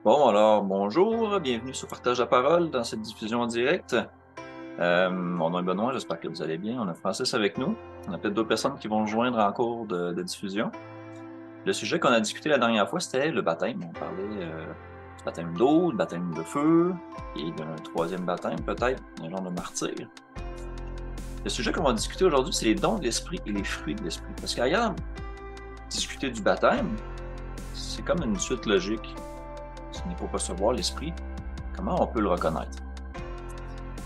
Bon, alors, bonjour, bienvenue sur Partage la parole dans cette diffusion en direct. Mon nom est Benoît, j'espère que vous allez bien. On a Francis avec nous. On a peut-être d'autres personnes qui vont nous joindre en cours de diffusion. Le sujet qu'on a discuté la dernière fois, c'était le baptême. On parlait du baptême d'eau, du baptême de feu et d'un troisième baptême, peut-être, un genre de martyr. Le sujet qu'on va discuter aujourd'hui, c'est les dons de l'esprit et les fruits de l'esprit. Parce qu'ailleurs, discuter du baptême, c'est comme une suite logique. Ce n'est pas recevoir l'esprit. Comment on peut le reconnaître?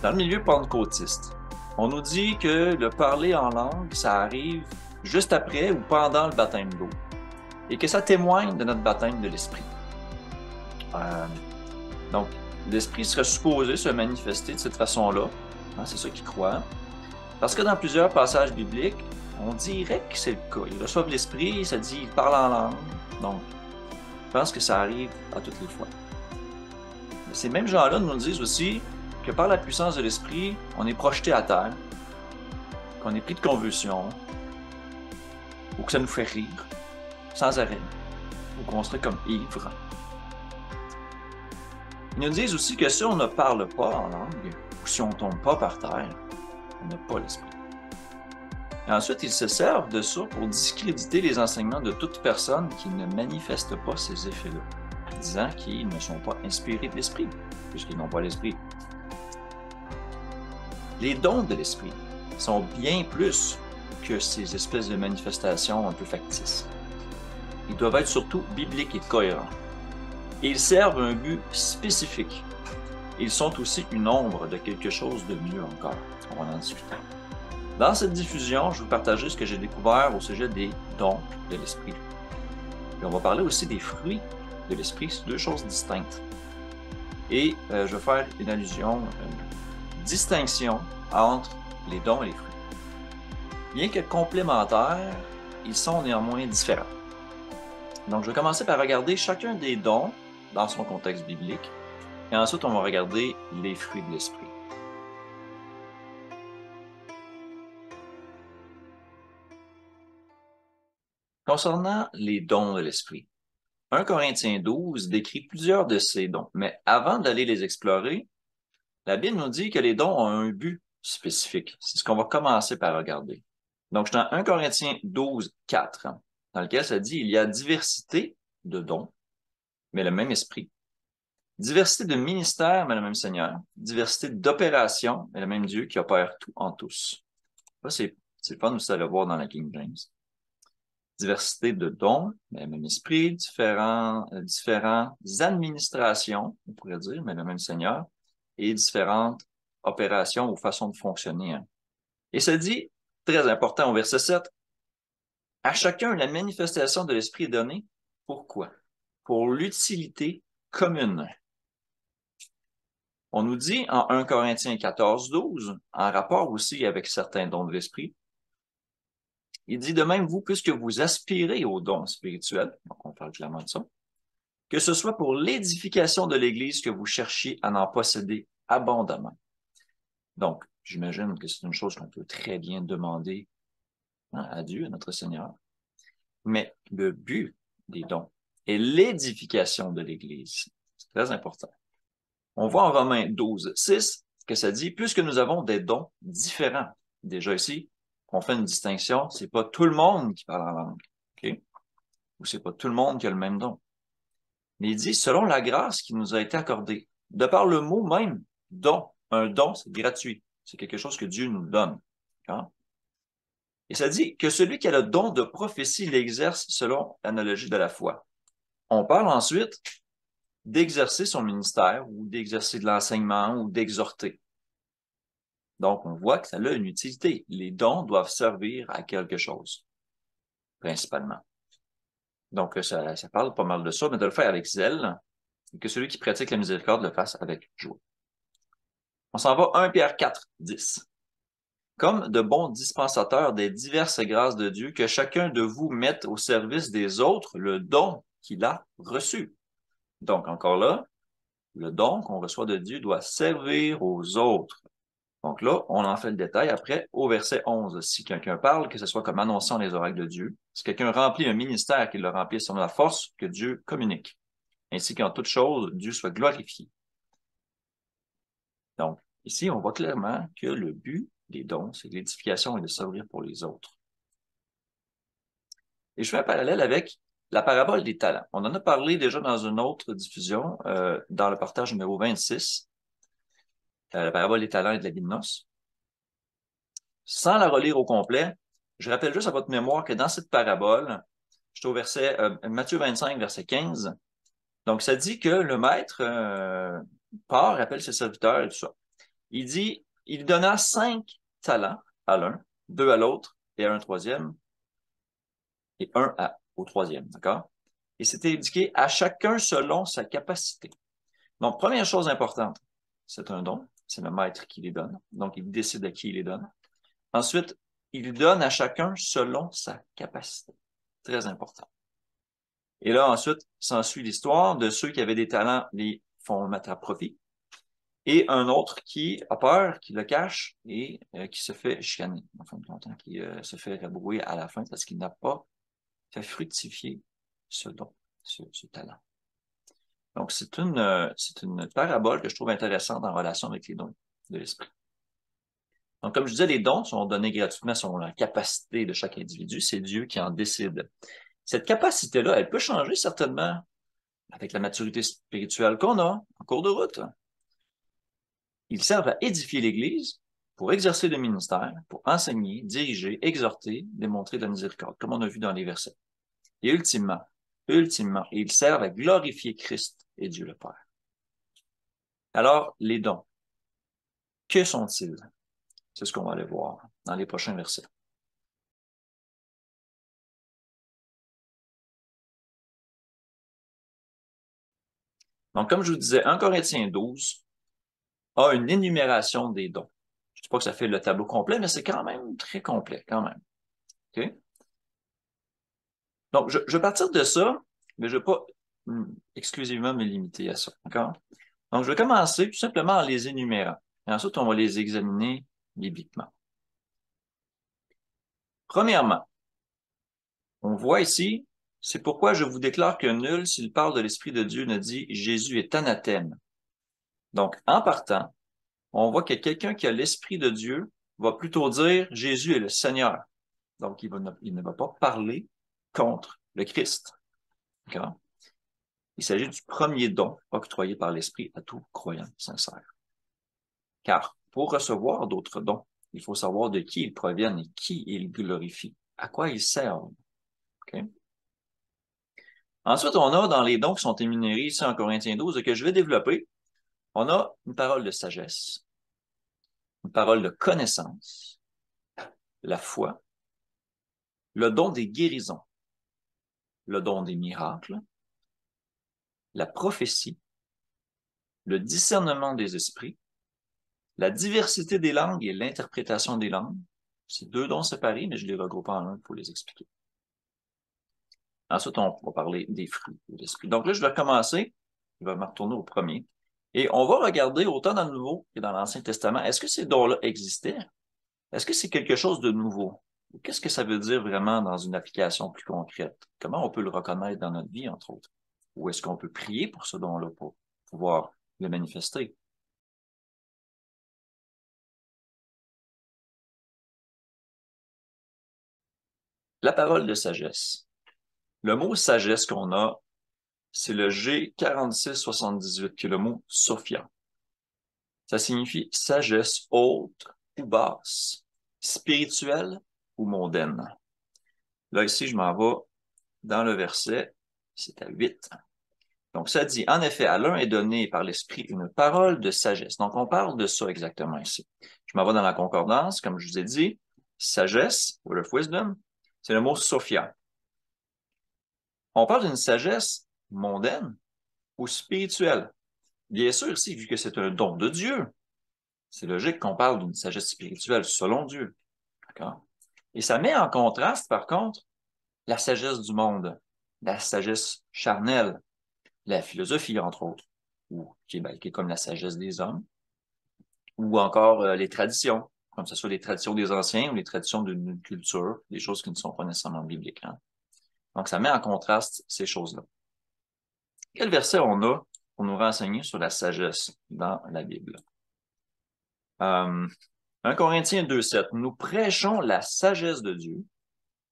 Dans le milieu pentecôtiste, on nous dit que le parler en langue, ça arrive juste après ou pendant le baptême d'eau et que ça témoigne de notre baptême de l'esprit. Euh, donc, l'esprit serait supposé se manifester de cette façon-là. Hein, c'est ça qu'ils croient. Parce que dans plusieurs passages bibliques, on dirait que c'est le cas. Ils reçoivent l'esprit, ça dit, ils parlent en langue. Donc, je pense que ça arrive à toutes les fois. Mais ces mêmes gens-là nous disent aussi que par la puissance de l'esprit, on est projeté à terre, qu'on est pris de convulsions, ou que ça nous fait rire, sans arrêt, ou qu'on serait comme ivre. Ils nous disent aussi que si on ne parle pas en langue, ou si on ne tombe pas par terre, on n'a pas l'esprit. Et ensuite, ils se servent de ça pour discréditer les enseignements de toute personne qui ne manifeste pas ces effets-là, disant qu'ils ne sont pas inspirés de l'esprit, puisqu'ils n'ont pas l'esprit. Les dons de l'esprit sont bien plus que ces espèces de manifestations un peu factices. Ils doivent être surtout bibliques et cohérents. Et ils servent un but spécifique. Ils sont aussi une ombre de quelque chose de mieux encore. On va en discuter. Dans cette diffusion, je vais vous partager ce que j'ai découvert au sujet des dons de l'esprit. Et on va parler aussi des fruits de l'esprit, c'est deux choses distinctes. Et je vais faire une allusion, une distinction entre les dons et les fruits. Bien que complémentaires, ils sont néanmoins différents. Donc, je vais commencer par regarder chacun des dons dans son contexte biblique, et ensuite, on va regarder les fruits de l'esprit. Concernant les dons de l'esprit, 1 Corinthiens 12 décrit plusieurs de ces dons, mais avant d'aller les explorer, la Bible nous dit que les dons ont un but spécifique. C'est ce qu'on va commencer par regarder. Donc, je suis dans 1 Corinthiens 12, 4, dans lequel ça dit il y a diversité de dons, mais le même esprit. Diversité de ministères, mais le même Seigneur. Diversité d'opérations, mais le même Dieu qui opère tout en tous. Ça, c'est fun aussi à le voir dans la King James. Diversité de dons, mais le même esprit, différentes administrations, on pourrait dire, mais le même Seigneur, et différentes opérations ou façons de fonctionner. Hein. Et ça dit, très important au verset 7, à chacun la manifestation de l'esprit est donnée. Pourquoi? Pour l'utilité commune. On nous dit en 1 Corinthiens 14, 12, en rapport aussi avec certains dons de l'esprit, il dit de même, vous, puisque vous aspirez aux dons spirituels, donc on parle clairement de ça, que ce soit pour l'édification de l'Église que vous cherchiez à en posséder abondamment. Donc, j'imagine que c'est une chose qu'on peut très bien demander à Dieu, à notre Seigneur. Mais le but des dons est l'édification de l'Église. C'est très important. On voit en Romains 12, 6 que ça dit, puisque nous avons des dons différents. Déjà ici, on fait une distinction, c'est pas tout le monde qui parle en langue, ok? Ou c'est pas tout le monde qui a le même don. Mais il dit, selon la grâce qui nous a été accordée, de par le mot même, don. Un don, c'est gratuit. C'est quelque chose que Dieu nous donne. Hein? Et ça dit que celui qui a le don de prophétie l'exerce selon l'analogie de la foi. On parle ensuite d'exercer son ministère ou d'exercer de l'enseignement ou d'exhorter. Donc, on voit que ça a une utilité. Les dons doivent servir à quelque chose, principalement. Donc, ça parle pas mal de ça, mais de le faire avec zèle, et que celui qui pratique la miséricorde le fasse avec joie. On s'en va 1 Pierre 4, 10. Comme de bons dispensateurs des diverses grâces de Dieu, que chacun de vous mette au service des autres le don qu'il a reçu. Donc, encore là, le don qu'on reçoit de Dieu doit servir aux autres. Donc là, on en fait le détail après au verset 11. Si quelqu'un parle, que ce soit comme annonçant les oracles de Dieu. Si quelqu'un remplit un ministère, qu'il le remplisse selon la force que Dieu communique. ainsi qu'en toute chose, Dieu soit glorifié. Donc, ici, on voit clairement que le but des dons, c'est l'édification et de s'ouvrir pour les autres. Et je fais un parallèle avec la parabole des talents. On en a parlé déjà dans une autre diffusion, dans le partage numéro 26, la parabole des talents et de la vie de noces. Sans la relire au complet, je rappelle juste à votre mémoire que dans cette parabole, je suis au verset Matthieu 25, verset 15. Donc, ça dit que le maître part, appelle ses serviteurs et tout ça. Il dit, il donna 5 talents à l'un, 2 à l'autre et à un troisième, et au troisième, d'accord? Et c'était indiqué à chacun selon sa capacité. Donc, première chose importante, c'est un don, c'est le maître qui les donne. Donc, il décide à qui il les donne. Ensuite, il donne à chacun selon sa capacité. Très important. Et là, ensuite, s'ensuit l'histoire de ceux qui avaient des talents, les font mettre à profit. Et un autre qui a peur, qui le cache et qui se fait chicaner, en fin de compte, qui se fait rabrouer à la fin parce qu'il n'a pas fait fructifier ce don, ce talent. Donc, c'est une parabole que je trouve intéressante en relation avec les dons de l'esprit. Donc, comme je disais, les dons sont donnés gratuitement selon la capacité de chaque individu. C'est Dieu qui en décide. Cette capacité-là, elle peut changer certainement avec la maturité spirituelle qu'on a en cours de route. Ils servent à édifier l'Église pour exercer le ministère, pour enseigner, diriger, exhorter, démontrer de la miséricorde, comme on a vu dans les versets. Et ultimement, ils servent à glorifier Christ et Dieu le Père. Alors, les dons, que sont-ils? C'est ce qu'on va aller voir dans les prochains versets. Donc, comme je vous disais, 1 Corinthiens 12 a une énumération des dons. Je ne dis pas que ça fait le tableau complet, mais c'est quand même très complet, quand même. OK? Donc, je vais partir de ça, mais je ne vais pas exclusivement me limiter à ça. D'accord? Donc, je vais commencer tout simplement en les énumérant. Et ensuite, on va les examiner bibliquement. Premièrement, on voit ici, c'est pourquoi je vous déclare que nul, s'il parle de l'Esprit de Dieu, ne dit Jésus est anathème. Donc, en partant, on voit que quelqu'un qui a l'Esprit de Dieu va plutôt dire Jésus est le Seigneur. Donc, il ne va pas parler contre le Christ. D'accord? Il s'agit du premier don octroyé par l'Esprit à tout croyant sincère. Car pour recevoir d'autres dons, il faut savoir de qui ils proviennent et qui ils glorifient, à quoi ils servent. Okay? Ensuite, on a dans les dons qui sont énumérés ici en Corinthiens 12 et que je vais développer, on a une parole de sagesse, une parole de connaissance, la foi, le don des guérisons, le don des miracles, la prophétie, le discernement des esprits, la diversité des langues et l'interprétation des langues. C'est 2 dons séparés, mais je les regroupe en un pour les expliquer. Ensuite, on va parler des fruits de l'esprit. Donc là, je vais commencer, je vais me retourner au premier. Et on va regarder autant dans le Nouveau que dans l'Ancien Testament, est-ce que ces dons-là existaient? Est-ce que c'est quelque chose de nouveau? Qu'est-ce que ça veut dire vraiment dans une application plus concrète? Comment on peut le reconnaître dans notre vie, entre autres? Ou est-ce qu'on peut prier pour ce don-là pour pouvoir le manifester? La parole de sagesse. Le mot sagesse qu'on a, c'est le G4678, qui est le mot Sophia. Ça signifie sagesse haute ou basse, spirituelle ou mondaine. Là, ici, je m'en vais dans le verset, c'est à 8. Donc, ça dit, en effet, à l'un est donné par l'Esprit une parole de sagesse. Donc, on parle de ça exactement ici. Je m'en vais dans la concordance, comme je vous ai dit, sagesse, word of wisdom, c'est le mot Sophia. On parle d'une sagesse mondaine ou spirituelle. Bien sûr, ici, vu que c'est un don de Dieu, c'est logique qu'on parle d'une sagesse spirituelle selon Dieu. D'accord? Et ça met en contraste, par contre, la sagesse du monde, la sagesse charnelle, la philosophie, entre autres, ou qui est comme la sagesse des hommes, ou encore les traditions, comme ce soit les traditions des anciens ou les traditions d'une culture, des choses qui ne sont pas nécessairement bibliques. Hein? Donc, ça met en contraste ces choses-là. Quel verset on a pour nous renseigner sur la sagesse dans la Bible? 1 Corinthiens 2,7. Nous prêchons la sagesse de Dieu,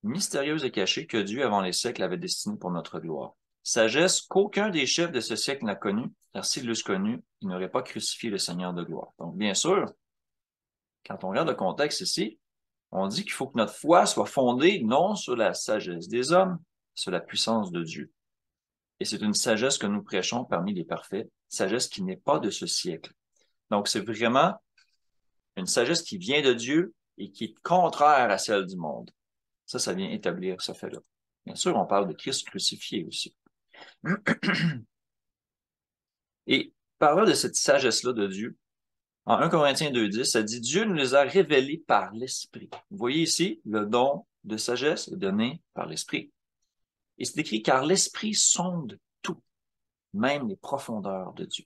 mystérieuse et cachée, que Dieu, avant les siècles, avait destinée pour notre gloire. Sagesse qu'aucun des chefs de ce siècle n'a connue, car s'ils l'eussent connue, ils n'auraient pas crucifié le Seigneur de gloire. Donc, bien sûr, quand on regarde le contexte ici, on dit qu'il faut que notre foi soit fondée non sur la sagesse des hommes, sur la puissance de Dieu. Et c'est une sagesse que nous prêchons parmi les parfaits, sagesse qui n'est pas de ce siècle. Donc, c'est vraiment une sagesse qui vient de Dieu et qui est contraire à celle du monde. Ça vient établir ce fait-là. Bien sûr, on parle de Christ crucifié aussi. Et parlant de cette sagesse-là de Dieu, en 1 Corinthiens 2,10, ça dit « Dieu nous les a révélés par l'Esprit ». Vous voyez ici, le don de sagesse est donné par l'Esprit. Et c'est écrit « Car l'Esprit sonde tout, même les profondeurs de Dieu ».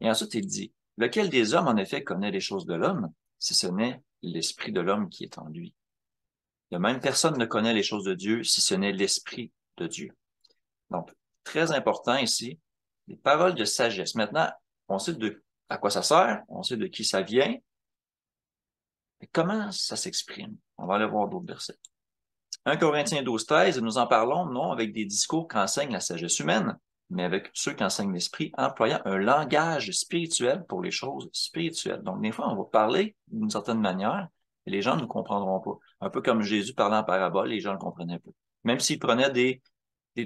Et ensuite, il dit « Lequel des hommes, en effet, connaît les choses de l'homme, si ce n'est l'Esprit de l'homme qui est en lui ». De même, personne ne connaît les choses de Dieu, si ce n'est l'Esprit de Dieu. Donc, très important ici, les paroles de sagesse. Maintenant, on sait à quoi ça sert, on sait de qui ça vient, mais comment ça s'exprime? On va aller voir d'autres versets. 1 Corinthiens 12,13, nous en parlons non avec des discours qu'enseigne la sagesse humaine, mais avec ceux qui enseignent l'esprit, employant un langage spirituel pour les choses spirituelles. Donc, des fois, on va parler d'une certaine manière, et les gens ne comprendront pas. Un peu comme Jésus parlait en parabole, les gens ne comprenaient pas. Même s'il prenait des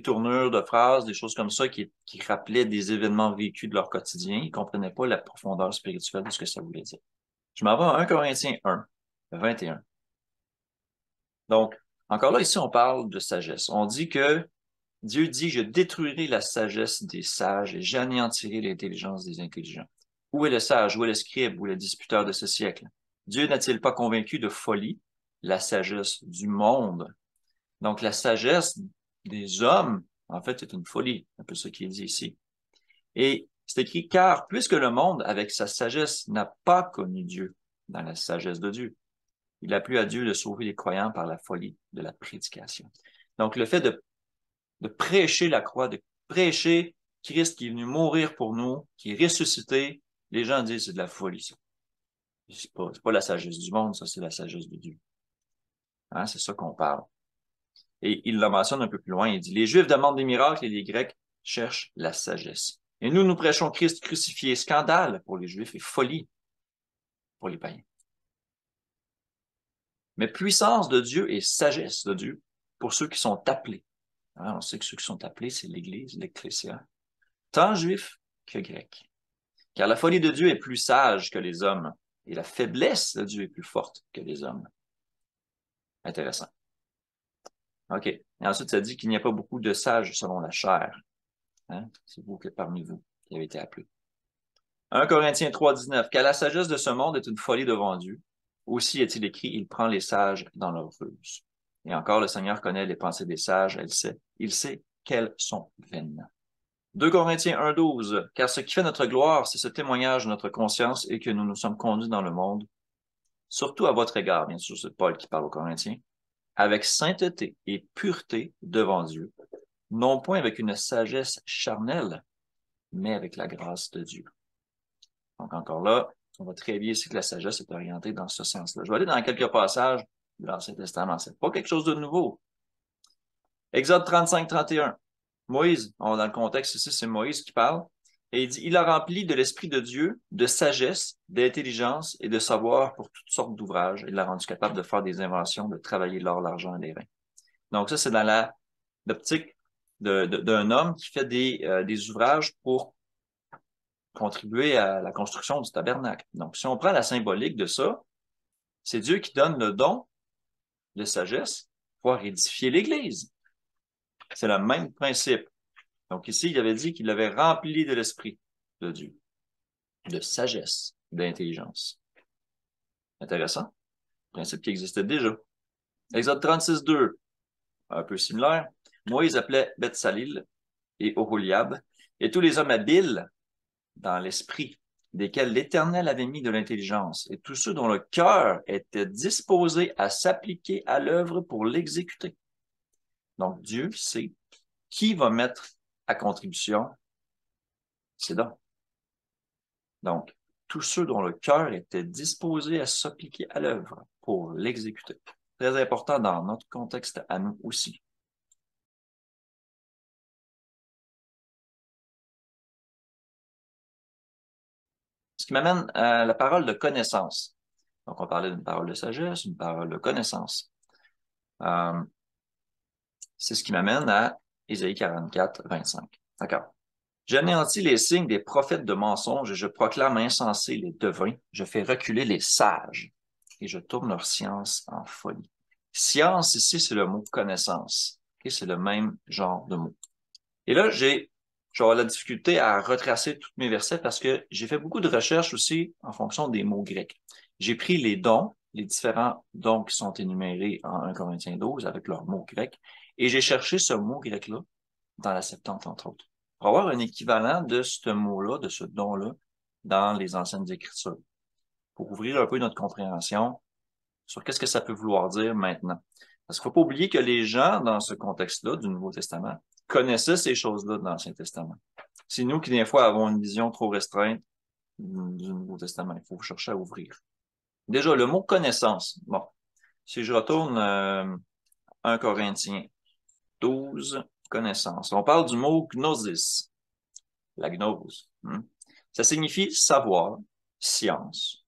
tournures de phrases, des choses comme ça qui rappelaient des événements vécus de leur quotidien, ils ne comprenaient pas la profondeur spirituelle de ce que ça voulait dire. Je m'en vais à 1 Corinthiens 1, 21. Donc, encore là, ici, on parle de sagesse. On dit que Dieu dit, je détruirai la sagesse des sages et j'anéantirai l'intelligence des intelligents. Où est le sage? Où est le scribe? Où est le disputeur de ce siècle? Dieu n'a-t-il pas convaincu de folie la sagesse du monde? Donc, la sagesse des hommes, en fait, c'est une folie, un peu ce qui est dit ici. Et c'est écrit, car puisque le monde, avec sa sagesse, n'a pas connu Dieu dans la sagesse de Dieu, il a plu à Dieu de sauver les croyants par la folie de la prédication. Donc, le fait de prêcher la croix, de prêcher Christ qui est venu mourir pour nous, qui est ressuscité, les gens disent c'est de la folie, ça. C'est pas la sagesse du monde, ça, c'est la sagesse de Dieu. Hein, c'est ça qu'on parle. Et il le mentionne un peu plus loin, il dit, les Juifs demandent des miracles et les Grecs cherchent la sagesse. Et nous, nous prêchons Christ crucifié, scandale pour les Juifs et folie pour les païens. Mais puissance de Dieu et sagesse de Dieu pour ceux qui sont appelés. Hein, on sait que ceux qui sont appelés, c'est l'Église, l'Ecclésia, tant juifs que grecs. Car la folie de Dieu est plus sage que les hommes, et la faiblesse de Dieu est plus forte que les hommes. Intéressant. OK. Et ensuite, ça dit qu'il n'y a pas beaucoup de sages selon la chair. Hein? C'est vous que parmi vous qui avez été appelés. 1 Corinthiens 3,19. Car la sagesse de ce monde est une folie devant Dieu. Aussi est-il écrit, il prend les sages dans leur ruse. Et encore, le Seigneur connaît les pensées des sages, il sait qu'elles sont vaines. 2 Corinthiens 1,12. Car ce qui fait notre gloire, c'est ce témoignage de notre conscience et que nous nous sommes conduits dans le monde, surtout à votre égard, bien sûr, c'est Paul qui parle aux Corinthiens, avec sainteté et pureté devant Dieu, non point avec une sagesse charnelle, mais avec la grâce de Dieu. Donc encore là, on va très bien ici que la sagesse est orientée dans ce sens-là. Je vais aller dans quelques passages de l'Ancien Testament. C'est pas quelque chose de nouveau. Exode 35-31. Moïse, dans le contexte ici, c'est Moïse qui parle, et il dit, il a rempli de l'Esprit de Dieu, de sagesse, d'intelligence et de savoir pour toutes sortes d'ouvrages. Il l'a rendu capable de faire des inventions, de travailler l'or, l'argent et les reins. Donc ça, c'est dans l'optique d'un homme qui fait des ouvrages pour contribuer à la construction du tabernacle. Donc, si on prend la symbolique de ça, c'est Dieu qui donne le don de sagesse pour pouvoir édifier l'Église. C'est le même principe. Donc ici, il avait dit qu'il avait rempli de l'Esprit de Dieu, de sagesse, d'intelligence. Intéressant. Principe qui existait déjà. Exode 36-2, un peu similaire. Moïse appelait Beth-Salil et Oholiab et tous les hommes habiles dans l'esprit, desquels l'Éternel avait mis de l'intelligence, et tous ceux dont le cœur était disposé à s'appliquer à l'œuvre pour l'exécuter. Donc Dieu sait qui va mettre à contribution, c'est don. Donc, tous ceux dont le cœur était disposé à s'appliquer à l'œuvre pour l'exécuter. Très important dans notre contexte à nous aussi. Ce qui m'amène à la parole de connaissance. Donc, on parlait d'une parole de sagesse, une parole de connaissance. C'est ce qui m'amène à Ésaïe 44, 25. D'accord. J'anéantis les signes des prophètes de mensonges et je proclame insensés les devins. Je fais reculer les sages et je tourne leur science en folie. Science, ici, c'est le mot connaissance. Okay? C'est le même genre de mot. Et là, je vais avoir la difficulté à retracer tous mes versets parce que j'ai fait beaucoup de recherches aussi en fonction des mots grecs. J'ai pris les dons, les différents dons qui sont énumérés en 1 Corinthiens 12 avec leurs mots grecs, et j'ai cherché ce mot grec-là dans la Septante, entre autres, pour avoir un équivalent de ce mot-là, de ce don-là, dans les anciennes Écritures, pour ouvrir un peu notre compréhension sur qu'est-ce que ça peut vouloir dire maintenant. Parce qu'il ne faut pas oublier que les gens, dans ce contexte-là du Nouveau Testament, connaissaient ces choses-là de l'Ancien Testament. C'est nous qui, des fois, avons une vision trop restreinte du Nouveau Testament. Il faut chercher à ouvrir. Déjà, le mot connaissance. Bon, si je retourne 1 Corinthiens 12, connaissance. On parle du mot gnosis, la gnose. Ça signifie savoir, science,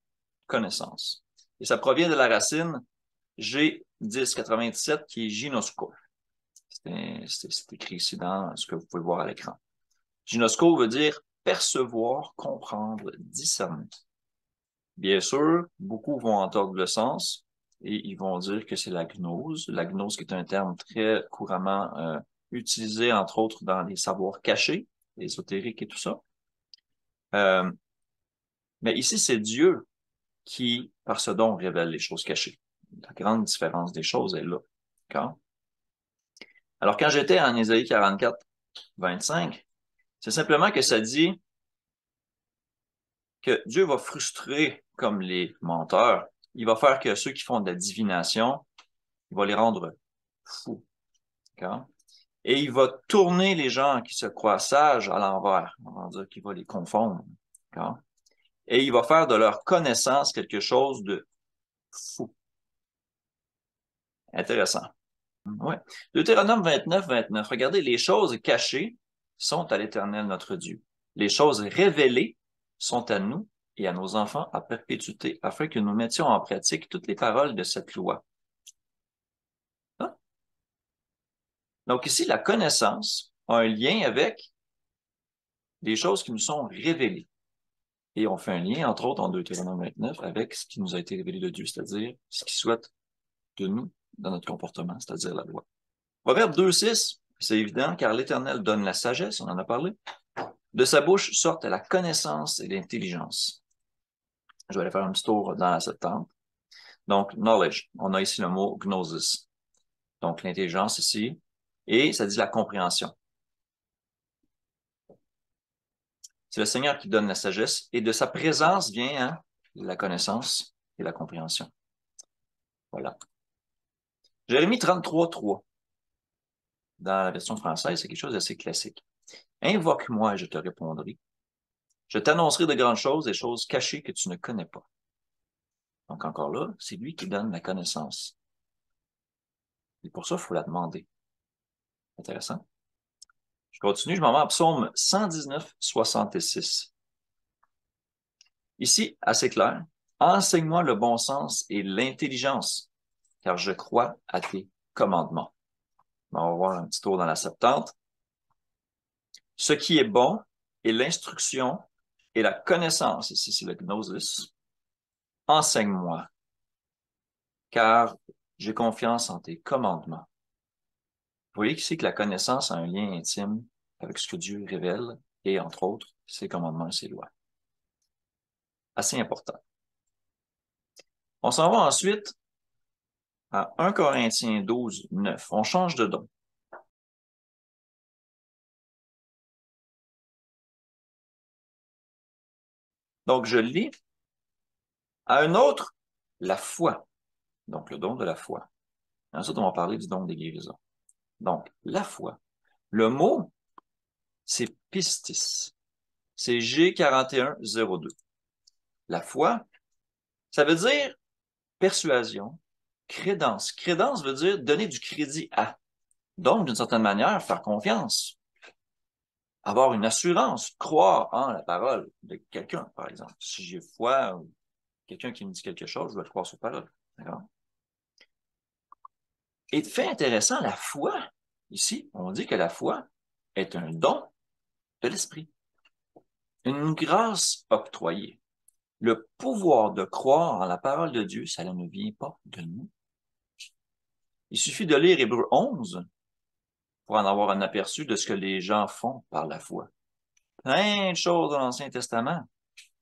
connaissance. Et ça provient de la racine G1097 qui est ginosko. C'est écrit ici dans ce que vous pouvez voir à l'écran. Ginosko veut dire percevoir, comprendre, discerner. Bien sûr, beaucoup vont entendre le sens et ils vont dire que c'est la gnose qui est un terme très couramment utilisé, entre autres, dans les savoirs cachés, ésotériques et tout ça. Mais ici, c'est Dieu qui, par ce don, révèle les choses cachées. La grande différence des choses est là. D'accord? Alors, quand j'étais en Ésaïe 44, 25, c'est simplement que ça dit que Dieu va frustrer comme les menteurs. Il va faire que ceux qui font de la divination, il va les rendre fous. D'accord? Et il va tourner les gens qui se croient sages à l'envers. On va dire qu'il va les confondre. D'accord? Et il va faire de leur connaissance quelque chose de fou. Intéressant. Ouais. Deutéronome 29, 29. Regardez, les choses cachées sont à l'Éternel notre Dieu. Les choses révélées sont à nous et à nos enfants à perpétuité, afin que nous mettions en pratique toutes les paroles de cette loi. Hein? Donc ici, la connaissance a un lien avec les choses qui nous sont révélées. Et on fait un lien, entre autres, en Deutéronome 29, avec ce qui nous a été révélé de Dieu, c'est-à-dire ce qu'il souhaite de nous dans notre comportement, c'est-à-dire la loi. Proverbe 2,6, c'est évident, car l'Éternel donne la sagesse, on en a parlé. De sa bouche sortent la connaissance et l'intelligence. Je vais aller faire un petit tour dans la Septante. Donc, knowledge, on a ici le mot gnosis. Donc, l'intelligence ici, et ça dit la compréhension. C'est le Seigneur qui donne la sagesse, et de sa présence vient la connaissance et la compréhension. Voilà. Jérémie 33, 3. Dans la version française, c'est quelque chose d'assez classique. Invoque-moi et je te répondrai. Je t'annoncerai de grandes choses, des choses cachées que tu ne connais pas. Donc encore là, c'est lui qui donne la connaissance. Et pour ça, il faut la demander. Intéressant. Je continue, je m'en vais en psaume 119, 66. Ici, assez clair. Enseigne-moi le bon sens et l'intelligence, car je crois à tes commandements. On va voir un petit tour dans la Septante. Ce qui est bon est l'instruction et la connaissance. Ici, c'est le gnosis. Enseigne-moi, car j'ai confiance en tes commandements. Vous voyez ici que la connaissance a un lien intime avec ce que Dieu révèle et, entre autres, ses commandements et ses lois. Assez important. On s'en va ensuite à 1 Corinthiens 12, 9. On change de don. Donc, je lis à un autre, la foi. Donc, le don de la foi. Ensuite, on va parler du don des guérisons. Donc, la foi. Le mot c'est pistis. C'est G4102. La foi, ça veut dire persuasion, crédence. Crédence veut dire donner du crédit à. Donc, d'une certaine manière, faire confiance. Avoir une assurance, croire en la parole de quelqu'un, par exemple. Si j'ai foi ou quelqu'un qui me dit quelque chose, je vais croire sur parole. D'accord? Et fait intéressant, la foi, ici, on dit que la foi est un don de l'esprit. Une grâce octroyée. Le pouvoir de croire en la parole de Dieu, ça ne vient pas de nous. Il suffit de lire Hébreux 11 pour en avoir un aperçu de ce que les gens font par la foi. Plein de choses dans l'Ancien Testament,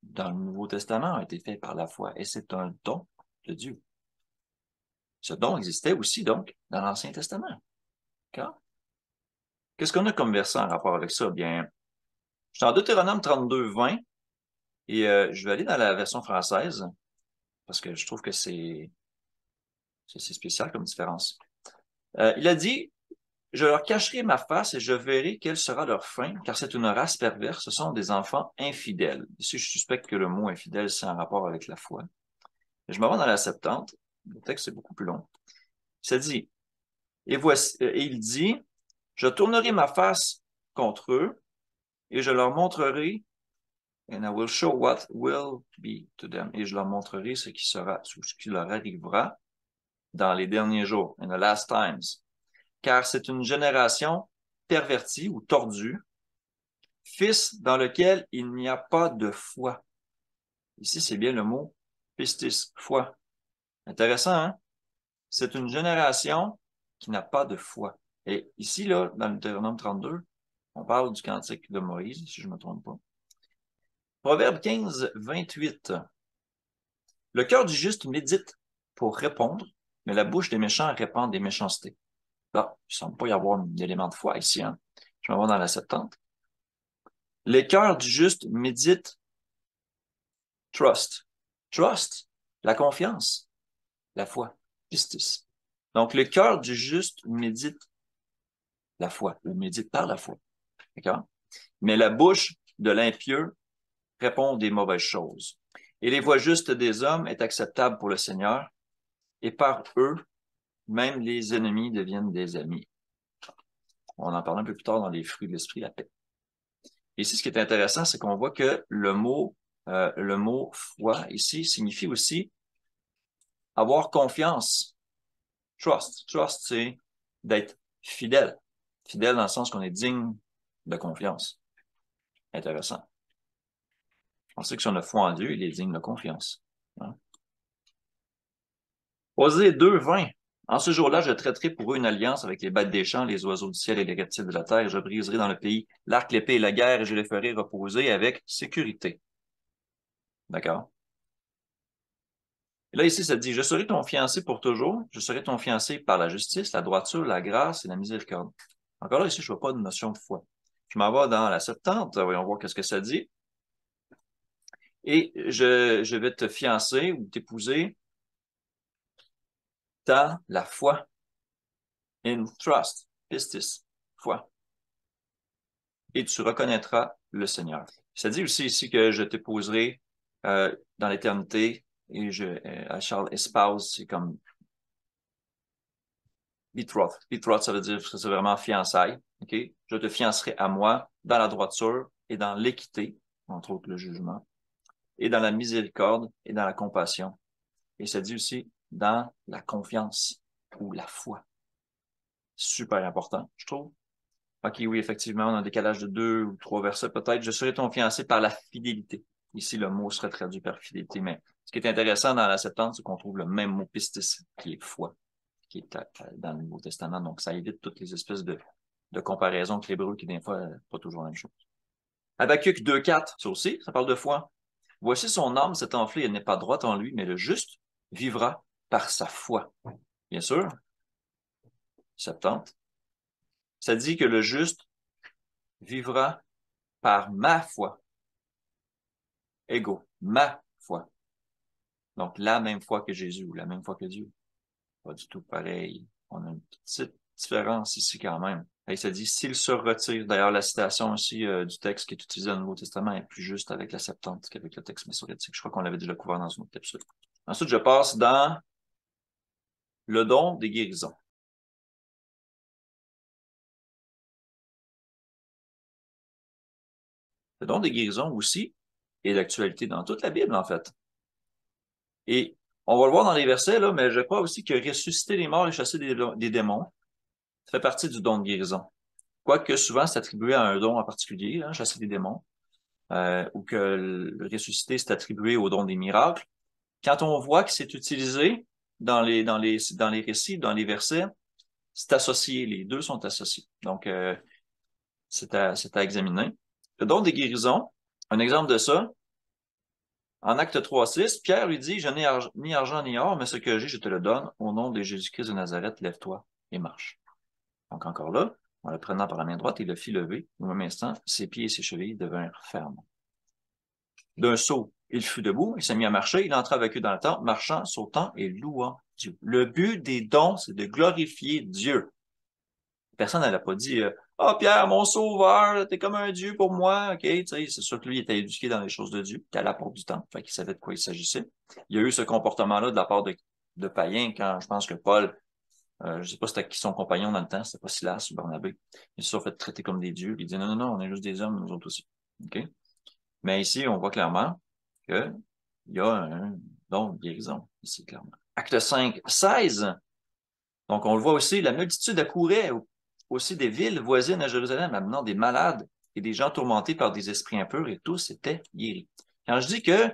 dans le Nouveau Testament, ont été faites par la foi, et c'est un don de Dieu. Ce don existait aussi, donc, dans l'Ancien Testament. D'accord? Qu'est-ce qu'on a comme verset en rapport avec ça? Bien, je suis en Deutéronome 32, 20, et je vais aller dans la version française, parce que je trouve que c'est spécial comme différence. Il a dit, je leur cacherai ma face et je verrai quelle sera leur fin, car c'est une race perverse, ce sont des enfants infidèles. Ici, je suspecte que le mot infidèle, c'est en rapport avec la foi. Je me rends dans la Septante, le texte est beaucoup plus long. Ça dit, et voici, et il dit, je tournerai ma face contre eux et je leur montrerai, and I will show what will be to them, et je leur montrerai ce qui sera, ce qui leur arrivera dans les derniers jours, in the last times. Car c'est une génération pervertie ou tordue, fils dans lequel il n'y a pas de foi. Ici, c'est bien le mot pistis, foi. Intéressant, hein? C'est une génération qui n'a pas de foi. Et ici, là, dans le Deutéronome 32, on parle du cantique de Moïse, si je ne me trompe pas. Proverbe 15, 28. Le cœur du juste médite pour répondre, mais la bouche des méchants répand des méchancetés. Là, il ne semble pas y avoir d'élément de foi ici, hein. Je m'en vais dans la Septante. Les cœurs du juste méditent trust. Trust, la confiance, la foi, pistis. Donc, le cœur du juste médite la foi, ou médite par la foi. D'accord? Mais la bouche de l'impieux répond des mauvaises choses. Et les voies justes des hommes est acceptable pour le Seigneur, et par eux, même les ennemis deviennent des amis. On en parle un peu plus tard dans les fruits de l'esprit, la paix. Et ici, ce qui est intéressant, c'est qu'on voit que le mot foi ici signifie aussi avoir confiance. Trust. Trust, c'est d'être fidèle. Fidèle dans le sens qu'on est digne de confiance. Intéressant. On sait que si on a foi en Dieu, il est digne de confiance. Hein? Osée 2, 20. En ce jour-là, je traiterai pour eux une alliance avec les bêtes des champs, les oiseaux du ciel et les reptiles de la terre. Je briserai dans le pays l'arc, l'épée et la guerre, et je les ferai reposer avec sécurité. D'accord? Et là, ici, ça dit, je serai ton fiancé pour toujours. Je serai ton fiancé par la justice, la droiture, la grâce et la miséricorde. Encore là, ici, je ne vois pas de notion de foi. Je m'en vais dans la Septante. Voyons voir qu'est-ce que ça dit. Et je vais te fiancer ou t'épouser dans la foi. In trust, pistis, foi. Et tu reconnaîtras le Seigneur. Ça dit aussi ici que je t'épouserai dans l'éternité et à Charles espouse, c'est comme betroth. Betroth, ça veut dire que c'est vraiment fiançailles. OK? Je te fiancerai à moi dans la droiture et dans l'équité, entre autres le jugement, et dans la miséricorde et dans la compassion. Et ça dit aussi dans la confiance ou la foi. Super important, je trouve. OK, oui, effectivement, on a un décalage de 2 ou 3 versets peut-être. Je serai ton fiancé par la fidélité. Ici, le mot serait traduit par fidélité, mais ce qui est intéressant dans la Septante, c'est qu'on trouve le même mot pistis, qui est foi, qui est dans le Nouveau Testament. Donc, ça évite toutes les espèces de comparaisons avec l'hébreu qui, des fois, pas toujours la même chose. Habakkuk 2,4, ça aussi, ça parle de foi. Voici son âme s'est enflée, elle n'est pas droite en lui, mais le juste vivra par sa foi. Bien sûr, Septante. Ça dit que le juste vivra par ma foi. Ego, ma foi. Donc, la même foi que Jésus ou la même foi que Dieu. Pas du tout pareil. On a une petite différence ici quand même. Et ça dit s'il se retire. D'ailleurs, la citation aussi du texte qui est utilisé dans le Nouveau Testament est plus juste avec la Septante qu'avec le texte massorétique. Je crois qu'on l'avait déjà couvert dans une autre capsule. Ensuite, je passe dans le don des guérisons. Le don des guérisons aussi est d'actualité dans toute la Bible, en fait. Et on va le voir dans les versets, là, mais je crois aussi que ressusciter les morts et chasser des démons fait partie du don de guérison. Quoique souvent, c'est attribué à un don en particulier, hein, chasser des démons, ou que le ressusciter, c'est attribué au don des miracles. Quand on voit que c'est utilisé dans les récits, dans les versets, c'est associé, les deux sont associés. Donc, c'est à examiner. Le don des guérisons, un exemple de ça, en Acte 3:6, Pierre lui dit, je n'ai ni argent ni or, mais ce que j'ai, je te le donne. Au nom de Jésus-Christ de Nazareth, lève-toi et marche. Donc encore là, en le prenant par la main droite, il le fit lever. Au même instant, ses pieds et ses chevilles devinrent fermes. D'un saut, il fut debout, il s'est mis à marcher, il entra avec eux dans le temple, marchant, sautant et louant Dieu. Le but des dons, c'est de glorifier Dieu. Personne n'a pas dit ah, Pierre, mon sauveur, t'es comme un Dieu pour moi. OK, tu sais, c'est sûr que lui, il était éduqué dans les choses de Dieu, était à la porte du temple, fait qu'il savait de quoi il s'agissait. Il y a eu ce comportement-là de la part de païens quand je pense que Paul, je sais pas c'était qui son compagnon dans le temps, c'était pas Silas ou Barnabé. Ils se sont fait traiter comme des dieux. Il dit non, non, non, on est juste des hommes, nous autres aussi. OK? Mais ici, on voit clairement qu'il y a un don de guérison, ici, clairement. Acte 5:16. Donc, on le voit aussi, la multitude accourait aussi des villes voisines à Jérusalem, amenant des malades et des gens tourmentés par des esprits impurs, et tous étaient guéris. Quand je dis que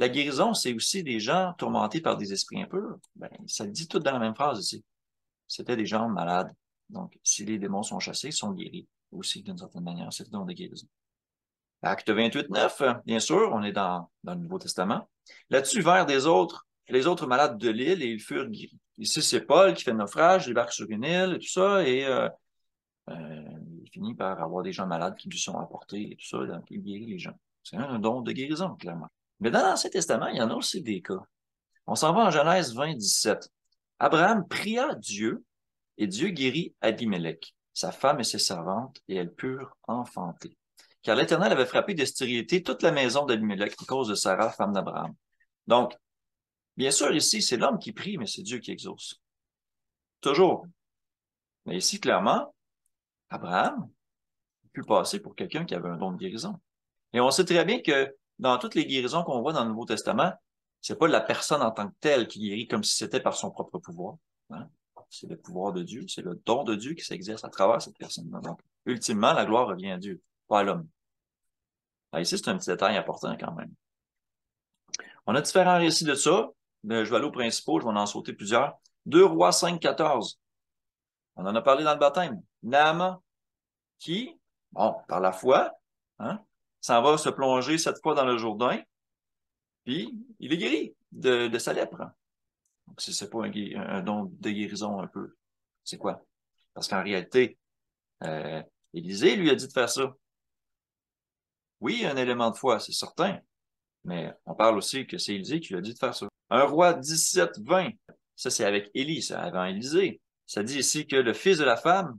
la guérison, c'est aussi des gens tourmentés par des esprits impurs, ben, ça le dit tout dans la même phrase ici. C'était des gens malades. Donc, si les démons sont chassés, ils sont guéris aussi, d'une certaine manière. C'est le don de guérison. Acte 28:9, bien sûr, on est dans le Nouveau Testament. Là-dessus, vers les autres malades de l'île, et ils furent guéris. Ici, c'est Paul qui fait le naufrage, il débarque sur une île et tout ça, et il finit par avoir des gens malades qui lui sont apportés et tout ça, donc il guérit les gens. C'est un don de guérison, clairement. Mais dans l'Ancien Testament, il y en a aussi des cas. On s'en va en Genèse 20:17. Abraham pria Dieu, et Dieu guérit Abimelech, sa femme et ses servantes, et elles purent enfanter. Car l'Éternel avait frappé de stérilité toute la maison d'Abimelech à cause de Sarah, femme d'Abraham. Donc, bien sûr, ici, c'est l'homme qui prie, mais c'est Dieu qui exauce. Toujours. Mais ici, clairement, Abraham a pu passer pour quelqu'un qui avait un don de guérison. Et on sait très bien que dans toutes les guérisons qu'on voit dans le Nouveau Testament, c'est pas la personne en tant que telle qui guérit comme si c'était par son propre pouvoir. Hein? C'est le pouvoir de Dieu, c'est le don de Dieu qui s'exerce à travers cette personne-là. Donc, ultimement, la gloire revient à Dieu, pas à l'homme. Ici, c'est un petit détail important quand même. On a différents récits de ça. Je vais aller aux principaux, je vais en sauter plusieurs. 2 Rois 5:14. On en a parlé dans le baptême. Naaman, qui, bon, par la foi, hein, s'en va se plonger 7 fois dans le Jourdain, puis il est guéri de sa lèpre. Donc, si c'est pas un don de guérison un peu, c'est quoi? Parce qu'en réalité, Élisée lui a dit de faire ça. Oui, un élément de foi, c'est certain, mais on parle aussi que c'est Élisée qui lui a dit de faire ça. 1 Roi 17:20, ça c'est avec Élie, ça, avant Élisée. Ça dit ici que le fils de la femme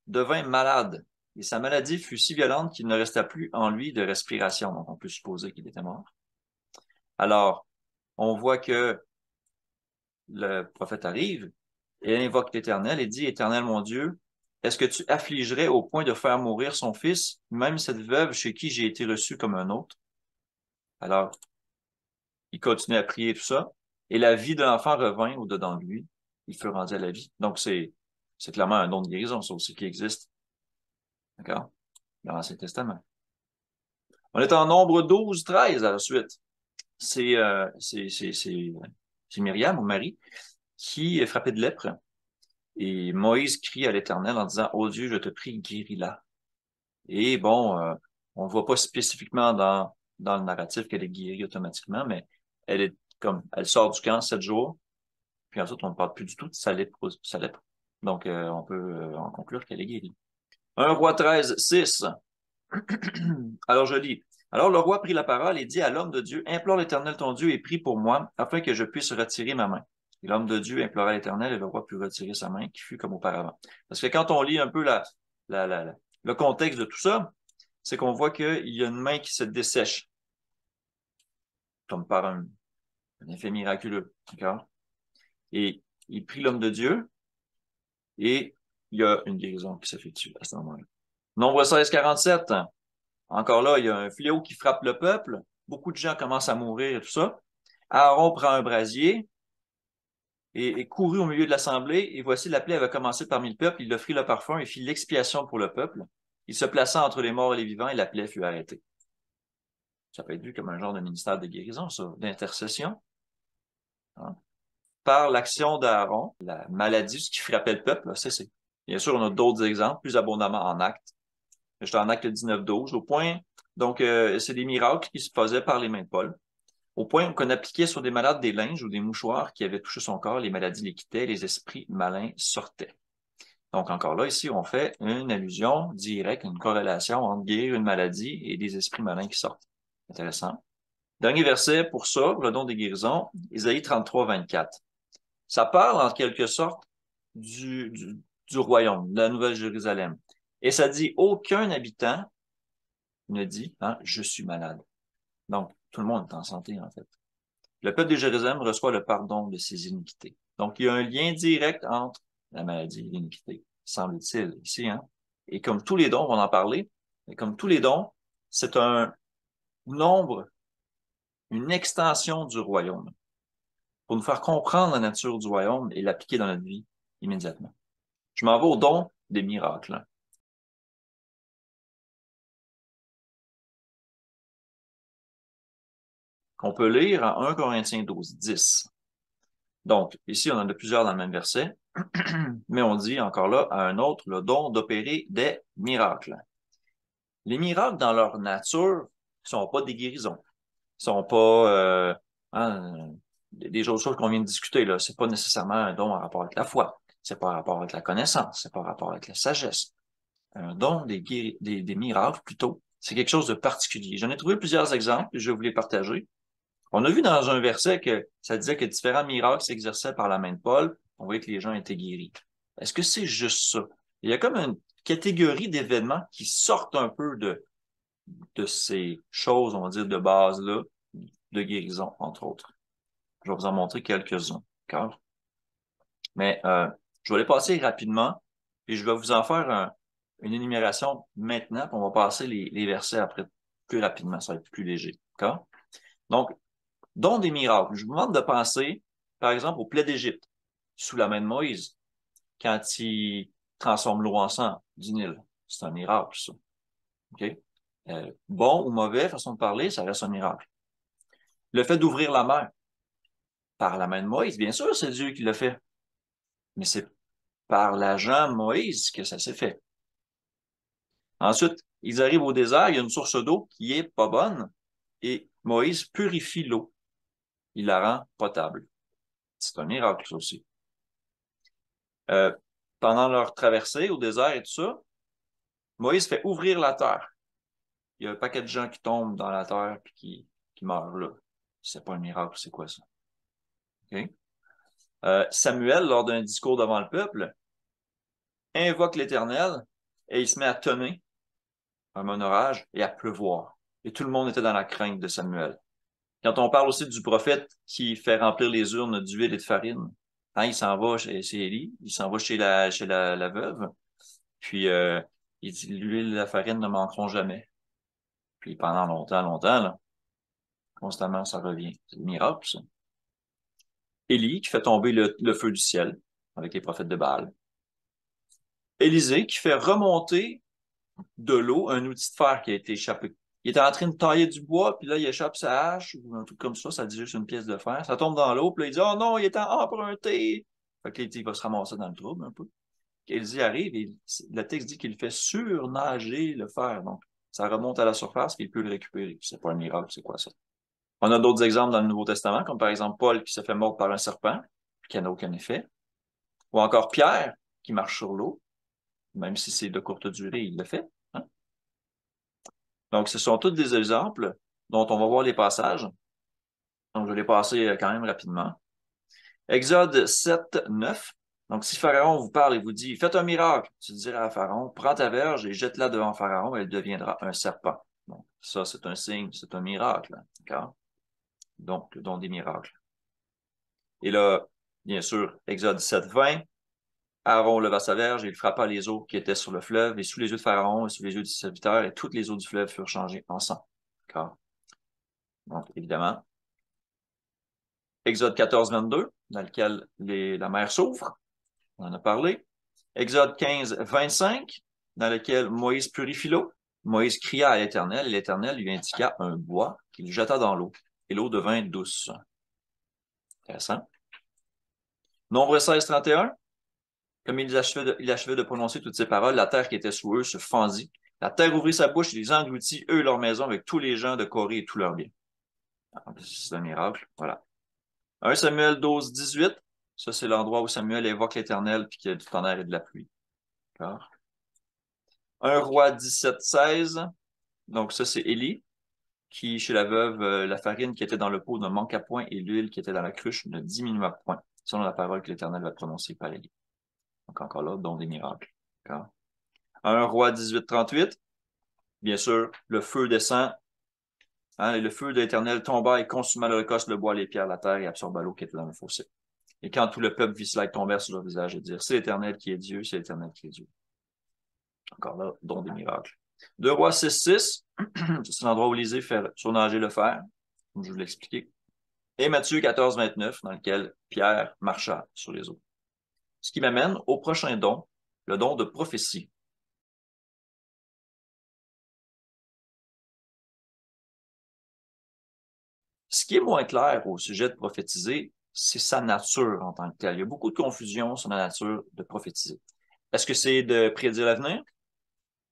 devint malade, et sa maladie fut si violente qu'il ne resta plus en lui de respiration. Donc on peut supposer qu'il était mort. Alors, on voit que le prophète arrive et invoque l'Éternel et dit, Éternel mon Dieu, est-ce que tu affligerais au point de faire mourir son fils, même cette veuve chez qui j'ai été reçu comme un autre? Alors, il continue à prier tout ça, et la vie de l'enfant revint au-dedans de lui. Il fut rendu à la vie. Donc, c'est clairement un don de guérison, ça aussi, qui existe. D'accord? Dans l'Ancien Testament. On est en Nombre 12-13 à la suite. C'est Myriam ou Marie qui est frappée de lèpre. Et Moïse crie à l'Éternel en disant, oh Dieu, je te prie, guéris-la. Et bon, on ne voit pas spécifiquement dans le narratif qu'elle est guérie automatiquement, mais elle sort du camp 7 jours, puis ensuite on ne parle plus du tout de sa lèpre. Donc, on peut en conclure qu'elle est guérie. 1 Roi 13:6. Alors je lis. Alors le roi prit la parole et dit à l'homme de Dieu, implore l'Éternel ton Dieu et prie pour moi, afin que je puisse retirer ma main. Et l'homme de Dieu implora l'Éternel et le roi put retirer sa main, qui fut comme auparavant. Parce que quand on lit un peu le contexte de tout ça, c'est qu'on voit qu'il y a une main qui se dessèche, comme par un effet miraculeux. D'accord? Et il prie l'homme de Dieu et il y a une guérison qui s'effectue à ce moment-là. Nombre 16, 47. Encore là, il y a un fléau qui frappe le peuple. Beaucoup de gens commencent à mourir et tout ça. Aaron prend un brasier et courut au milieu de l'assemblée. Et voici, la plaie avait commencé parmi le peuple. Il offrit le parfum et fit l'expiation pour le peuple. Il se plaça entre les morts et les vivants et la plaie fut arrêtée. Ça peut être vu comme un genre de ministère de guérison, ça, d'intercession. Hein? Par l'action d'Aaron, la maladie, ce qui frappait le peuple, a cessé. Bien sûr, on a d'autres exemples, plus abondamment en Actes. J'étais en Actes 19-12, au point, donc c'est des miracles qui se faisaient par les mains de Paul, au point qu'on appliquait sur des malades des linges ou des mouchoirs qui avaient touché son corps, les maladies les quittaient, les esprits malins sortaient. Donc encore là, ici, on fait une allusion directe, une corrélation entre guérir une maladie et des esprits malins qui sortent. Intéressant. Dernier verset pour ça, pour le don des guérisons, Isaïe 33, 24. Ça parle en quelque sorte du royaume, de la Nouvelle-Jérusalem. Et ça dit, aucun habitant ne dit, hein, je suis malade. Donc, tout le monde est en santé, en fait. Le peuple de Jérusalem reçoit le pardon de ses iniquités. Donc, il y a un lien direct entre la maladie et l'iniquité, semble-t-il, ici, hein. Et comme tous les dons, on va en parler, mais comme tous les dons, c'est un nombre, une extension du royaume pour nous faire comprendre la nature du royaume et l'appliquer dans notre vie immédiatement. Je m'en vais au don des miracles. Qu'on peut lire en 1 Corinthiens 12, 10. Donc, ici, on en a plusieurs dans le même verset, mais on dit encore là à un autre le don d'opérer des miracles. Les miracles, dans leur nature, ne sont pas des guérisons. Ils sont pas des autres choses qu'on vient de discuter, là. C'est pas nécessairement un don en rapport avec la foi. C'est pas en rapport avec la connaissance. C'est pas en rapport avec la sagesse. Un don des miracles, plutôt, c'est quelque chose de particulier. J'en ai trouvé plusieurs exemples et je vais vous les partager. On a vu dans un verset que ça disait que différents miracles s'exerçaient par la main de Paul. On voyait que les gens étaient guéris. Est-ce que c'est juste ça? Il y a comme une catégorie d'événements qui sortent un peu de ces choses, on va dire, de base-là, de guérison, entre autres. Je vais vous en montrer quelques-uns. D'accord? Mais je vais les passer rapidement et je vais vous en faire une énumération maintenant, puis on va passer les versets après plus rapidement, ça va être plus léger. D'accord? Donc, don des miracles. Je vous demande de penser, par exemple, aux plaies d'Égypte, sous la main de Moïse, quand il transforme l'eau en sang du Nil. C'est un miracle, ça. OK? Bon ou mauvais, façon de parler, ça reste un miracle. Le fait d'ouvrir la mer par la main de Moïse, bien sûr, c'est Dieu qui l'a fait. Mais c'est par l'agent Moïse que ça s'est fait. Ensuite, ils arrivent au désert, il y a une source d'eau qui est pas bonne, et Moïse purifie l'eau. Il la rend potable. C'est un miracle, ça aussi. Pendant leur traversée au désert et tout ça, Moïse fait ouvrir la terre. Il y a un paquet de gens qui tombent dans la terre et qui meurent là. C'est pas un miracle, c'est quoi ça? Okay? Samuel, lors d'un discours devant le peuple, invoque l'Éternel et il se met à tonner un orage et à pleuvoir. Et tout le monde était dans la crainte de Samuel. Quand on parle aussi du prophète qui fait remplir les urnes d'huile et de farine, hein, il s'en va chez Élie, il s'en va chez la veuve, puis il dit l'huile et la farine ne manqueront jamais. Puis pendant longtemps, longtemps, là, constamment, ça revient. C'est un miracle, ça. Élie qui fait tomber le feu du ciel avec les prophètes de Baal. Élisée qui fait remonter de l'eau un outil de fer qui a été échappé. Il était en train de tailler du bois, puis là, il échappe sa hache ou un truc comme ça dit juste une pièce de fer. Ça tombe dans l'eau, puis là, il dit « Oh non, il est emprunté! » Fait que là, il va se ramasser dans le trouble un peu. Élisée arrive et le texte dit qu'il fait surnager le fer. Donc, ça remonte à la surface et il peut le récupérer. C'est pas un miracle, c'est quoi ça? On a d'autres exemples dans le Nouveau Testament, comme par exemple Paul qui se fait mordre par un serpent, qui n'a aucun effet. Ou encore Pierre qui marche sur l'eau, même si c'est de courte durée, il le fait. Hein? Donc, ce sont tous des exemples dont on va voir les passages. Donc, je vais les passer quand même rapidement. Exode 7, 9. Donc, si Pharaon vous parle et vous dit, faites un miracle, tu diras à Pharaon, prends ta verge et jette-la devant Pharaon, elle deviendra un serpent. Donc, ça, c'est un signe, c'est un miracle. D'accord? Donc, le don des miracles. Et là, bien sûr, Exode 7, 20, Aaron leva sa verge et il frappa les eaux qui étaient sur le fleuve, et sous les yeux de Pharaon et sous les yeux du serviteur, et toutes les eaux du fleuve furent changées en sang. D'accord? Donc, évidemment, Exode 14, 22, dans lequel la mer s'ouvre, on en a parlé. Exode 15, 25, dans lequel Moïse purifie l'eau. Moïse cria à l'Éternel, et l'Éternel lui indiqua un bois qu'il jeta dans l'eau, et l'eau devint douce. Intéressant. Nombre 16, 31, comme il achevait de prononcer toutes ces paroles, la terre qui était sous eux se fendit. La terre ouvrit sa bouche et les engloutit, eux et leur maison, avec tous les gens de Corée et tous leurs biens. C'est un miracle. Voilà. 1 Samuel 12, 18. Ça, c'est l'endroit où Samuel évoque l'Éternel puis qu'il y a du tonnerre et de la pluie. D'accord? 1 Roi 17, 16. Donc, ça, c'est Élie qui, chez la veuve, la farine qui était dans le pot ne manqua point et l'huile qui était dans la cruche ne diminua point, selon la parole que l'Éternel va prononcer par Élie. Donc, encore là, don des miracles. D'accord? 1 Roi 18, 38. Bien sûr, le feu descend. Hein, et le feu de l'Éternel tomba et consuma l'holocauste, le bois, les pierres, la terre et absorba l'eau qui était dans le fossé. Et quand tout le peuple vit cela, ils tombèrent sur leur visage et dirent, c'est l'Éternel qui est Dieu, c'est l'Éternel qui est Dieu. Encore là, don des miracles. 2 Rois 6, 6, c'est l'endroit où Élisée fait surnager le fer, comme je vous l'ai expliqué. Et Matthieu 14, 29, dans lequel Pierre marcha sur les eaux. Ce qui m'amène au prochain don, le don de prophétie. Ce qui est moins clair au sujet de prophétiser, c'est sa nature en tant que telle. Il y a beaucoup de confusion sur la nature de prophétiser. Est-ce que c'est de prédire l'avenir?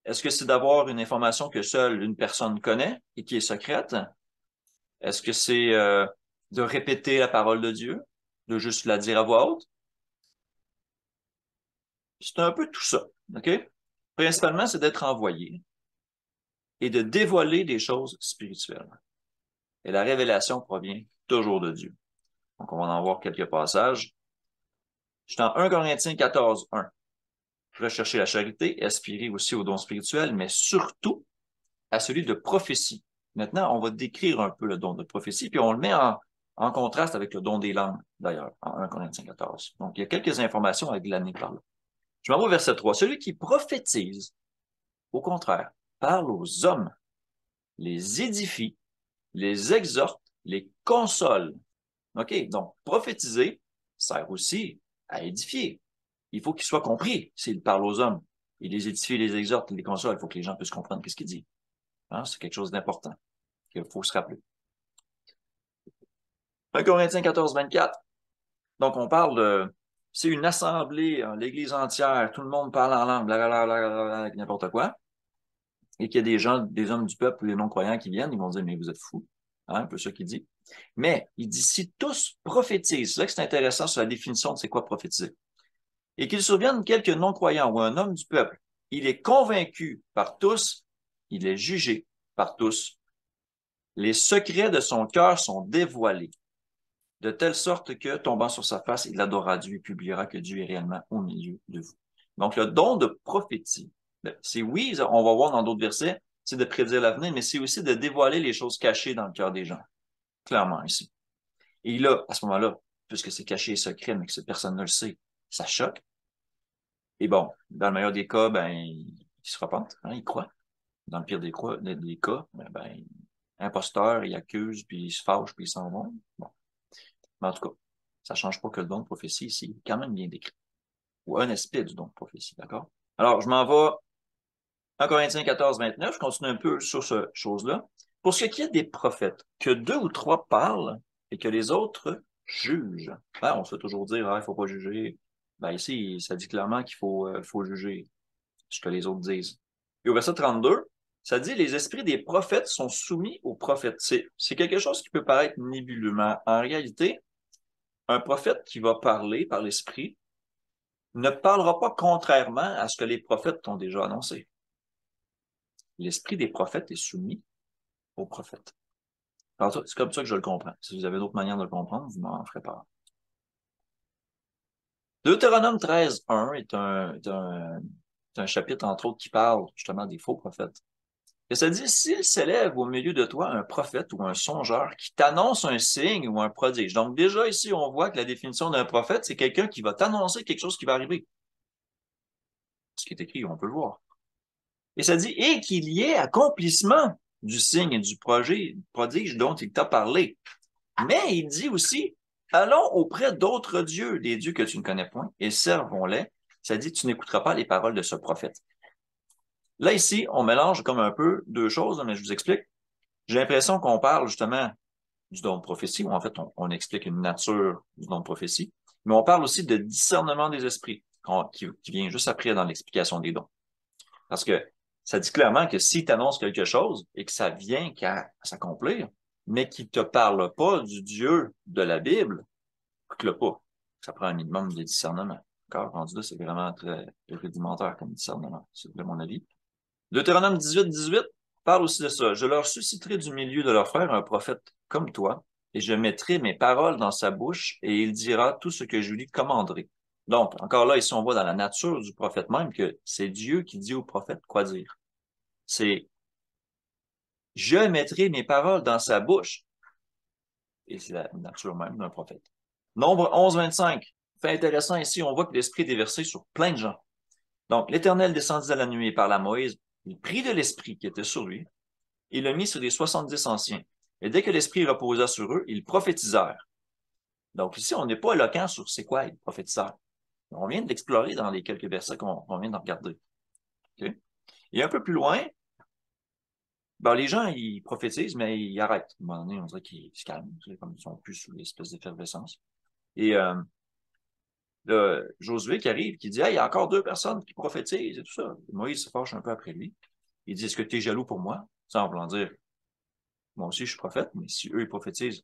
Est-ce que c'est d'avoir une information que seule une personne connaît et qui est secrète? Est-ce que c'est de répéter la parole de Dieu, de juste la dire à voix haute? C'est un peu tout ça, OK? Principalement, c'est d'être envoyé et de dévoiler des choses spirituelles. Et la révélation provient toujours de Dieu. Donc, on va en voir quelques passages. Je suis en 1 Corinthiens 14, 1. Rechercher la charité, aspirer aussi aux dons spirituels, mais surtout à celui de prophétie. Maintenant, on va décrire un peu le don de prophétie, puis on le met en contraste avec le don des langues, d'ailleurs, en 1 Corinthiens 14. Donc, il y a quelques informations à glaner par là. Je m'en vais au verset 3. Celui qui prophétise, au contraire, parle aux hommes, les édifie, les exhorte, les console. OK? Donc, prophétiser sert aussi à édifier. Il faut qu'il soit compris s'il parle aux hommes. Il les édifie, les exhorte, les console. Il faut que les gens puissent comprendre ce qu'il dit. Hein? C'est quelque chose d'important qu'il faut se rappeler. 1 Corinthiens 14, 24. Donc, on parle de... C'est une assemblée, l'église entière, tout le monde parle en langue, blablabla, n'importe quoi. Et qu'il y a des gens, des hommes du peuple, les non-croyants qui viennent, ils vont dire, mais vous êtes fous. Hein, un peu ça qu'il dit. Mais il dit, si tous prophétisent, c'est là que c'est intéressant sur la définition de c'est quoi prophétiser. Et qu'il survienne quelques non-croyants ou un homme du peuple, il est convaincu par tous, il est jugé par tous. Les secrets de son cœur sont dévoilés, de telle sorte que, tombant sur sa face, il adorera Dieu et publiera que Dieu est réellement au milieu de vous. Donc, le don de prophétie, c'est oui, on va voir dans d'autres versets, c'est de prédire l'avenir, mais c'est aussi de dévoiler les choses cachées dans le cœur des gens. Clairement, ici. Et là, à ce moment-là, puisque c'est caché et secret, mais que personne ne le sait, ça choque. Et bon, dans le meilleur des cas, ben, il se repente, hein, il croit. Dans le pire des cas, ben, imposteur, il accuse, puis il se fâche, puis il s'en va. Bon. Mais en tout cas, ça ne change pas que le don de prophétie ici est quand même bien décrit. Ou un aspect du don de prophétie, d'accord? Alors, je m'en vais en Corinthiens 14, 29, je continue un peu sur ce chose-là. Pour ce qui est des prophètes, que deux ou trois parlent et que les autres jugent. Ben, on se fait toujours dire, il ne faut pas juger. Ben, ici, ça dit clairement qu'il faut juger ce que les autres disent. Et au verset 32, ça dit, les esprits des prophètes sont soumis aux prophètes. C'est quelque chose qui peut paraître nébuleux, mais en réalité, un prophète qui va parler par l'esprit ne parlera pas contrairement à ce que les prophètes ont déjà annoncé. L'esprit des prophètes est soumis aux prophètes. C'est comme ça que je le comprends. Si vous avez d'autres manières de le comprendre, vous m'en ferez part. Deutéronome 13:1 est un chapitre, entre autres, qui parle justement des faux prophètes. Et ça dit, s'il s'élève au milieu de toi un prophète ou un songeur qui t'annonce un signe ou un prodige. Donc déjà ici, on voit que la définition d'un prophète, c'est quelqu'un qui va t'annoncer quelque chose qui va arriver. Ce qui est écrit, on peut le voir. Et ça dit, et qu'il y ait accomplissement du signe et du prodige dont il t'a parlé. Mais il dit aussi, allons auprès d'autres dieux, des dieux que tu ne connais point, et servons-les. Ça dit, tu n'écouteras pas les paroles de ce prophète. Là, ici, on mélange comme un peu deux choses, mais je vous explique. J'ai l'impression qu'on parle justement du don de prophétie, où en fait, on explique une nature du don de prophétie, mais on parle aussi de discernement des esprits, qui vient juste après dans l'explication des dons. Parce que ça dit clairement que si tu annonces quelque chose et que ça vient qu'à s'accomplir, mais qu'il ne te parle pas du Dieu de la Bible, écoute-le pas. Ça prend un minimum de discernement. Encore rendu là, c'est vraiment très rudimentaire comme discernement, c'est de mon avis. Deutéronome 18:18 parle aussi de ça. Je leur susciterai du milieu de leurs frères un prophète comme toi, et je mettrai mes paroles dans sa bouche, et il dira tout ce que je lui commanderai. Donc, encore là, ici, on voit dans la nature du prophète même que c'est Dieu qui dit au prophète quoi dire. C'est je mettrai mes paroles dans sa bouche. Et c'est la nature même d'un prophète. Nombre 11:25. Fait intéressant ici, on voit que l'Esprit est déversé sur plein de gens. Donc, l'Éternel descendit à la nuit et parla à Moïse. Il prit de l'Esprit qui était sur lui et le mit sur les 70 anciens. Et dès que l'Esprit reposa sur eux, ils prophétisèrent. Donc ici, on n'est pas éloquent sur c'est quoi ils prophétisèrent. On vient de l'explorer dans les quelques versets qu'on vient de regarder. Okay? Et un peu plus loin, ben, les gens, ils prophétisent, mais ils arrêtent. À un moment donné, on dirait qu'ils se calment, comme ils sont plus sous l'espèce d'effervescence. Et là, Josué qui arrive, qui dit, hey, il y a encore deux personnes qui prophétisent et tout ça. Moïse se fâche un peu après lui. Il dit, est-ce que tu es jaloux pour moi? Ça, en voulant dire, moi aussi, je suis prophète, mais si eux, ils prophétisent,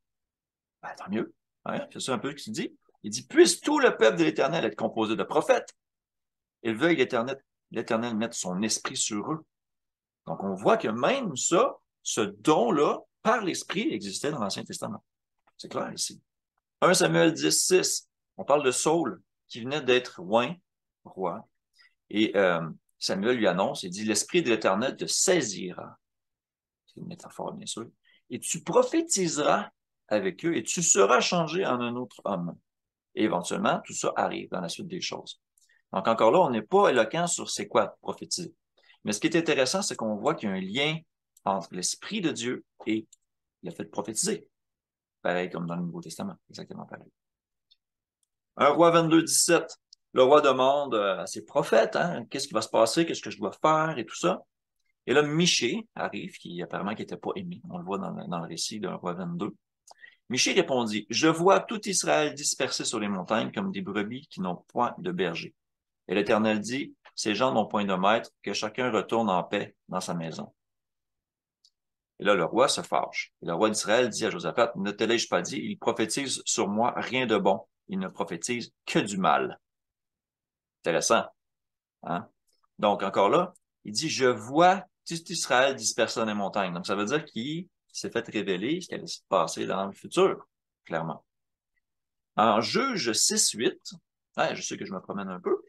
ben, tant mieux. Hein? C'est ça un peu ce qu'il dit. Il dit, puisse tout le peuple de l'Éternel être composé de prophètes, il veuille l'Éternel mettre son esprit sur eux. Donc, on voit que même ça, ce don-là, par l'esprit, existait dans l'Ancien Testament. C'est clair ici. 1 Samuel 10:6, on parle de Saul, qui venait d'être roi. Et Samuel lui annonce, il dit, l'esprit de l'Éternel te saisira. C'est une métaphore, bien sûr. Et tu prophétiseras avec eux et tu seras changé en un autre homme. Et éventuellement, tout ça arrive dans la suite des choses. Donc, encore là, on n'est pas éloquent sur c'est quoi prophétiser. Mais ce qui est intéressant, c'est qu'on voit qu'il y a un lien entre l'Esprit de Dieu et le fait de prophétiser. Pareil comme dans le Nouveau Testament, exactement pareil. 1 Roi 22:17, le roi demande à ses prophètes, hein, qu'est-ce qui va se passer, qu'est-ce que je dois faire et tout ça. Et là, Michée arrive, qui apparemment n'était pas aimé. On le voit dans le récit d'un roi 22. Michée répondit, je vois tout Israël dispersé sur les montagnes comme des brebis qui n'ont point de berger. Et l'Éternel dit, ces gens n'ont point de maître, que chacun retourne en paix dans sa maison. Et là, le roi se fâche. Et le roi d'Israël dit à Josaphat, ne te l'ai-je pas dit, il prophétise sur moi rien de bon. Il ne prophétise que du mal. Intéressant. Hein? Donc, encore là, il dit, je vois tout Israël dispersé dans les montagnes. Donc, ça veut dire qu'il s'est fait révéler ce qui allait se passer dans le futur, clairement. En Juge 6:8, ouais, je sais que je me promène un peu,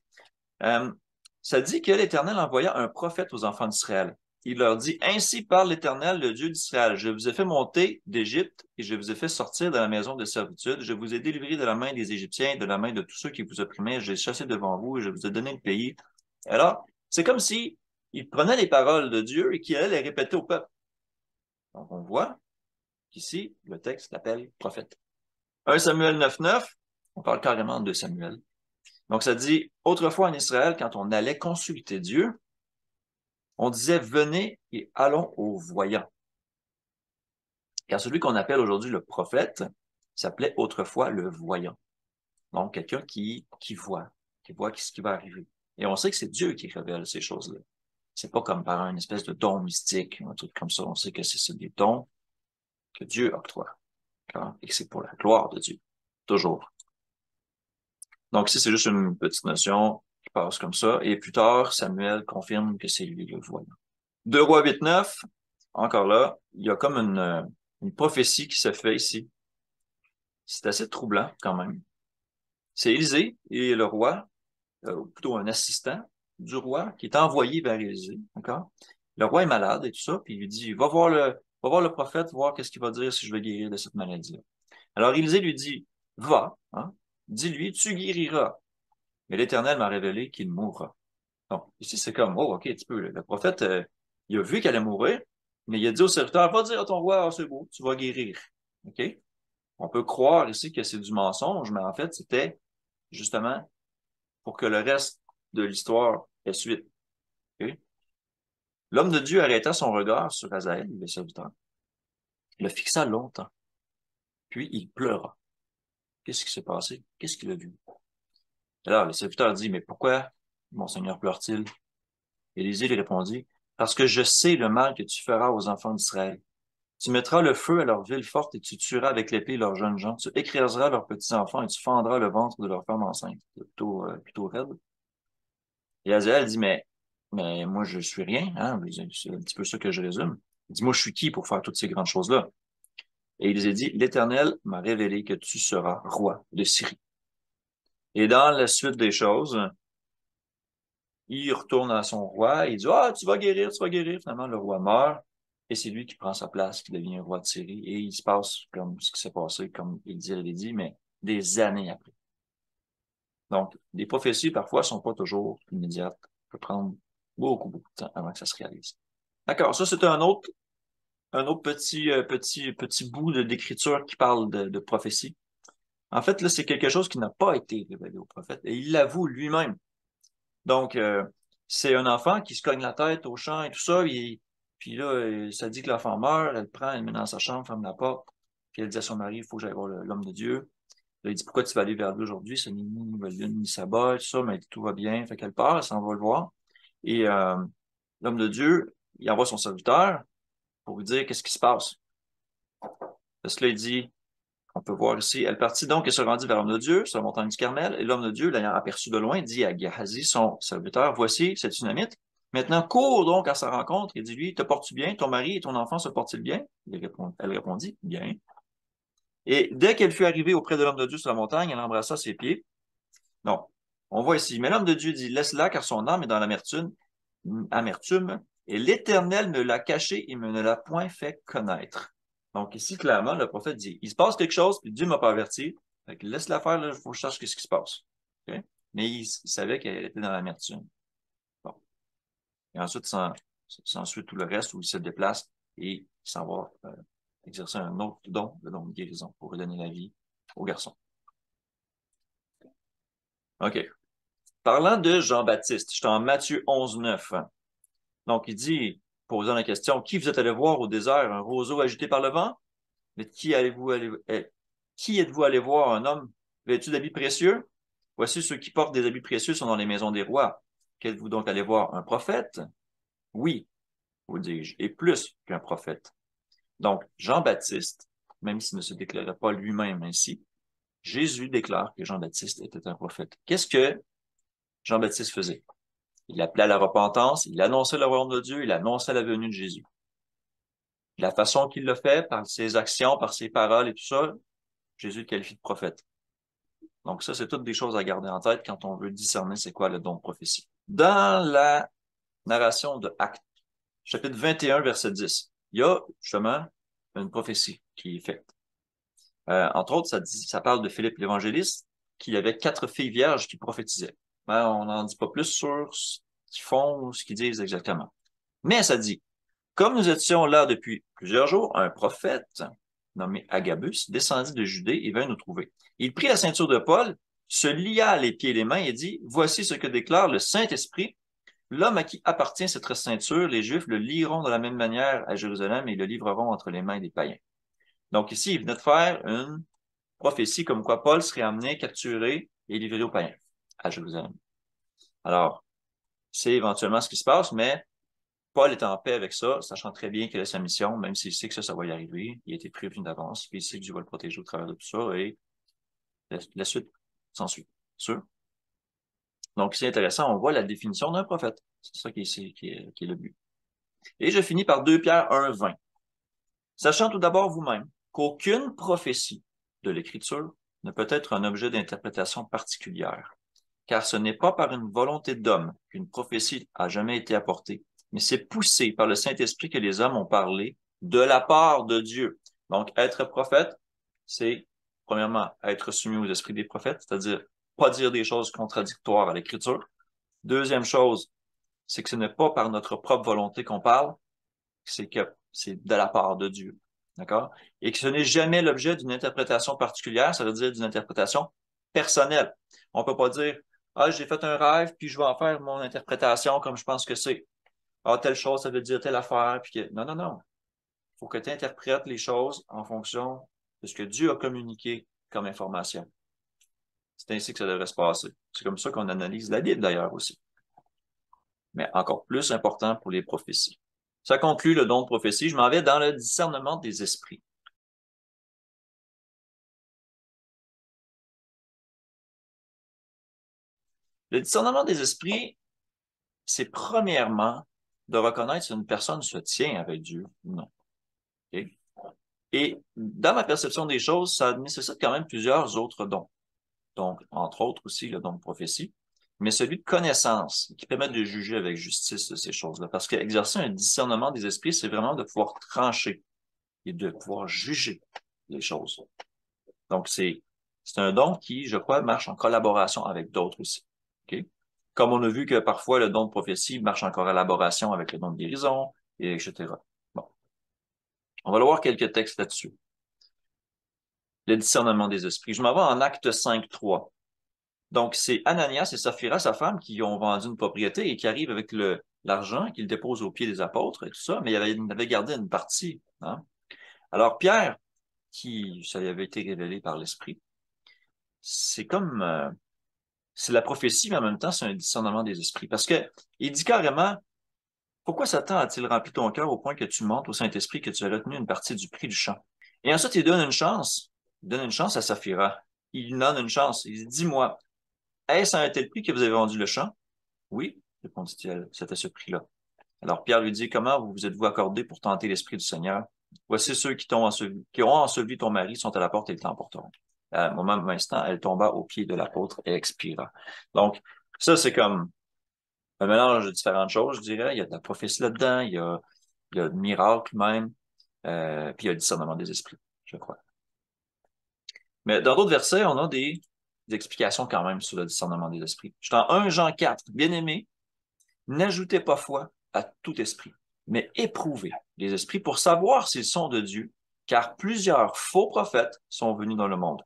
ça dit que l'Éternel envoya un prophète aux enfants d'Israël. Il leur dit, ainsi parle l'Éternel, le Dieu d'Israël. Je vous ai fait monter d'Égypte et je vous ai fait sortir de la maison de servitude. Je vous ai délivré de la main des Égyptiens, de la main de tous ceux qui vous opprimaient. J'ai chassé devant vous et je vous ai donné le pays. Alors, c'est comme si il prenait les paroles de Dieu et qu'il allait les répéter au peuple. Donc, on voit qu'ici, le texte l'appelle prophète. 1 Samuel 9:9, on parle carrément de Samuel. Donc, ça dit, autrefois en Israël, quand on allait consulter Dieu, on disait, venez et allons au voyant. Car celui qu'on appelle aujourd'hui le prophète s'appelait autrefois le voyant. Donc, quelqu'un qui voit ce qui va arriver. Et on sait que c'est Dieu qui révèle ces choses-là. C'est pas comme par une espèce de don mystique, un truc comme ça. On sait que c'est des dons que Dieu octroie. Et que c'est pour la gloire de Dieu. Toujours. Donc, ici, c'est juste une petite notion qui passe comme ça. Et plus tard, Samuel confirme que c'est lui le voyant. 2 Rois 8:9, encore là, il y a comme une prophétie qui se fait ici. C'est assez troublant quand même. c'est Élisée et le roi, ou plutôt un assistant du roi, qui est envoyé vers Élisée, d'accord? Le roi est malade et tout ça, puis il lui dit, va voir le prophète, voir qu'est-ce qu'il va dire si je vais guérir de cette maladie-là. Alors Élisée lui dit, va, hein, dis-lui, tu guériras. Mais l'Éternel m'a révélé qu'il mourra. Donc, ici, c'est comme, oh, OK, un petit peu, le prophète, il a vu qu'elle allait mourir, mais il a dit au serviteur, va dire à ton roi, ah, c'est beau, tu vas guérir. OK? On peut croire ici que c'est du mensonge, mais en fait, c'était justement pour que le reste de l'histoire ait suite. OK? L'homme de Dieu arrêta son regard sur Azaël, le serviteur, le fixa longtemps, puis il pleura. Qu'est-ce qui s'est passé? Qu'est-ce qu'il a vu? Alors, le serviteur dit, mais pourquoi mon Seigneur pleure-t-il? Élisée lui répondit, parce que je sais le mal que tu feras aux enfants d'Israël. Tu mettras le feu à leur ville forte et tu tueras avec l'épée leurs jeunes gens. Tu écraseras leurs petits enfants et tu fendras le ventre de leurs femmes enceintes. C'est plutôt raide. Et Azaël dit, mais moi, je suis rien, hein? C'est un petit peu ça que je résume. Il dit, moi, je suis qui pour faire toutes ces grandes choses-là? Et il les a dit, l'Éternel m'a révélé que tu seras roi de Syrie. Et dans la suite des choses, il retourne à son roi, il dit, ah, tu vas guérir, tu vas guérir. Finalement, le roi meurt, et c'est lui qui prend sa place, qui devient roi de Syrie. Et il se passe comme ce qui s'est passé, comme il avait dit, mais des années après. Donc, les prophéties, parfois, sont pas toujours immédiates. Ça peut prendre beaucoup de temps avant que ça se réalise. D'accord, ça, c'est un autre petit bout d'écriture qui parle de prophétie. En fait, là, c'est quelque chose qui n'a pas été révélé au prophète, et il l'avoue lui-même. Donc, c'est un enfant qui se cogne la tête au champ et tout ça, puis là, ça dit que l'enfant meurt, elle le prend, elle le met dans sa chambre, ferme la porte, puis elle dit à son mari, il faut que j'aille voir l'homme de Dieu. Là, il dit, pourquoi tu vas aller vers lui aujourd'hui? C'est ni une nouvelle lune, ni sabbat, tout ça, mais tout va bien. Fait qu'elle part, elle s'en va le voir. Et l'homme de Dieu, il envoie son serviteur pour lui dire qu'est-ce qui se passe. Parce que là, il dit, on peut voir ici, elle partit donc et se rendit vers l'homme de Dieu, sur la montagne du Carmel, et l'homme de Dieu, l'ayant aperçu de loin, dit à Gehazi, son serviteur, voici cette Tsunamite. Maintenant, cours donc à sa rencontre et dis-lui, te portes-tu bien? Ton mari et ton enfant se portent-ils bien? Elle répondit, bien. Et dès qu'elle fut arrivée auprès de l'homme de Dieu sur la montagne, elle embrassa ses pieds. Non, on voit ici, mais l'homme de Dieu dit, laisse-la, car son âme est dans amertume, et l'Éternel me l'a cachée et me ne l'a point fait connaître. Donc ici, clairement, le prophète dit, il se passe quelque chose, puis Dieu m'a pas averti, fait que laisse-la faire, il faut que je sache ce qui se passe. Okay? Mais il savait qu'elle était dans l'amertume. Bon. Et ensuite, s'ensuit tout le reste où il se déplace et il s'en va exercer un autre don, le don de guérison, pour redonner la vie au garçon. OK. Parlant de Jean-Baptiste, je suis en Matthieu 11, 9. Donc, il dit, posant la question, qui vous êtes allé voir au désert, un roseau agité par le vent? Mais qui êtes-vous allé voir, un homme vêtu d'habits précieux? Voici ceux qui portent des habits précieux sont dans les maisons des rois. Qu'êtes-vous donc allé voir, un prophète? Oui, vous dis-je, et plus qu'un prophète. Donc, Jean-Baptiste, même s'il ne se déclarait pas lui-même ainsi, Jésus déclare que Jean-Baptiste était un prophète. Qu'est-ce que Jean-Baptiste faisait? Il appelait à la repentance, il annonçait le royaume de Dieu, il annonçait la venue de Jésus. La façon qu'il le fait, par ses actions, par ses paroles et tout ça, Jésus le qualifie de prophète. Donc ça, c'est toutes des choses à garder en tête quand on veut discerner c'est quoi le don de prophétie. Dans la narration de Actes, chapitre 21, verset 10, il y a justement une prophétie qui est faite. Entre autres, ça parle de Philippe l'évangéliste, qui avait 4 filles vierges qui prophétisaient. Ben, on n'en dit pas plus sur ce qu'ils font ou ce qu'ils disent exactement. Mais ça dit, comme nous étions là depuis plusieurs jours, un prophète nommé Agabus descendit de Judée et vint nous trouver. Il prit la ceinture de Paul, se lia les pieds et les mains et dit, voici ce que déclare le Saint-Esprit. L'homme à qui appartient cette ceinture, les Juifs le lieront de la même manière à Jérusalem et le livreront entre les mains des païens. Donc ici, il venait de faire une prophétie comme quoi Paul serait amené, capturé et livré aux païens à Jérusalem. Alors, c'est éventuellement ce qui se passe, mais Paul est en paix avec ça, sachant très bien quelle est sa mission, même s'il sait que ça va y arriver. Il a été prévenu d'avance, puis il sait que Dieu va le protéger au travers de tout ça, et la suite s'ensuit. Sûr? Donc, c'est intéressant, on voit la définition d'un prophète. C'est ça qui est le but. Et je finis par 2 Pierre 1, 20. Sachant tout d'abord vous-même qu'aucune prophétie de l'Écriture ne peut être un objet d'interprétation particulière, car ce n'est pas par une volonté d'homme qu'une prophétie a jamais été apportée, mais c'est poussé par le Saint-Esprit que les hommes ont parlé de la part de Dieu. Donc, être prophète, c'est, premièrement, être soumis aux esprits des prophètes, c'est-à-dire pas dire des choses contradictoires à l'Écriture. Deuxième chose, c'est que ce n'est pas par notre propre volonté qu'on parle, c'est que c'est de la part de Dieu. D'accord? Et que ce n'est jamais l'objet d'une interprétation particulière, ça veut dire d'une interprétation personnelle. On peut pas dire, ah, j'ai fait un rêve, puis je vais en faire mon interprétation comme je pense que c'est. Ah, telle chose, ça veut dire telle affaire, puis que... Non, non, non. Il faut que tu interprètes les choses en fonction de ce que Dieu a communiqué comme information. C'est ainsi que ça devrait se passer. C'est comme ça qu'on analyse la Bible, d'ailleurs, aussi. Mais encore plus important pour les prophéties. Ça conclut le don de prophétie. Je m'en vais dans le discernement des esprits. Le discernement des esprits, c'est premièrement de reconnaître si une personne se tient avec Dieu ou non. Okay? Et dans ma perception des choses, ça nécessite quand même plusieurs autres dons. Donc, entre autres aussi le don de prophétie, mais celui de connaissance qui permet de juger avec justice de ces choses-là. Parce qu'exercer un discernement des esprits, c'est vraiment de pouvoir trancher et de pouvoir juger les choses. Donc, c'est un don qui, je crois, marche en collaboration avec d'autres aussi. Okay? Comme on a vu que parfois le don de prophétie marche en collaboration avec le don de guérison, et etc. Bon. On va aller voir quelques textes là-dessus. Le discernement des esprits. Je m'en vais en Acte 5.3. Donc, c'est Ananias et Saphira, sa femme, qui ont vendu une propriété et qui arrivent avec l'argent qu'ils déposent aux pieds des apôtres et tout ça, mais il avait gardé une partie. Hein? Alors, Pierre, ça lui avait été révélé par l'Esprit, c'est comme c'est la prophétie, mais en même temps, c'est un discernement des esprits. Parce que il dit carrément, pourquoi Satan a-t-il rempli ton cœur au point que tu montres au Saint-Esprit que tu as retenu une partie du prix du champ? Et ensuite, il donne une chance. Il donne une chance à Saphira. Il donne une chance. Il dit, dis-moi, est-ce à un tel prix que vous avez vendu le champ? Oui, répondit-il, c'était ce prix-là. Alors Pierre lui dit, comment vous êtes-vous accordé pour tenter l'Esprit du Seigneur? Voici ceux qui ont enseveli ton mari sont à la porte et ils t'emporteront. Au même instant, elle tomba aux pieds de l'apôtre et expira. Donc, ça, c'est comme un mélange de différentes choses, je dirais. Il y a de la prophétie là-dedans, il y a le miracle même, puis il y a le discernement des esprits, je crois. Mais dans d'autres versets, on a des explications quand même sur le discernement des esprits. Je suis dans 1 Jean 4. Bien-aimés, n'ajoutez pas foi à tout esprit, mais éprouvez les esprits pour savoir s'ils sont de Dieu, car plusieurs faux prophètes sont venus dans le monde.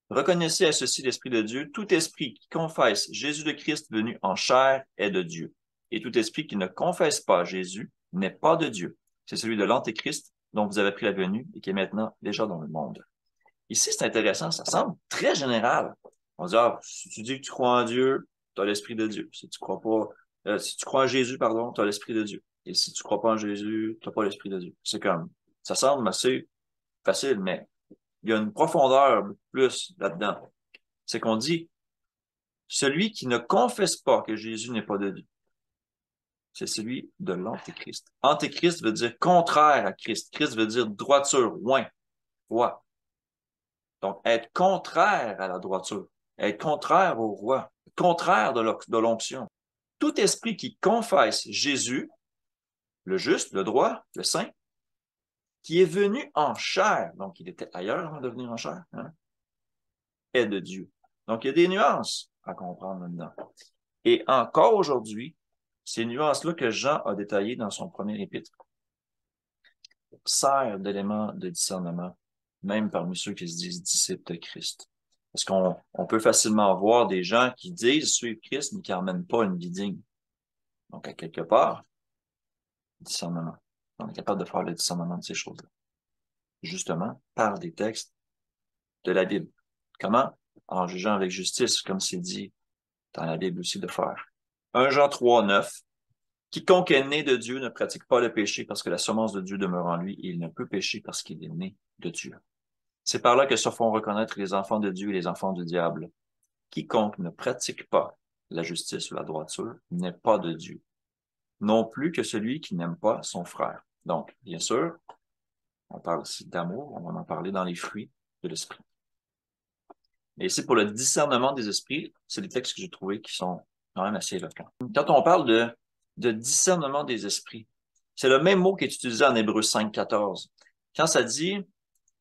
Reconnaissez à ceci l'Esprit de Dieu. Tout esprit qui confesse Jésus le Christ venu en chair est de Dieu. Et tout esprit qui ne confesse pas Jésus n'est pas de Dieu. C'est celui de l'Antéchrist dont vous avez pris la venue et qui est maintenant déjà dans le monde. Ici, c'est intéressant. Ça semble très général. On dit, ah, si tu dis que tu crois en Dieu, tu as l'Esprit de Dieu. Si tu crois pas, si tu crois en Jésus, pardon, tu as l'Esprit de Dieu. Et si tu crois pas en Jésus, tu n'as pas l'Esprit de Dieu. C'est comme, ça semble assez facile, mais il y a une profondeur plus là-dedans. C'est qu'on dit, celui qui ne confesse pas que Jésus n'est pas de Dieu, c'est celui de l'Antéchrist. Antéchrist veut dire contraire à Christ. Christ veut dire droiture, loin, roi. Donc, être contraire à la droiture, être contraire au roi, contraire de l'onction. Tout esprit qui confesse Jésus, le juste, le droit, le saint, qui est venu en chair, donc il était ailleurs avant de venir en chair, hein, est de Dieu. Donc, il y a des nuances à comprendre là-dedans. Et encore aujourd'hui, ces nuances-là que Jean a détaillées dans son premier épître servent d'éléments de discernement, même parmi ceux qui se disent disciples de Christ. Parce qu'on peut facilement voir des gens qui disent suivre Christ, mais qui n'emmènent pas une vie digne. Donc, à quelque part, discernement. On est capable de faire le discernement de ces choses-là. Justement, par des textes de la Bible. Comment? En jugeant avec justice, comme c'est dit dans la Bible aussi de faire. 1 Jean 3.9. Quiconque est né de Dieu ne pratique pas le péché parce que la semence de Dieu demeure en lui et il ne peut pécher parce qu'il est né de Dieu. C'est par là que se font reconnaître les enfants de Dieu et les enfants du diable. Quiconque ne pratique pas la justice ou la droiture n'est pas de Dieu, non plus que celui qui n'aime pas son frère. Donc, bien sûr, on parle aussi d'amour, on va en parler dans les fruits de l'esprit. Et ici, pour le discernement des esprits, c'est des textes que j'ai trouvés qui sont quand même assez éloquents. Quand on parle de discernement des esprits, c'est le même mot qui est utilisé en Hébreux 5,14. Quand ça dit,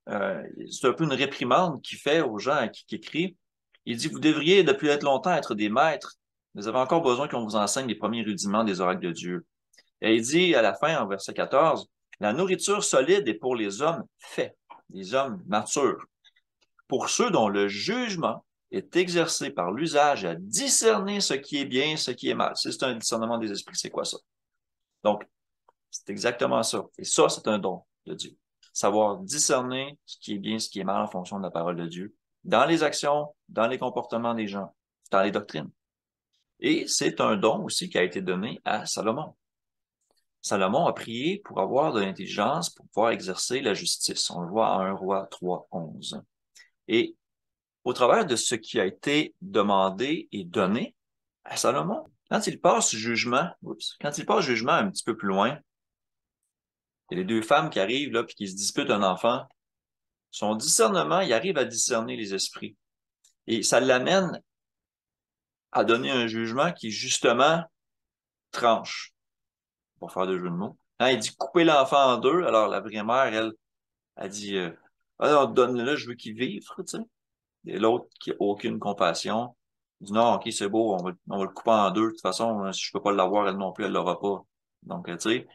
c'est un peu une réprimande qu'il fait aux gens à qui écrit, il dit, vous devriez depuis longtemps être des maîtres, vous avez encore besoin qu'on vous enseigne les premiers rudiments des oracles de Dieu. Et il dit à la fin, en verset 14, la nourriture solide est pour les hommes faits, les hommes matures. Pour ceux dont le jugement est exercé par l'usage à discerner ce qui est bien, ce qui est mal. Si c'est un discernement des esprits, c'est quoi ça? Donc, c'est exactement ça. Et ça, c'est un don de Dieu. Savoir discerner ce qui est bien, ce qui est mal en fonction de la parole de Dieu, dans les actions, dans les comportements des gens, dans les doctrines. Et c'est un don aussi qui a été donné à Salomon. Salomon a prié pour avoir de l'intelligence pour pouvoir exercer la justice. On le voit en 1 Roi 3,11. Et au travers de ce qui a été demandé et donné à Salomon, quand il passe jugement un petit peu plus loin, il y a les deux femmes qui arrivent là puis qui se disputent un enfant. Son discernement, il arrive à discerner les esprits. Et ça l'amène à donner un jugement qui, justement, tranche, pour faire de jeu de mots. Hein, il dit couper l'enfant en deux. Alors, la vraie mère, elle, a dit alors, donne-le, je veux qu'il vive, tu sais. Et l'autre, qui n'a aucune compassion, dit non, ok, c'est beau, on va le couper en deux. De toute façon, si je peux pas l'avoir, elle non plus, elle l'aura pas. Donc, tu sais,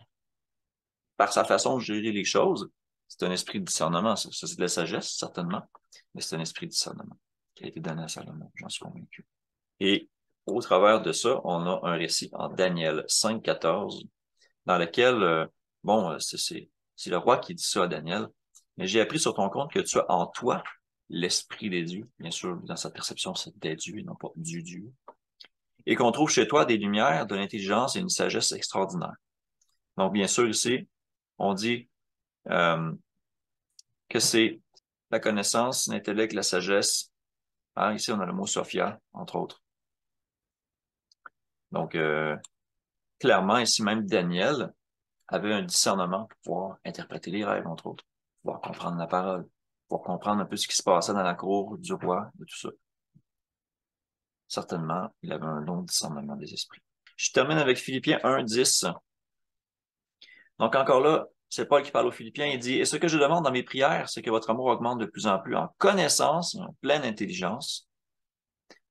par sa façon de gérer les choses, c'est un esprit de discernement. Ça c'est de la sagesse, certainement, mais c'est un esprit de discernement qui a été donné à Salomon, j'en suis convaincu. Et au travers de ça, on a un récit en Daniel 5,14, dans lequel, c'est le roi qui dit ça à Daniel, mais j'ai appris sur ton compte que tu as en toi l'esprit des dieux. Bien sûr, dans sa perception, c'est des dieux, non pas du Dieu. Et qu'on trouve chez toi des lumières, de l'intelligence et une sagesse extraordinaire. Donc, bien sûr, ici, on dit que c'est la connaissance, l'intellect, la sagesse. Hein, ici, on a le mot Sophia, entre autres. Donc, clairement, ici même, Daniel avait un discernement pour pouvoir interpréter les rêves, entre autres, pouvoir comprendre la parole, pouvoir comprendre un peu ce qui se passait dans la cour du roi, de tout ça. Certainement, il avait un long discernement des esprits. Je termine avec Philippiens 1,10. Donc, encore là, c'est Paul qui parle aux Philippiens. Il dit, « Et ce que je demande dans mes prières, c'est que votre amour augmente de plus en plus en connaissance et en pleine intelligence,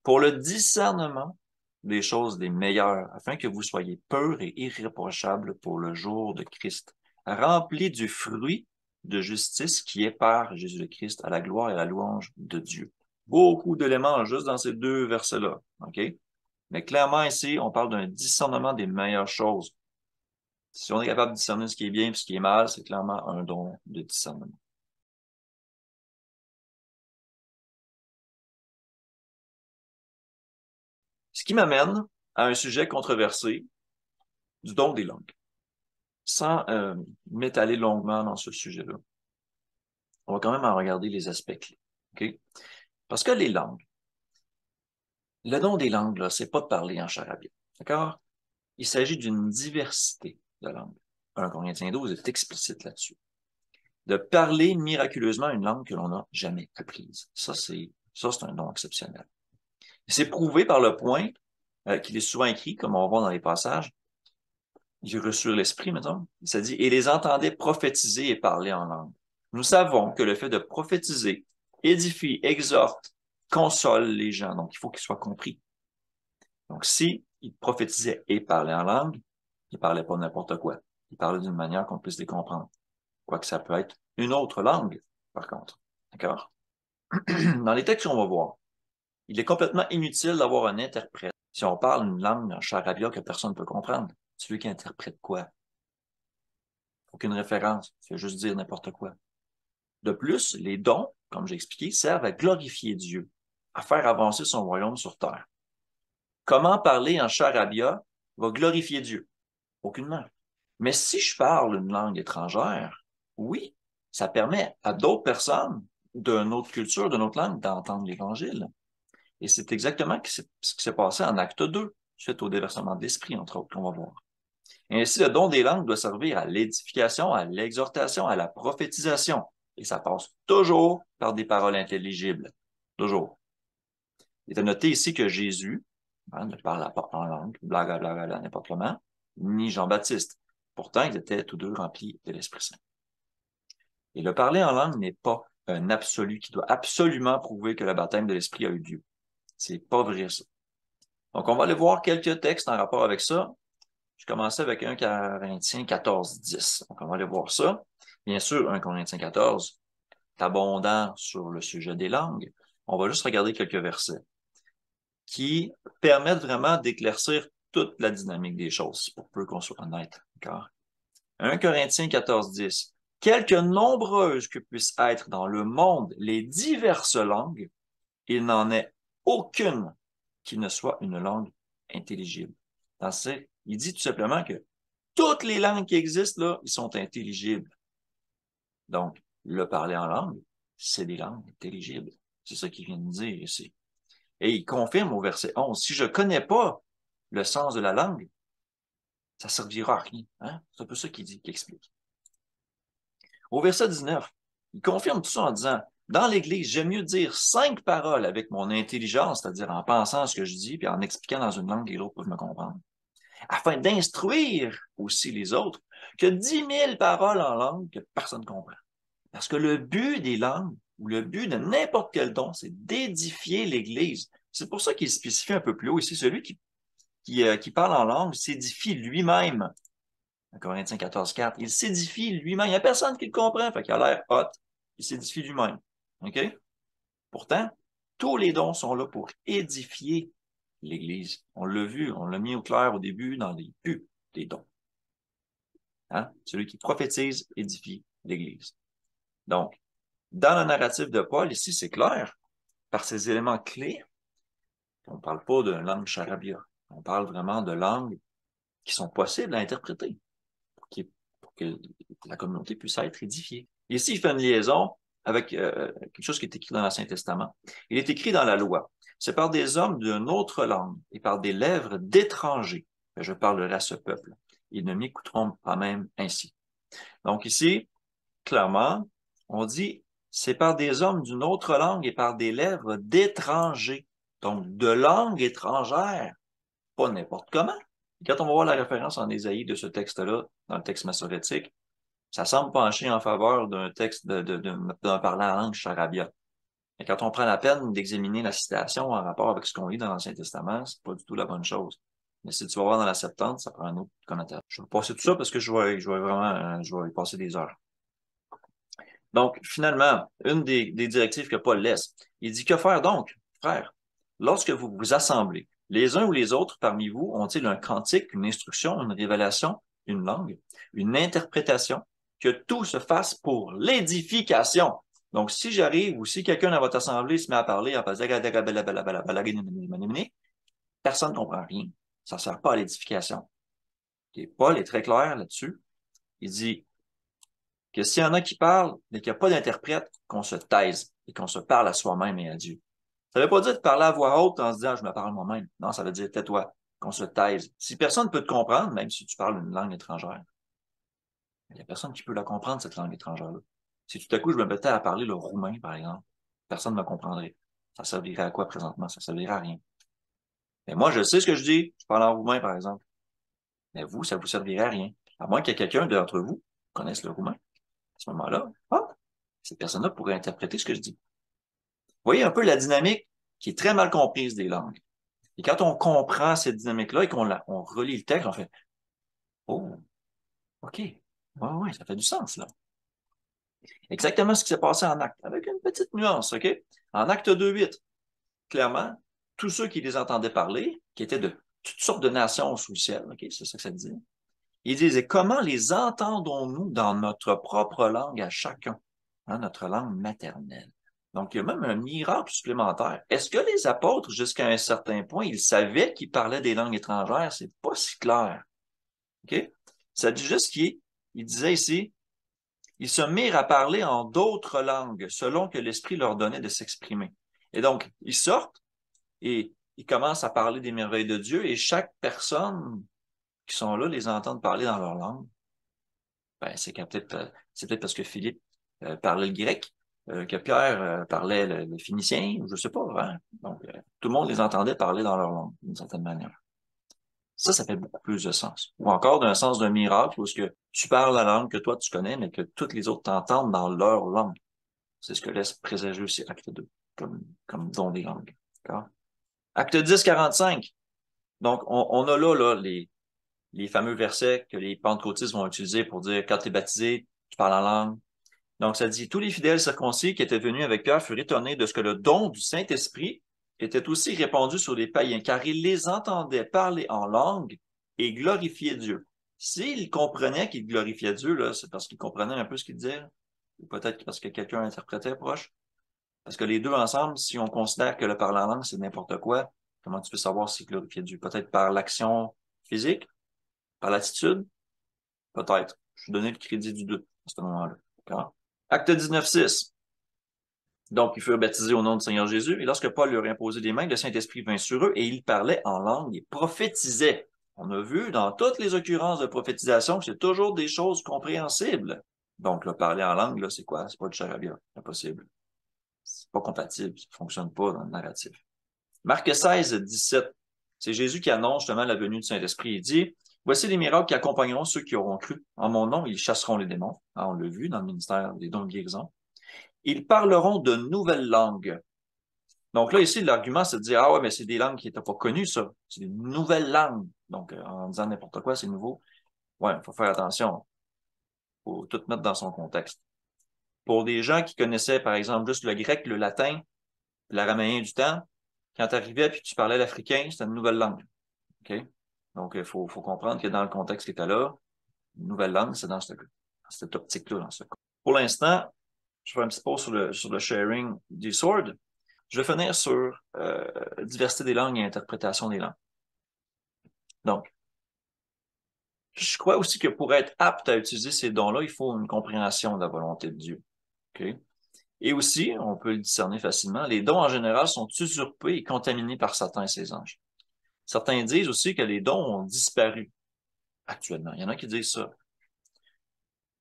pour le discernement des choses des meilleures, afin que vous soyez purs et irréprochables pour le jour de Christ, remplis du fruit de justice qui est par Jésus le Christ, à la gloire et à la louange de Dieu. » Beaucoup d'éléments juste dans ces deux versets-là, OK? Mais clairement ici, on parle d'un discernement des meilleures choses. Si on est capable de discerner ce qui est bien et ce qui est mal, c'est clairement un don de discernement. Ce qui m'amène à un sujet controversé, du don des langues. Sans m'étaler longuement dans ce sujet-là, on va quand même en regarder les aspects clés. OK? Parce que les langues, le don des langues, là, c'est pas de parler en charabia. D'accord? Il s'agit d'une diversité de langues. 1 Corinthiens 12 est explicite là-dessus. De parler miraculeusement une langue que l'on n'a jamais apprise. Ça, c'est un don exceptionnel. C'est prouvé par le point qu'il est souvent écrit, comme on voit dans les passages, j'ai reçu l'esprit, mettons, ça dit, et les entendait prophétiser et parler en langue. Nous savons que le fait de prophétiser édifie, exhorte, console les gens. Donc, il faut qu'ils soient compris. Donc, si il prophétisait et parlait en langue, il parlait pas n'importe quoi. Il parlait d'une manière qu'on puisse les comprendre. Quoique ça peut être une autre langue, par contre. D'accord? Dans les textes qu'on va voir, il est complètement inutile d'avoir un interprète si on parle une langue en charabia que personne ne peut comprendre. Celui qui interprète quoi? Aucune référence. Il fait juste dire n'importe quoi. De plus, les dons, comme j'ai expliqué, servent à glorifier Dieu, à faire avancer son royaume sur terre. Comment parler en charabia va glorifier Dieu? Aucunement. Mais si je parle une langue étrangère, oui, ça permet à d'autres personnes d'une autre culture, d'une autre langue, d'entendre l'Évangile. Et c'est exactement ce qui s'est passé en acte 2, suite au déversement d'esprit, entre autres, qu'on va voir. Et ainsi, le don des langues doit servir à l'édification, à l'exhortation, à la prophétisation. Et ça passe toujours par des paroles intelligibles. Toujours. Il était noté ici que Jésus, ne parle pas en langue, blablabla, n'importe comment, ni Jean-Baptiste. Pourtant, ils étaient tous deux remplis de l'Esprit Saint. Et le parler en langue n'est pas un absolu qui doit absolument prouver que le baptême de l'Esprit a eu lieu. C'est pas vrai, ça. Donc, on va aller voir quelques textes en rapport avec ça. Je commençais avec 1 Corinthiens 14, 10. Donc, on va aller voir ça. Bien sûr, 1 Corinthiens 14 est abondant sur le sujet des langues. On va juste regarder quelques versets qui permettent vraiment d'éclaircir toute la dynamique des choses, pour peu qu'on soit honnête. D'accord? 1 Corinthiens 14, 10. Quelque nombreuses que puissent être dans le monde les diverses langues, il n'en est aucune qui ne soit une langue intelligible. Il dit tout simplement que toutes les langues qui existent, là, ils sont intelligibles. Donc, le parler en langue, c'est des langues intelligibles. C'est ça qu'il vient de dire ici. Et il confirme au verset 11, si je connais pas le sens de la langue, ça servira à rien. Hein? C'est un peu ça qu'il dit, qu'il explique. Au verset 19, il confirme tout ça en disant, dans l'Église, j'aime mieux dire 5 paroles avec mon intelligence, c'est-à-dire en pensant à ce que je dis, puis en expliquant dans une langue que l'autre peut me comprendre, afin d'instruire aussi les autres, que 10 000 paroles en langue que personne ne comprend. Parce que le but des langues, ou le but de n'importe quel don, c'est d'édifier l'Église. C'est pour ça qu'il spécifie un peu plus haut ici, celui qui parle en langue s'édifie lui-même. En Corinthiens 14, 4, il s'édifie lui-même. Il n'y a personne qui le comprend, fait qu'il a l'air hot. Il s'édifie lui-même. OK? Pourtant, tous les dons sont là pour édifier l'Église. On l'a vu, on l'a mis au clair au début dans les buts des dons. Hein? Celui qui prophétise édifie l'Église. Donc, dans le narratif de Paul, ici, c'est clair, par ces éléments clés, on ne parle pas de langue charabia. On parle vraiment de langues qui sont possibles à interpréter pour que la communauté puisse être édifiée. Ici, il fait une liaison avec quelque chose qui est écrit dans l'Ancien Testament. Il est écrit dans la loi. C'est par des hommes d'une autre langue et par des lèvres d'étrangers que je parlerai à ce peuple. Ils ne m'écouteront pas même ainsi. Donc ici, clairement, on dit, c'est par des hommes d'une autre langue et par des lèvres d'étrangers. Donc, de langue étrangère, pas n'importe comment. Et quand on va voir la référence en Ésaïe de ce texte-là, dans le texte massorétique, ça semble pencher en faveur d'un texte d'un parlant en langue charabia. Et quand on prend la peine d'examiner la citation en rapport avec ce qu'on lit dans l'Ancien Testament, c'est pas du tout la bonne chose. Mais si tu vas voir dans la Septante, ça prend un autre connotation. Je vais passer tout ça parce que je vais vraiment, je vais y passer des heures. Donc, finalement, une des directives que Paul laisse, il dit, que faire donc, frères? Lorsque vous vous assemblez, les uns ou les autres parmi vous ont-ils un cantique, une instruction, une révélation, une langue, une interprétation, que tout se fasse pour l'édification? Donc, si j'arrive ou si quelqu'un dans votre assemblée se met à parler, personne ne comprend rien. Ça ne sert pas à l'édification. Et Paul est très clair là-dessus. Il dit, que s'il y en a qui parlent, mais qu'il n'y a pas d'interprète, qu'on se taise et qu'on se parle à soi-même et à Dieu. Ça ne veut pas dire de parler à voix haute en se disant, je me parle moi-même. Non, ça veut dire, tais-toi, qu'on se taise. Si personne ne peut te comprendre, même si tu parles une langue étrangère, il n'y a personne qui peut la comprendre, cette langue étrangère-là. Si tout à coup, je me mettais à parler le roumain, par exemple, personne ne me comprendrait. Ça servirait à quoi présentement? Ça servirait à rien. Mais moi, je sais ce que je dis. Je parle en roumain, par exemple. Mais vous, ça vous servirait à rien. À moins qu'il y ait quelqu'un d'entre vous qui connaisse le roumain. À ce moment-là, cette personne-là pourrait interpréter ce que je dis. Vous voyez un peu la dynamique qui est très mal comprise des langues. Et quand on comprend cette dynamique-là et on relit le texte, on fait oh, OK. Ouais, ça fait du sens, là. Exactement ce qui s'est passé en acte, avec une petite nuance, OK? En acte 2:8, clairement, tous ceux qui les entendaient parler, qui étaient de toutes sortes de nations sous le ciel, OK? C'est ça que ça dit. Ils disaient, comment les entendons-nous dans notre propre langue à chacun, hein, notre langue maternelle? Donc, il y a même un miracle supplémentaire. Est-ce que les apôtres, jusqu'à un certain point, ils savaient qu'ils parlaient des langues étrangères? C'est pas si clair. OK? Ça dit juste qu'il disait ici, ils se mirent à parler en d'autres langues, selon que l'Esprit leur donnait de s'exprimer. Et donc, ils sortent et ils commencent à parler des merveilles de Dieu et chaque personne qui sont là les entendent parler dans leur langue. Ben, c'est peut-être parce que Philippe parlait le grec, que Pierre parlait le phénicien, je ne sais pas, hein? Donc, tout le monde les entendait parler dans leur langue, d'une certaine manière. Ça fait beaucoup plus de sens. Ou encore d'un sens d'un miracle, où ce que tu parles la langue que toi tu connais, mais que toutes les autres t'entendent dans leur langue. C'est ce que laisse présager aussi Acte 2, comme don des langues. D'accord? Acte 10, 45. Donc, on a là les fameux versets que les pentecôtistes vont utiliser pour dire quand tu es baptisé, tu parles en langue. Donc, ça dit, tous les fidèles circoncis qui étaient venus avec Pierre furent étonnés de ce que le don du Saint-Esprit était aussi répandu sur les païens, car ils les entendaient parler en langue et glorifier Dieu. S'ils comprenaient qu'ils glorifiaient Dieu, là, c'est parce qu'ils comprenaient un peu ce qu'ils disaient, ou peut-être parce que quelqu'un interprétait proche. Parce que les deux ensemble, si on considère que le parler en langue, c'est n'importe quoi, comment tu peux savoir s'ils glorifiaient Dieu? Peut-être par l'action physique, par l'attitude, peut-être. Je vais donner le crédit du doute à ce moment-là. D'accord? Acte 19, 6. Donc, ils furent baptisés au nom du Seigneur Jésus, et lorsque Paul leur imposait les mains, le Saint-Esprit vint sur eux, et ils parlaient en langue et prophétisaient. On a vu dans toutes les occurrences de prophétisation que c'est toujours des choses compréhensibles. Donc, le parler en langue, là, c'est quoi? C'est pas du charabia. C'est impossible. C'est pas compatible. Ça fonctionne pas dans le narratif. Marc 16, 17. C'est Jésus qui annonce justement la venue du Saint-Esprit. Il dit, voici les miracles qui accompagneront ceux qui auront cru. En mon nom, ils chasseront les démons. Ah, on l'a vu dans le ministère des dons de guérison. Ils parleront de nouvelles langues. Donc là, ici, l'argument, c'est de dire, ah ouais, mais c'est des langues qui n'étaient pas connues, ça. C'est des nouvelles langues. Donc, en disant n'importe quoi, c'est nouveau. Ouais, il faut faire attention. Il faut tout mettre dans son contexte. Pour des gens qui connaissaient, par exemple, juste le grec, le latin, l'araméen du temps, quand tu arrivais et tu parlais l'africain, c'était une nouvelle langue. OK? Donc, il faut comprendre que dans le contexte qui était là, une nouvelle langue, c'est dans cette optique-là, dans ce cas. Pour l'instant, je fais un petit pause sur le sharing du sword. Je vais finir sur diversité des langues et interprétation des langues. Donc, je crois aussi que pour être apte à utiliser ces dons-là, il faut une compréhension de la volonté de Dieu. Okay? Et aussi, on peut le discerner facilement, les dons en général sont usurpés et contaminés par Satan et ses anges. Certains disent aussi que les dons ont disparu actuellement. Il y en a qui disent ça.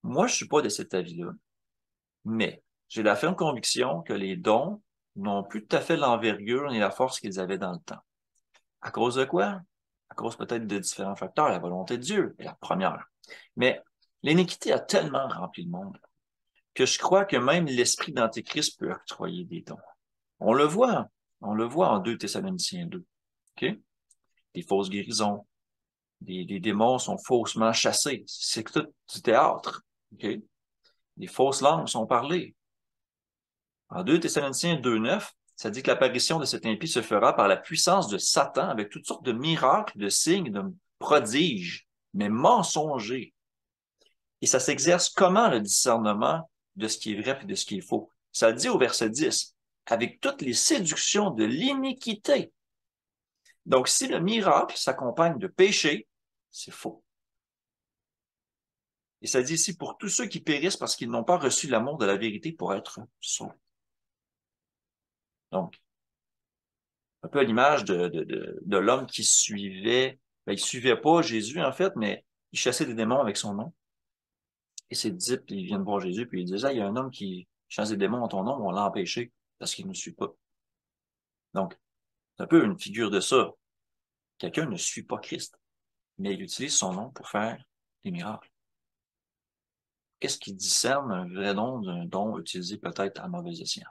Moi, je suis pas de cet avis-là, mais j'ai la ferme conviction que les dons n'ont plus tout à fait l'envergure ni la force qu'ils avaient dans le temps. À cause de quoi? À cause peut-être de différents facteurs. La volonté de Dieu est la première. Mais l'iniquité a tellement rempli le monde que je crois que même l'esprit d'Antéchrist peut octroyer des dons. On le voit. On le voit en 2 Thessaloniciens 2. OK? Des fausses guérisons. Des démons sont faussement chassés. C'est tout du théâtre. OK? Des fausses langues sont parlées. En 2 Thessaloniciens 2:9, ça dit que l'apparition de cet impie se fera par la puissance de Satan avec toutes sortes de miracles, de signes, de prodiges, mais mensongers. Et ça s'exerce comment le discernement de ce qui est vrai et de ce qui est faux? Ça dit au verset 10, avec toutes les séductions de l'iniquité. Donc, si le miracle s'accompagne de péché, c'est faux. Et ça dit ici, pour tous ceux qui périssent parce qu'ils n'ont pas reçu l'amour de la vérité pour être sauvés. Donc, un peu à l'image de l'homme qui suivait, ben, il suivait pas Jésus, en fait, mais il chassait des démons avec son nom. Et ses disciples, ils viennent voir Jésus, puis ils disent, ah, il y a un homme qui chasse des démons en ton nom, on l'a empêché parce qu'il ne nous suit pas. Donc, c'est un peu une figure de ça. Quelqu'un ne suit pas Christ, mais il utilise son nom pour faire des miracles. Qu'est-ce qui discerne un vrai don d'un don utilisé peut-être à mauvais escient?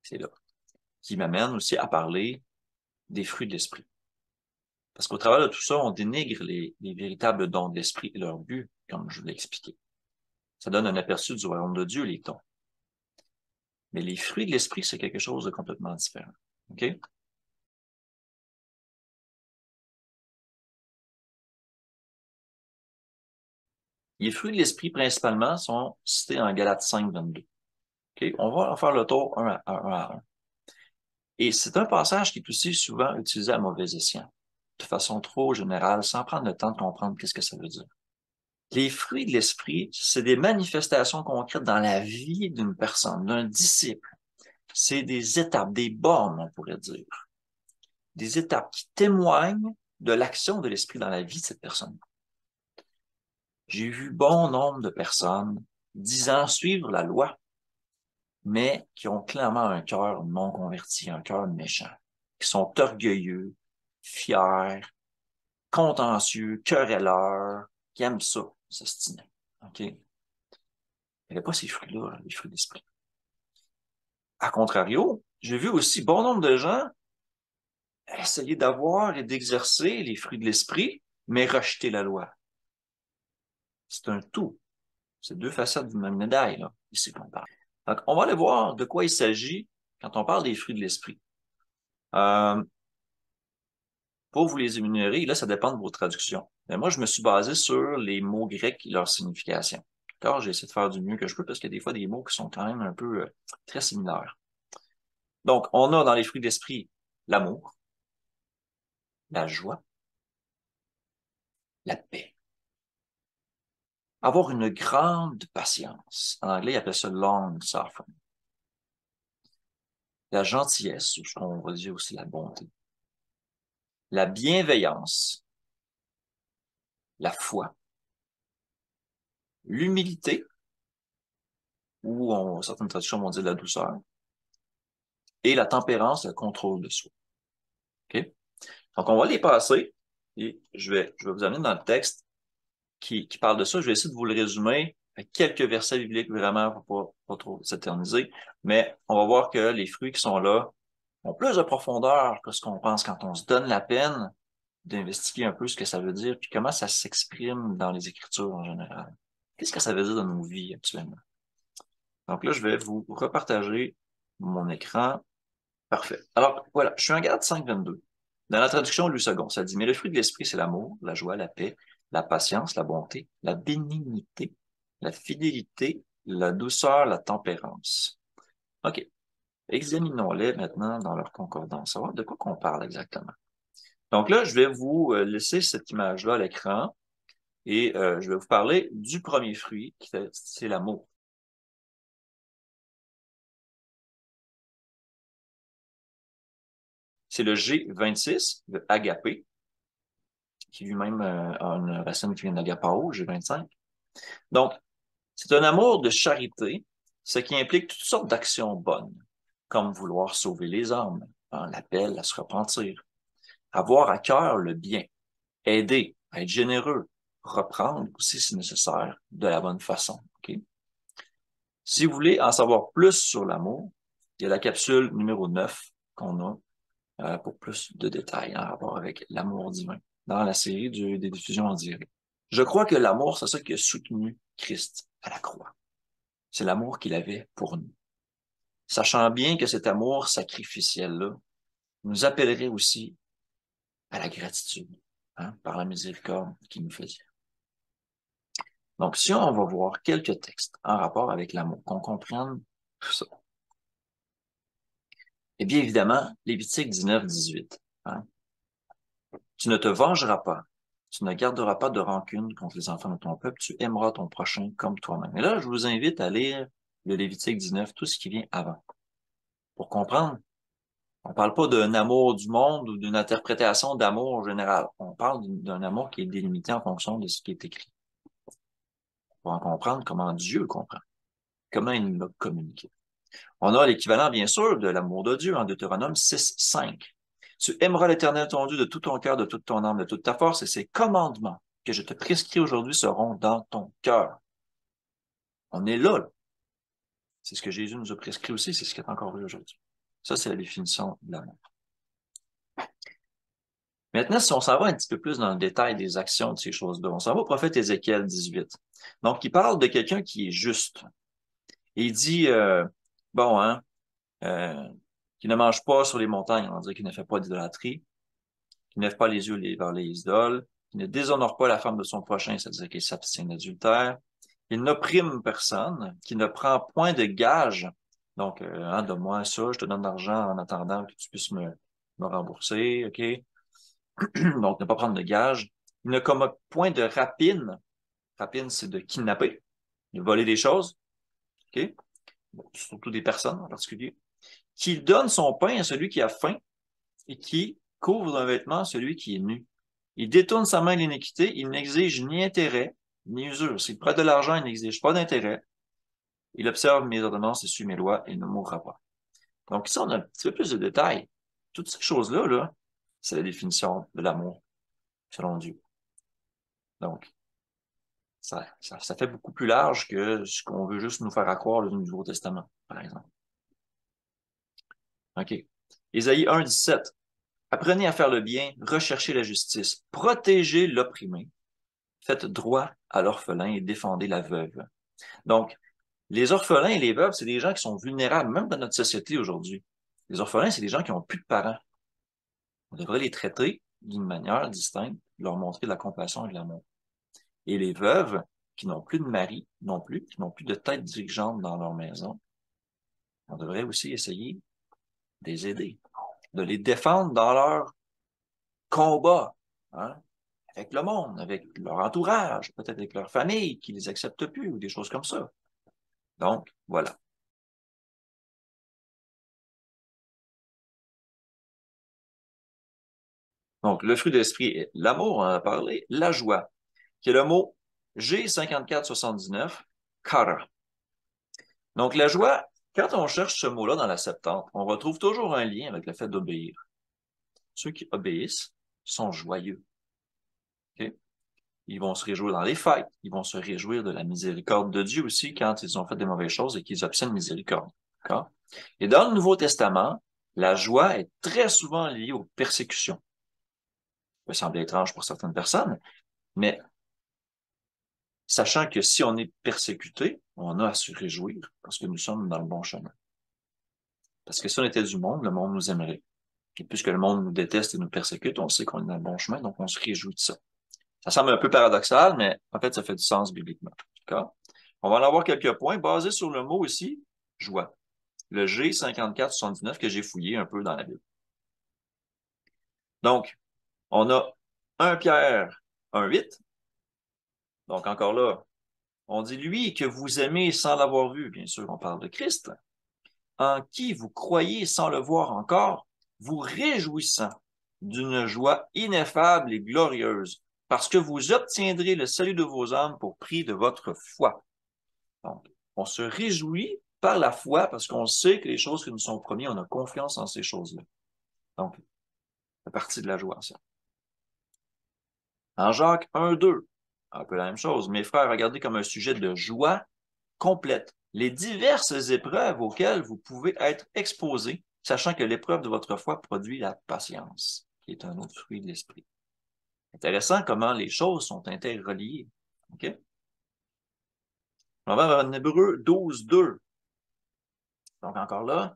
C'est là. Qui m'amène aussi à parler des fruits de l'esprit. Parce qu'au travers de tout ça, on dénigre les véritables dons de l'esprit et leur but, comme je vous l'ai expliqué. Ça donne un aperçu du royaume de Dieu, les dons. Mais les fruits de l'esprit, c'est quelque chose de complètement différent. OK? Les fruits de l'esprit, principalement, sont cités en Galates 5, 22. OK? On va en faire le tour un à un. Et c'est un passage qui est aussi souvent utilisé à mauvais escient, de façon trop générale, sans prendre le temps de comprendre qu'est-ce que ça veut dire. Les fruits de l'esprit, c'est des manifestations concrètes dans la vie d'une personne, d'un disciple. C'est des étapes, des bornes, on pourrait dire. Des étapes qui témoignent de l'action de l'esprit dans la vie de cette personne. J'ai vu bon nombre de personnes disant suivre la loi, mais qui ont clairement un cœur non converti, un cœur méchant, qui sont orgueilleux, fiers, contentieux, querelleurs, qui aiment ça, s'ostiner. OK? Il n'y avait pas ces fruits-là, les fruits d'esprit. À contrario, j'ai vu aussi bon nombre de gens essayer d'avoir et d'exercer les fruits de l'esprit, mais rejeter la loi. C'est un tout. C'est deux facettes d'une même médaille, là, ici qu'on parle. Donc, on va aller voir de quoi il s'agit quand on parle des fruits de l'esprit. Euh, pour vous les énumérer, là, ça dépend de vos traductions. Mais moi, je me suis basé sur les mots grecs et leur signification. D'accord? J'ai essayé de faire du mieux que je peux parce qu'il y a des fois des mots qui sont quand même un peu très similaires. Donc, on a dans les fruits d'esprit l'amour, la joie, la paix. Avoir une grande patience. En anglais, ils appellent ça long suffering. La gentillesse, ou ce qu'on va dire aussi la bonté. La bienveillance, la foi, l'humilité, ou certaines traductions vont dire la douceur, et la tempérance, le contrôle de soi. OK? Donc, on va les passer, et je vais vous amener dans le texte qui parle de ça. Je vais essayer de vous le résumer avec quelques versets bibliques vraiment pour pas trop s'éterniser, mais on va voir que les fruits qui sont là ont plus de profondeur que ce qu'on pense quand on se donne la peine d'investiguer un peu ce que ça veut dire, puis comment ça s'exprime dans les Écritures en général. Qu'est-ce que ça veut dire dans nos vies actuellement? Donc là, je vais vous repartager mon écran. Parfait. Alors, voilà, je suis en Galates 5:22. Dans la traduction Louis II, ça dit, mais le fruit de l'esprit, c'est l'amour, la joie, la paix, la patience, la bonté, la bénignité, la fidélité, la douceur, la tempérance. OK. Examinons-les maintenant dans leur concordance, savoir de quoi qu'on parle exactement. Donc là, je vais vous laisser cette image-là à l'écran et je vais vous parler du premier fruit, c'est l'amour. C'est le G26, le agapé, qui lui-même a une racine qui vient d'agapao, G25. Donc, c'est un amour de charité, ce qui implique toutes sortes d'actions bonnes, comme vouloir sauver les âmes, l'appel à se repentir, avoir à cœur le bien, aider, être généreux, reprendre aussi si nécessaire, de la bonne façon. Okay? Si vous voulez en savoir plus sur l'amour, il y a la capsule numéro 9 qu'on a pour plus de détails en rapport avec l'amour divin dans la série des diffusions en direct. Je crois que l'amour, c'est ça qui a soutenu Christ à la croix. C'est l'amour qu'il avait pour nous. Sachant bien que cet amour sacrificiel-là nous appellerait aussi à la gratitude, par la miséricorde qu'il nous faisait. Donc, si on va voir quelques textes en rapport avec l'amour, qu'on comprenne tout ça. Eh bien, évidemment, Lévitique 19-18. Tu ne te vengeras pas. Tu ne garderas pas de rancune contre les enfants de ton peuple. Tu aimeras ton prochain comme toi-même. Et là, je vous invite à lire le Lévitique 19, tout ce qui vient avant. Pour comprendre, on ne parle pas d'un amour du monde ou d'une interprétation d'amour en général. On parle d'un amour qui est délimité en fonction de ce qui est écrit. Pour en comprendre comment Dieu le comprend, comment il nous l'a communiqué. On a l'équivalent, bien sûr, de l'amour de Dieu en Deutéronome 6:5. Tu aimeras l'Éternel ton Dieu de tout ton cœur, de toute ton âme, de toute ta force, et ses commandements que je te prescris aujourd'hui seront dans ton cœur. On est là. C'est ce que Jésus nous a prescrit aussi, c'est ce qui est encore vu aujourd'hui. Ça, c'est la définition de l'amour. Maintenant, si on s'en va un petit peu plus dans le détail des actions de ces choses-là, on s'en va au prophète Ézéchiel 18. Donc, il parle de quelqu'un qui est juste. Et il dit, bon, qui ne mange pas sur les montagnes, on dirait qu'il ne fait pas d'idolâtrie, qui ne lève pas les yeux vers les idoles, qui ne déshonore pas la femme de son prochain, c'est-à-dire qu'il s'abstient d'adultère, il n'opprime personne, qui ne prend point de gage, donc, donne-moi ça, je te donne de l'argent en attendant que tu puisses me rembourser, OK? Donc, ne pas prendre de gage. Il ne commet point de rapine. Rapine, c'est de kidnapper, de voler des choses, OK? Bon, surtout des personnes en particulier. Qui donne son pain à celui qui a faim et qui couvre d'un vêtement celui qui est nu. Il détourne sa main de l'iniquité, il n'exige ni intérêt, ni usure. S'il prête de l'argent, il n'exige pas d'intérêt. Il observe mes ordonnances et suit mes lois, il ne mourra pas. Donc ici, on a un petit peu plus de détails. Toutes ces choses-là, là, c'est la définition de l'amour, selon Dieu. Donc, ça fait beaucoup plus large que ce qu'on veut juste nous faire croire dans le Nouveau Testament, par exemple. OK. Ésaïe 1, 17. Apprenez à faire le bien, recherchez la justice, protégez l'opprimé, faites droit à l'orphelin et défendez la veuve. Donc, les orphelins et les veuves, c'est des gens qui sont vulnérables, même dans notre société aujourd'hui. Les orphelins, c'est des gens qui n'ont plus de parents. On devrait les traiter d'une manière distincte, leur montrer de la compassion et de l'amour. Et les veuves, qui n'ont plus de mari non plus, qui n'ont plus de tête dirigeante dans leur maison, on devrait aussi essayer de les aider, de les défendre dans leur combat, hein, avec le monde, avec leur entourage, peut-être avec leur famille qui les accepte plus ou des choses comme ça. Donc, voilà. Donc, le fruit de l'esprit est l'amour, on en a parlé, la joie, qui est le mot G5479, kara. Donc, la joie, quand on cherche ce mot-là dans la Septante, on retrouve toujours un lien avec le fait d'obéir. Ceux qui obéissent sont joyeux. Okay? Ils vont se réjouir dans les fêtes. Ils vont se réjouir de la miséricorde de Dieu aussi quand ils ont fait des mauvaises choses et qu'ils obtiennent miséricorde. D'accord? Et dans le Nouveau Testament, la joie est très souvent liée aux persécutions. Ça peut sembler étrange pour certaines personnes, mais sachant que si on est persécuté, on a à se réjouir parce que nous sommes dans le bon chemin. Parce que si on était du monde, le monde nous aimerait. Et puisque le monde nous déteste et nous persécute, on sait qu'on est dans le bon chemin, donc on se réjouit de ça. Ça semble un peu paradoxal, mais en fait, ça fait du sens bibliquement. D'accord? On va en avoir quelques points basés sur le mot ici, joie. Le G5479 que j'ai fouillé un peu dans la Bible. Donc, on a 1 Pierre 1,8. Donc, encore là, on dit lui que vous aimez sans l'avoir vu. Bien sûr, on parle de Christ. En qui vous croyez sans le voir encore, vous réjouissant d'une joie ineffable et glorieuse, parce que vous obtiendrez le salut de vos âmes pour prix de votre foi. Donc, on se réjouit par la foi parce qu'on sait que les choses qui nous sont promises, on a confiance en ces choses-là. Donc, c'est partie de la joie, ça. En Jacques 1, 2, un peu la même chose. Mes frères, regardez comme un sujet de joie complète les diverses épreuves auxquelles vous pouvez être exposés, sachant que l'épreuve de votre foi produit la patience, qui est un autre fruit de l'esprit. Intéressant comment les choses sont interreliées. OK? On va en Hébreux 12, 2. Donc encore là,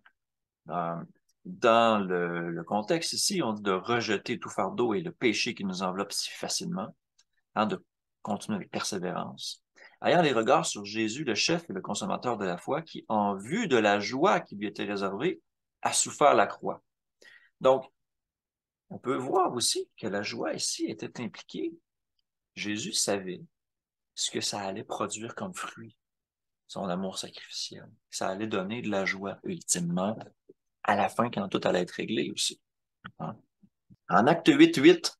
dans le contexte ici, on dit de rejeter tout fardeau et le péché qui nous enveloppe si facilement, hein, de continuer avec persévérance. Ayant les regards sur Jésus, le chef et le consommateur de la foi, qui, en vue de la joie qui lui était réservée, a souffert la croix. Donc, on peut voir aussi que la joie ici était impliquée. Jésus savait ce que ça allait produire comme fruit, son amour sacrificiel. Ça allait donner de la joie, ultimement, à la fin, quand tout allait être réglé aussi. Hein? En Acte 8,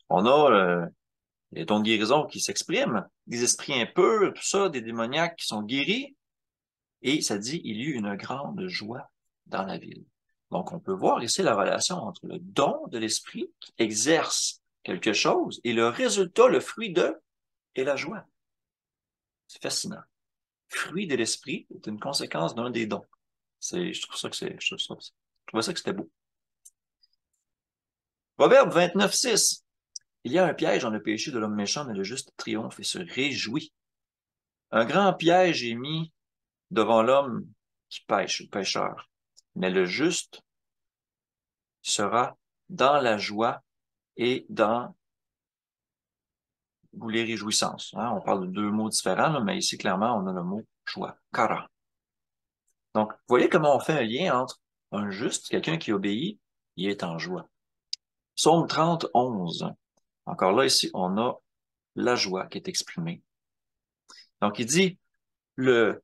on a les dons de guérison qui s'expriment, des esprits impurs, tout ça, des démoniaques qui sont guéris. Et ça dit, il y eut une grande joie dans la ville. Donc, on peut voir ici la relation entre le don de l'esprit qui exerce quelque chose et le résultat, le fruit de, et la joie. C'est fascinant. Fruit de l'esprit est une conséquence d'un des dons. Je trouve ça que je trouvais ça que c'était beau. Proverbe 29, 6. Il y a un piège dans le péché de l'homme méchant, mais le juste triomphe et se réjouit. Un grand piège est mis devant l'homme qui pêche, le pécheur. Mais le juste sera dans la joie et dans les réjouissances. Hein? On parle de deux mots différents, là, mais ici, clairement, on a le mot joie, kara. Donc, vous voyez comment on fait un lien entre un juste, quelqu'un qui obéit, il est en joie. Psaume 30, 11. Encore là, ici, on a la joie qui est exprimée. Donc, il dit, le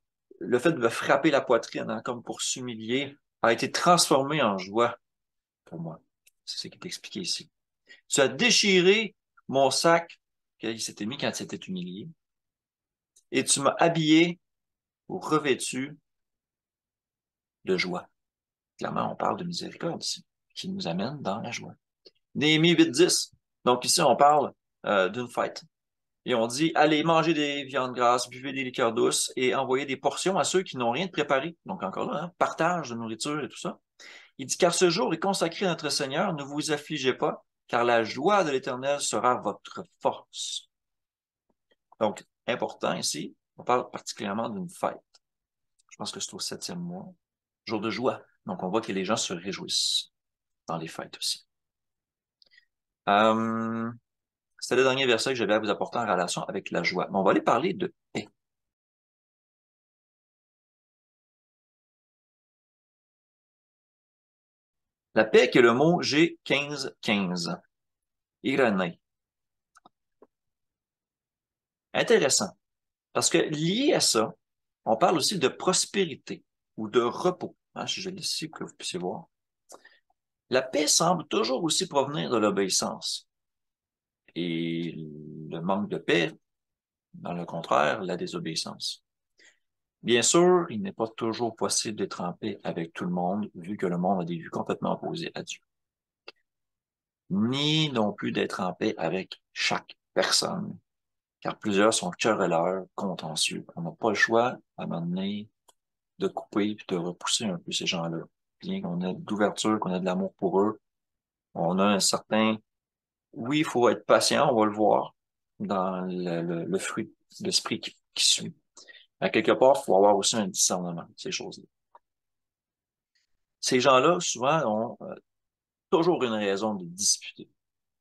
fait de frapper la poitrine, hein, comme pour s'humilier, a été transformé en joie pour moi. C'est ce qui est expliqué ici. Tu as déchiré mon sac qu'il s'était mis quand il s'était humilié, et tu m'as habillé ou revêtus de joie. Clairement, on parle de miséricorde ici, qui nous amène dans la joie. Néhémie 8:10. Donc ici, on parle d'une fête. Et on dit, allez manger des viandes grasses, buvez des liqueurs douces et envoyez des portions à ceux qui n'ont rien de préparé. Donc encore là, hein, partage de nourriture et tout ça. Il dit, car ce jour est consacré à notre Seigneur, ne vous affligez pas, car la joie de l'Éternel sera votre force. Donc, important ici, on parle particulièrement d'une fête. Je pense que c'est au 7e mois, jour de joie. Donc, on voit que les gens se réjouissent dans les fêtes aussi. C'était le dernier verset que j'avais à vous apporter en relation avec la joie. Mais on va aller parler de paix. La paix, qui est le mot G1515. Irénée. Intéressant. Parce que lié à ça, on parle aussi de prospérité ou de repos. Hein, si je l'ai ici, que vous puissiez voir. La paix semble toujours aussi provenir de l'obéissance. Et le manque de paix, dans le contraire, la désobéissance. Bien sûr, il n'est pas toujours possible d'être en paix avec tout le monde, vu que le monde a des vues complètement opposées à Dieu. Ni non plus d'être en paix avec chaque personne, car plusieurs sont querelleurs, contentieux. On n'a pas le choix, à un moment donné, de couper et de repousser un peu ces gens-là. Bien qu'on ait d'ouverture, qu'on ait de l'amour pour eux, on a un certain... Oui, il faut être patient, on va le voir dans le fruit, l'esprit qui suit. À quelque part, il faut avoir aussi un discernement de ces choses-là. Ces gens-là, souvent, ont toujours une raison de disputer,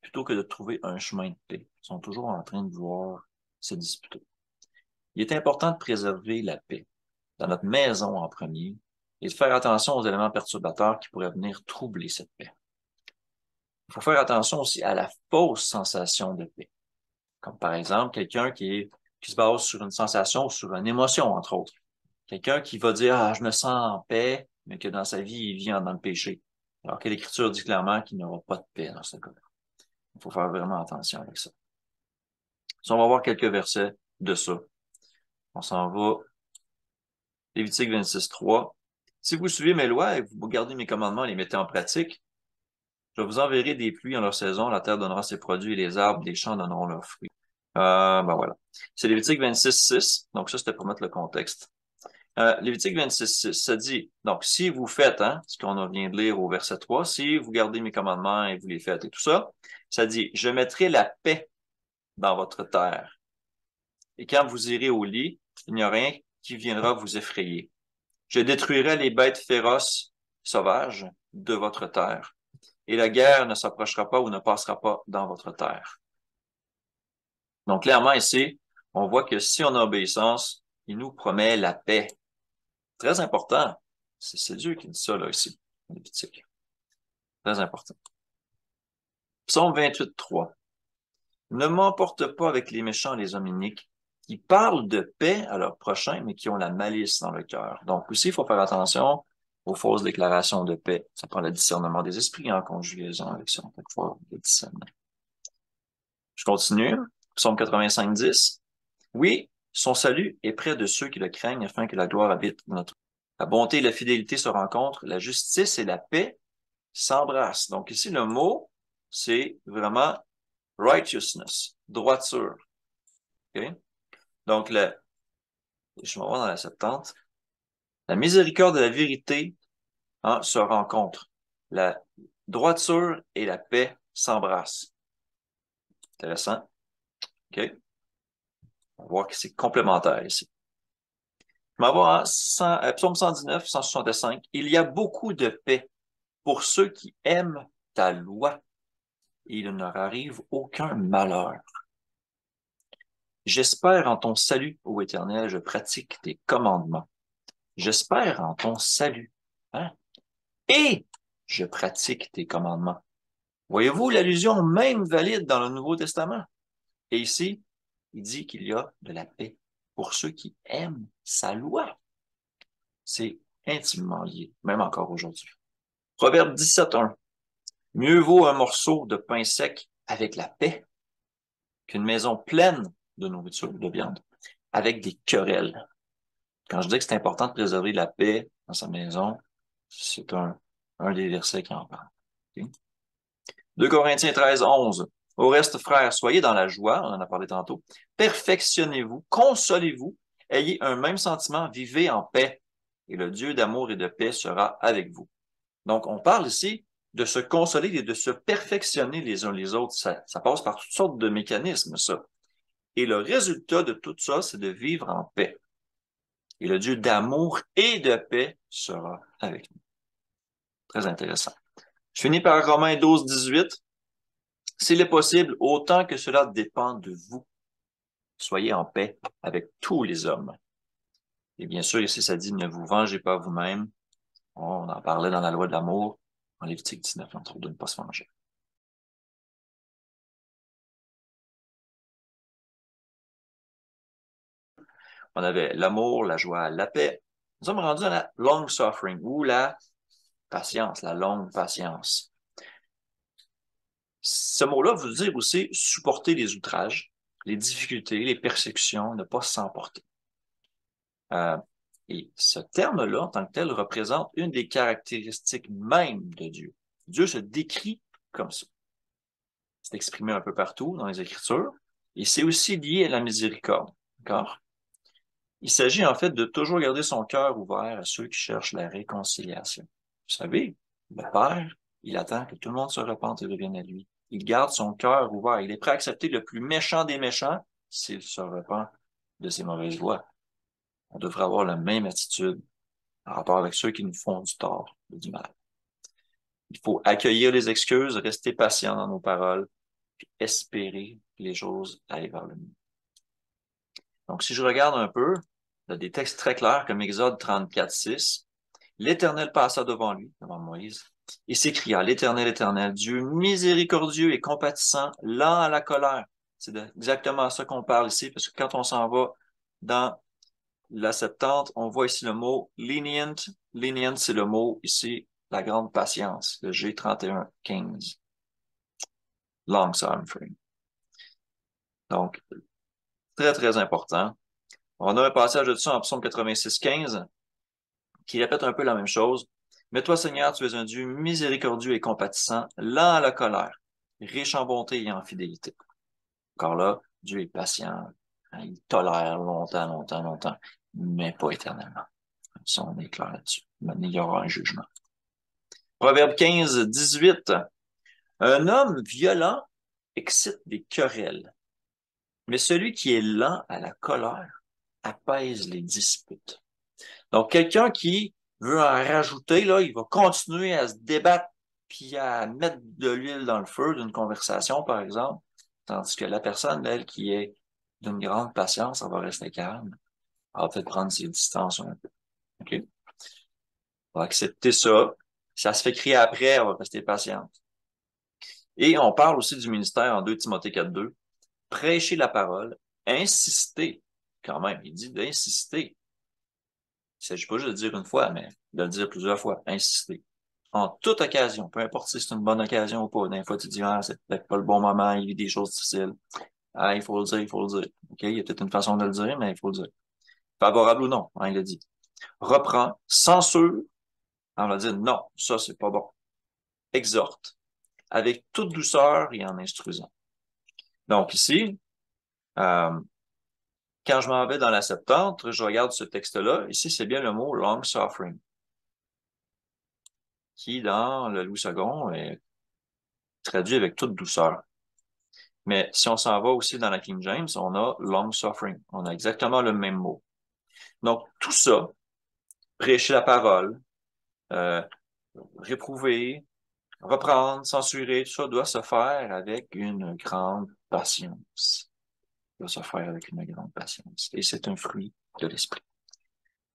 plutôt que de trouver un chemin de paix. Ils sont toujours en train de vouloir se disputer. Il est important de préserver la paix dans notre maison en premier et de faire attention aux éléments perturbateurs qui pourraient venir troubler cette paix. Il faut faire attention aussi à la fausse sensation de paix, comme par exemple quelqu'un qui se base sur une sensation ou sur une émotion, entre autres. Quelqu'un qui va dire, ah, je me sens en paix, mais que dans sa vie, il vit dans le péché. Alors que l'Écriture dit clairement qu'il n'y aura pas de paix dans ce cas-là. Il faut faire vraiment attention avec ça. Si on va voir quelques versets de ça. On s'en va. Lévitique 26:3. Si vous suivez mes lois et vous gardez mes commandements et les mettez en pratique, je vous enverrai des pluies en leur saison, la terre donnera ses produits et les arbres des champs donneront leurs fruits. Ben voilà. C'est Lévitique 26:6. Donc ça, c'était pour mettre le contexte. Lévitique 26:6, ça dit, donc si vous faites, hein, ce qu'on vient de lire au verset 3, si vous gardez mes commandements et vous les faites et tout ça, ça dit, je mettrai la paix dans votre terre. Et quand vous irez au lit, il n'y a rien qui viendra vous effrayer. Je détruirai les bêtes féroces, sauvages de votre terre, et la guerre ne s'approchera pas ou ne passera pas dans votre terre. Donc, clairement, ici, on voit que si on a obéissance, il nous promet la paix. Très important. C'est Dieu qui dit ça, là, ici, en Lévitique. Très important. Psaume 28:3. Ne m'emporte pas avec les méchants, les hommes iniques, qui parlent de paix à leurs prochains, mais qui ont la malice dans le cœur. Donc, aussi, il faut faire attention aux fausses déclarations de paix. Ça prend le discernement des esprits en conjugaison avec ça. Il faut avoir le discernement. Je continue. Psaume 85:10. Oui, son salut est près de ceux qui le craignent afin que la gloire habite dans notre... La bonté et la fidélité se rencontrent, la justice et la paix s'embrassent. Donc ici, le mot, c'est vraiment righteousness, droiture. Okay? Donc, je vais voir dans la Septante. La miséricorde et la vérité se rencontrent. La droiture et la paix s'embrassent. Intéressant. OK? On va voir que c'est complémentaire ici. Je vais voir Psaume 119, 165. Il y a beaucoup de paix pour ceux qui aiment ta loi. Et il ne leur arrive aucun malheur. J'espère en ton salut, ô Éternel, je pratique tes commandements. J'espère en ton salut. Hein? Et je pratique tes commandements. Voyez-vous l'allusion même valide dans le Nouveau Testament? Et ici, il dit qu'il y a de la paix pour ceux qui aiment sa loi. C'est intimement lié, même encore aujourd'hui. Proverbe 17:1. Mieux vaut un morceau de pain sec avec la paix qu'une maison pleine de nourriture, de viande, avec des querelles. Quand je dis que c'est important de préserver la paix dans sa maison, c'est un des versets qui en parle. Okay? 2 Corinthiens 13, 11. Au reste, frères, soyez dans la joie, on en a parlé tantôt. Perfectionnez-vous, consolez-vous, ayez un même sentiment, vivez en paix, et le Dieu d'amour et de paix sera avec vous. Donc, on parle ici de se consoler et de se perfectionner les uns les autres. Ça passe par toutes sortes de mécanismes, ça. Et le résultat de tout ça, c'est de vivre en paix. Et le Dieu d'amour et de paix sera avec nous. Très intéressant. Je finis par Romains 12, 18. S'il est possible, autant que cela dépend de vous, soyez en paix avec tous les hommes. Et bien sûr, ici, ça dit, ne vous vengez pas vous-même. On en parlait dans la loi de l'amour, en Lévitique 19, entre autres, de ne pas se venger. On avait l'amour, la joie, la paix. Nous sommes rendus à la long suffering, ou la patience, la longue patience. Ce mot-là veut dire aussi supporter les outrages, les difficultés, les persécutions, ne pas s'emporter. Et ce terme-là, en tant que tel, représente une des caractéristiques mêmes de Dieu. Dieu se décrit comme ça. C'est exprimé un peu partout dans les Écritures, et c'est aussi lié à la miséricorde. D'accord? Il s'agit en fait de toujours garder son cœur ouvert à ceux qui cherchent la réconciliation. Vous savez, le Père, il attend que tout le monde se repente et revienne à lui. Il garde son cœur ouvert. Il est prêt à accepter le plus méchant des méchants s'il se repent de ses mauvaises voies. On devrait avoir la même attitude en rapport avec ceux qui nous font du tort ou du mal. Il faut accueillir les excuses, rester patient dans nos paroles, puis espérer que les choses aillent vers le mieux. Donc, si je regarde un peu, il y a des textes très clairs comme Exode 34, 6. L'Éternel passa devant lui, devant Moïse, et s'écria, l'Éternel, Éternel, Dieu miséricordieux et compatissant, lent à la colère. C'est exactement ça qu'on parle ici, parce que quand on s'en va dans la Septante, on voit ici le mot lenient. Lenient, c'est le mot ici, la grande patience, le G31, 15. Long suffering. Donc, très, très important. On a un passage de ça en Psaume 86, 15, qui répète un peu la même chose. Mais toi, Seigneur, tu es un Dieu miséricordieux et compatissant, lent à la colère, riche en bonté et en fidélité. Encore là, Dieu est patient. Il tolère longtemps, longtemps, longtemps, mais pas éternellement. Ça, on est clair là-dessus. Maintenant, il y aura un jugement. Proverbe 15, 18. Un homme violent excite des querelles, mais celui qui est lent à la colère apaise les disputes. Donc, quelqu'un qui veut en rajouter, là, il va continuer à se débattre puis à mettre de l'huile dans le feu d'une conversation, par exemple, tandis que la personne, elle, qui est d'une grande patience, elle va rester calme. Elle va peut-être prendre ses distances un peu. OK? On va accepter ça. Si ça se fait crier après, elle va rester patiente. Et on parle aussi du ministère en 2 Timothée 4.2. Prêcher la parole, insister, quand même, il dit d'insister. Il ne s'agit pas juste de dire une fois, mais de le dire plusieurs fois, insister. En toute occasion, peu importe si c'est une bonne occasion ou pas. Des fois, tu dis, ah, c'est peut-être pas le bon moment, il vit des choses difficiles. Ah, il faut le dire, il faut le dire. OK, il y a peut-être une façon de le dire, mais il faut le dire. Favorable ou non, hein, il le dit. Reprend, censure, on va dire, non, ça, c'est pas bon. Exhorte, avec toute douceur et en instruisant. Donc ici, quand je m'en vais dans la Septante, je regarde ce texte-là. Ici, c'est bien le mot long suffering, qui, dans le Louis II, est traduit avec toute douceur. Mais si on s'en va aussi dans la King James, on a long suffering. On a exactement le même mot. Donc, tout ça, prêcher la parole, euh, réprouver, reprendre, censurer, tout ça doit se faire avec une grande patience. Doit se faire avec une grande patience. Et c'est un fruit de l'esprit.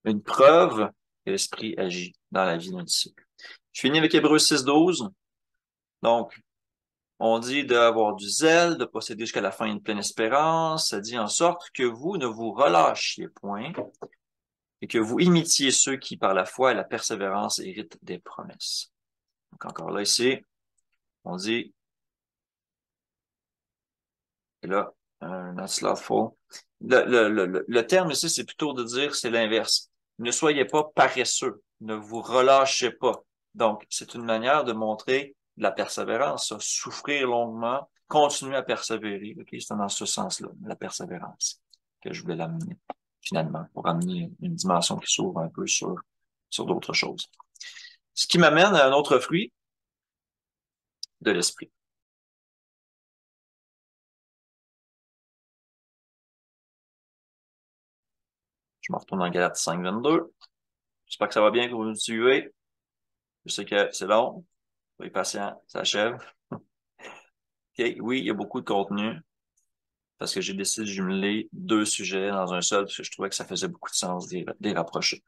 Une preuve que l'esprit agit dans la vie d'un disciple. Je finis avec Hébreux 6.12. Donc, on dit d'avoir du zèle, de posséder jusqu'à la fin une pleine espérance. Ça dit en sorte que vous ne vous relâchiez point et que vous imitiez ceux qui, par la foi et la persévérance, héritent des promesses. Donc, encore là, ici, on dit, et là, Not slothful. Le terme ici, c'est plutôt de dire, c'est l'inverse. Ne soyez pas paresseux. Ne vous relâchez pas. Donc, c'est une manière de montrer de la persévérance, ça. Souffrir longuement, continuer à persévérer. OK? C'est dans ce sens-là, la persévérance, que je voulais l'amener, finalement, pour amener une dimension qui s'ouvre un peu sur d'autres choses. Ce qui m'amène à un autre fruit de l'esprit. Je me retourne en Galates 5, 22. J'espère que ça va bien, que vous me suivez. Je sais que c'est long. Soyez patient, ça achève. OK, oui, il y a beaucoup de contenu parce que j'ai décidé de jumeler deux sujets dans un seul parce que je trouvais que ça faisait beaucoup de sens de les rapprocher.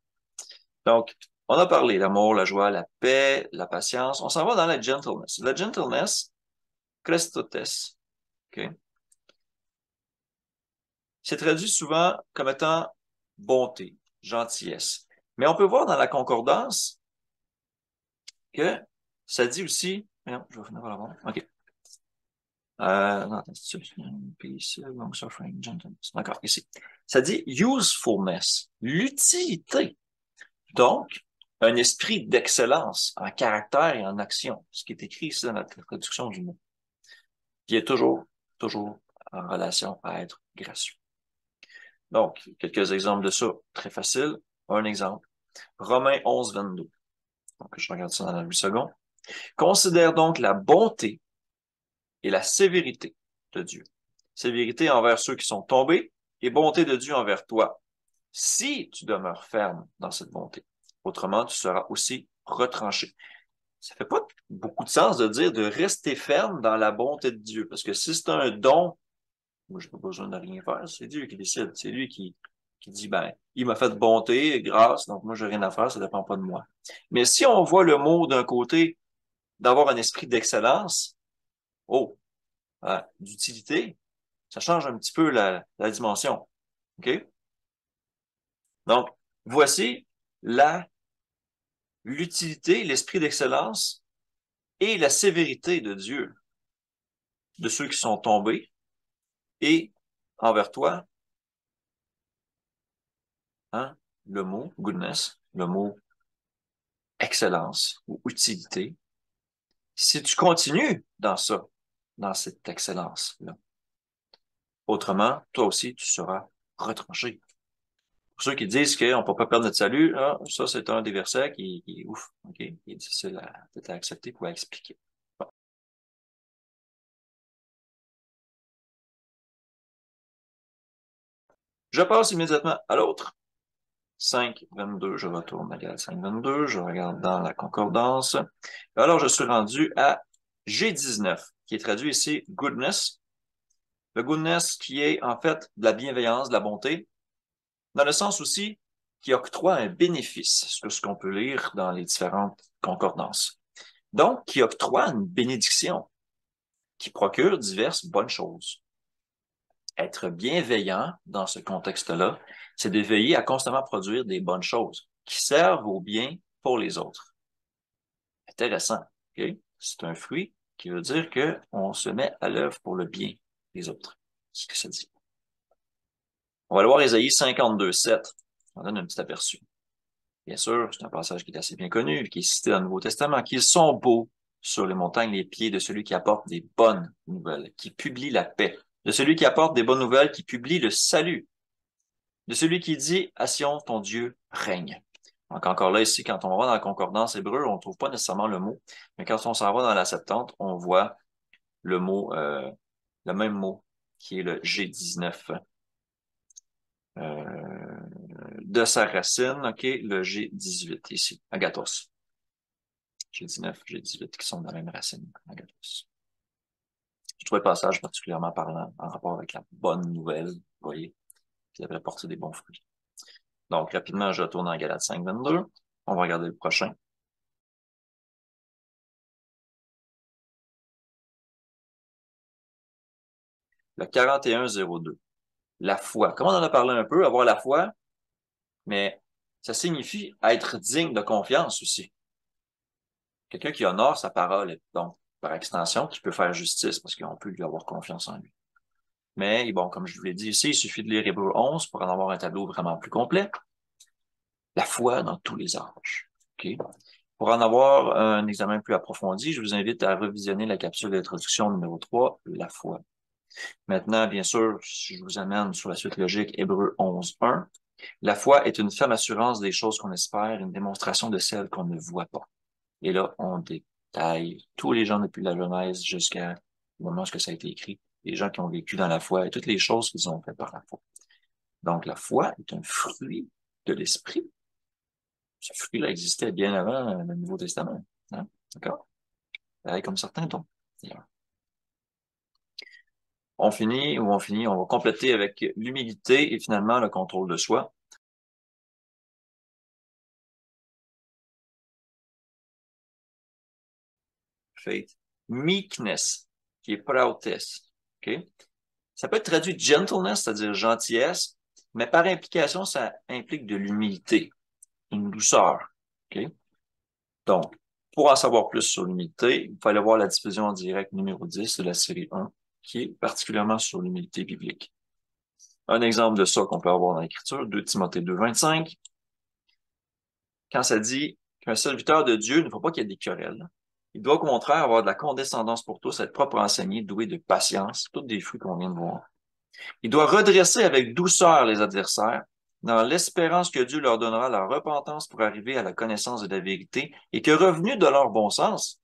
Donc, on a parlé l'amour, la joie, la paix, la patience. On s'en va dans la gentleness. La gentleness, Christotes, OK? C'est traduit souvent comme étant bonté, gentillesse. Mais on peut voir dans la concordance que ça dit aussi, non, je vais finir par la voir. OK. Non, peace, long suffering, gentleness. D'accord, ici. Ça dit usefulness, l'utilité. Donc, un esprit d'excellence en caractère et en action. Ce qui est écrit ici dans la traduction du mot. Qui est toujours en relation à être gracieux. Donc, quelques exemples de ça, très facile. Un exemple. Romains 11, 22. Donc, je regarde ça dans 8 secondes. Considère donc la bonté et la sévérité de Dieu. Sévérité envers ceux qui sont tombés et bonté de Dieu envers toi, si tu demeures ferme dans cette bonté. Autrement, tu seras aussi retranché. Ça fait pas beaucoup de sens de dire de rester ferme dans la bonté de Dieu, parce que si c'est un don, moi, je n'ai pas besoin de rien faire, c'est Dieu qui décide, c'est lui qui dit, ben, il m'a fait bonté, grâce, donc moi, j'ai rien à faire, ça dépend pas de moi. Mais si on voit le mot d'un côté, d'avoir un esprit d'excellence, oh, d'utilité, ça change un petit peu la dimension. OK? Donc, voici l'utilité, l'esprit d'excellence et la sévérité de Dieu, de ceux qui sont tombés, et envers toi, hein, le mot goodness, le mot excellence ou utilité. Si tu continues dans ça, dans cette excellence-là, autrement, toi aussi, tu seras retranché. Pour ceux qui disent qu'on ne peut pas perdre notre salut, là, ça, c'est un des versets qui est ouf, OK? Qui est difficile peut-être à accepter ou à expliquer. Bon. Je passe immédiatement à l'autre. 5, 22, je retourne à 5, 22, je regarde dans la concordance. Alors, je suis rendu à G19, qui est traduit ici goodness. Le goodness qui est en fait de la bienveillance, de la bonté, dans le sens aussi qui octroie un bénéfice, c'est ce qu'on peut lire dans les différentes concordances. Donc, qui octroie une bénédiction, qui procure diverses bonnes choses. Être bienveillant dans ce contexte-là, c'est de veiller à constamment produire des bonnes choses qui servent au bien pour les autres. Intéressant. Okay? C'est un fruit qui veut dire qu'on se met à l'œuvre pour le bien des autres. C'est ce que ça dit. On va aller voir Ésaïe 52, 7. On donne un petit aperçu. Bien sûr, c'est un passage qui est assez bien connu, qui est cité dans le Nouveau Testament, qu'ils sont beaux sur les montagnes les pieds de celui qui apporte des bonnes nouvelles, qui publie la paix, de celui qui apporte des bonnes nouvelles, qui publie le salut, de celui qui dit, à Sion, ton Dieu règne. Donc encore là, ici, quand on va dans la concordance hébreu, on ne trouve pas nécessairement le mot, mais quand on s'en va dans la Septante, on voit le mot, le même mot, qui est le G19. De sa racine, OK, le G18 ici, agathos. G19, G18 qui sont de la même racine, agathos. Je trouve le passage particulièrement parlant en rapport avec la bonne nouvelle, vous voyez, qui devrait porter des bons fruits. Donc, rapidement, je retourne en Galates 5, 22. On va regarder le prochain. Le 41-02. La foi. Comme on en a parlé un peu, avoir la foi, mais ça signifie être digne de confiance aussi. Quelqu'un qui honore sa parole, donc, par extension, qui peut faire justice parce qu'on peut lui avoir confiance en lui. Mais bon, comme je vous l'ai dit ici, il suffit de lire Hébreux 11 pour en avoir un tableau vraiment plus complet. La foi dans tous les âges. OK? Pour en avoir un examen plus approfondi, je vous invite à revisionner la capsule d'introduction numéro 3, la foi. Maintenant, bien sûr, si je vous amène sur la suite logique, Hébreux 11:1, la foi est une ferme assurance des choses qu'on espère, une démonstration de celles qu'on ne voit pas. Et là, on détaille tous les gens depuis la Genèse jusqu'à le moment où ça a été écrit, les gens qui ont vécu dans la foi et toutes les choses qu'ils ont fait par la foi. Donc, la foi est un fruit de l'esprit. Ce fruit-là existait bien avant le Nouveau Testament. Hein? D'accord? Pareil comme certains dons. D'ailleurs. On va compléter avec l'humilité et finalement le contrôle de soi. Faith. Meekness, qui est proudness. OK? Ça peut être traduit gentleness, c'est-à-dire gentillesse, mais par implication, ça implique de l'humilité, une douceur. OK? Donc, pour en savoir plus sur l'humilité, il fallait voir la diffusion en direct numéro 10 de la série 1, qui est particulièrement sur l'humilité biblique. Un exemple de ça qu'on peut avoir dans l'Écriture, 2 Timothée 2:25, quand ça dit qu'un serviteur de Dieu ne faut pas qu'il y ait des querelles. Il doit au contraire avoir de la condescendance pour tous, être propre à enseigner, doué de patience, tous des fruits qu'on vient de voir. Il doit redresser avec douceur les adversaires, dans l'espérance que Dieu leur donnera la repentance pour arriver à la connaissance de la vérité et que revenus de leur bon sens,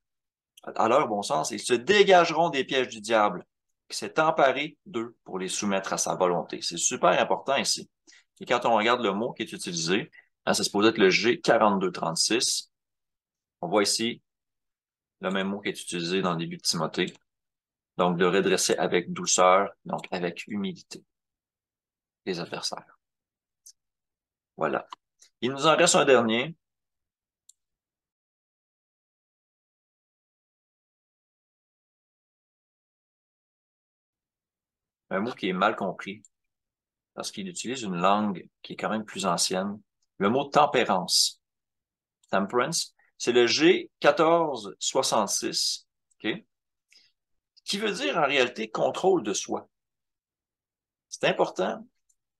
à leur bon sens, ils se dégageront des pièges du diable qui s'est emparé d'eux pour les soumettre à sa volonté. C'est super important ici. Et quand on regarde le mot qui est utilisé, hein, ça se peut être le G4236. On voit ici le même mot qui est utilisé dans le début de Timothée. Donc, de redresser avec douceur, donc avec humilité les adversaires. Voilà. Il nous en reste un dernier. Un mot qui est mal compris parce qu'il utilise une langue qui est quand même plus ancienne. Le mot tempérance. Temperance. C'est le G1466. OK? Qui veut dire en réalité contrôle de soi. C'est important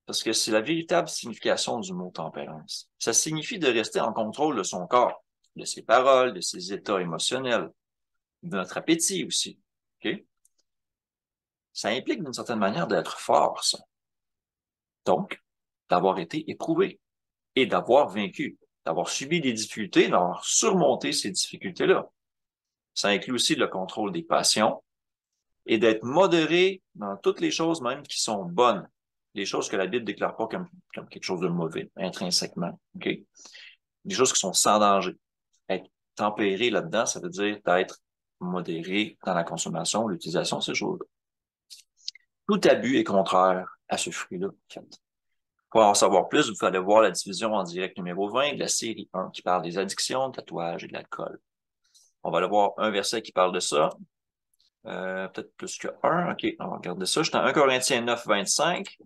parce que c'est la véritable signification du mot tempérance. Ça signifie de rester en contrôle de son corps, de ses paroles, de ses états émotionnels, de notre appétit aussi. OK? Ça implique d'une certaine manière d'être fort, ça. Donc, d'avoir été éprouvé et d'avoir vaincu, d'avoir subi des difficultés, d'avoir surmonté ces difficultés-là. Ça inclut aussi le contrôle des passions et d'être modéré dans toutes les choses même qui sont bonnes, les choses que la Bible ne déclare pas comme quelque chose de mauvais, intrinsèquement. Okay? Des choses qui sont sans danger. Être tempéré là-dedans, ça veut dire d'être modéré dans la consommation, l'utilisation de ces choses-là. Tout abus est contraire à ce fruit-là, en fait. Pour en savoir plus, vous allez voir la division en direct numéro 20 de la série 1 qui parle des addictions, de tatouage et de l'alcool. On va aller voir un verset qui parle de ça. Peut-être plus que un. OK, on va regarder ça. Je suis dans 1 Corinthiens 9:25.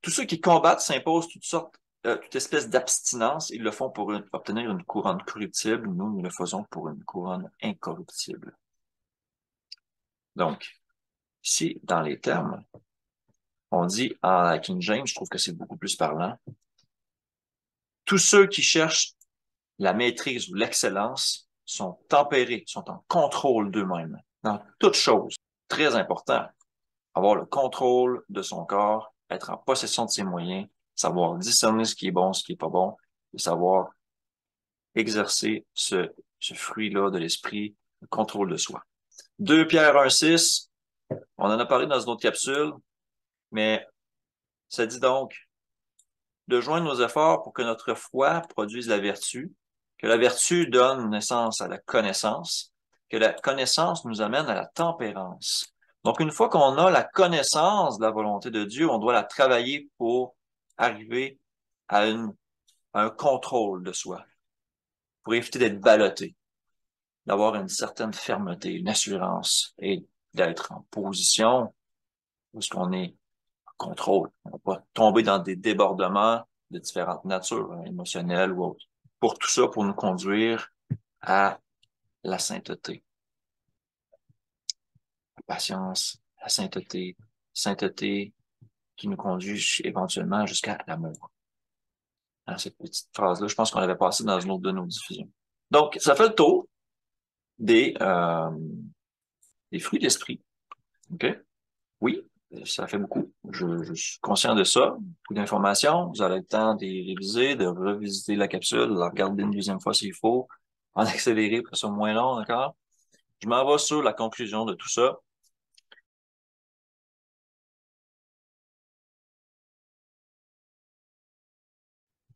Tous ceux qui combattent s'imposent toute espèce d'abstinence. Ils le font pour obtenir une couronne corruptible. Nous le faisons pour une couronne incorruptible. Donc, ici, dans les termes, on dit en King James, je trouve que c'est beaucoup plus parlant. Tous ceux qui cherchent la maîtrise ou l'excellence sont tempérés, sont en contrôle d'eux-mêmes dans toute chose. Très important, avoir le contrôle de son corps, être en possession de ses moyens, savoir discerner ce qui est bon, ce qui est pas bon, et savoir exercer ce fruit-là de l'esprit, le contrôle de soi. 2 Pierre 1:6, on en a parlé dans une autre capsule, mais ça dit donc de joindre nos efforts pour que notre foi produise la vertu, que la vertu donne naissance à la connaissance, que la connaissance nous amène à la tempérance. Donc, une fois qu'on a la connaissance de la volonté de Dieu, on doit la travailler pour arriver à un contrôle de soi, pour éviter d'être ballotté, d'avoir une certaine fermeté, une assurance et d'être en position où ce qu'on est en contrôle. On ne va pas tomber dans des débordements de différentes natures, hein, émotionnelles ou autres. Pour tout ça, pour nous conduire à la sainteté, la patience, la sainteté, sainteté qui nous conduit éventuellement jusqu'à l'amour. Hein, cette petite phrase-là, je pense qu'on l'avait passée dans une autre de nos diffusions. Donc, ça fait le tour des, euh, des fruits de l'esprit. OK? Oui, ça fait beaucoup. Je suis conscient de ça. Beaucoup d'informations. Vous aurez le temps de les réviser, de revisiter la capsule, de la regarder une deuxième fois s'il faut, en accélérer pour que ce soit moins long, d'accord? Je m'en vais sur la conclusion de tout ça.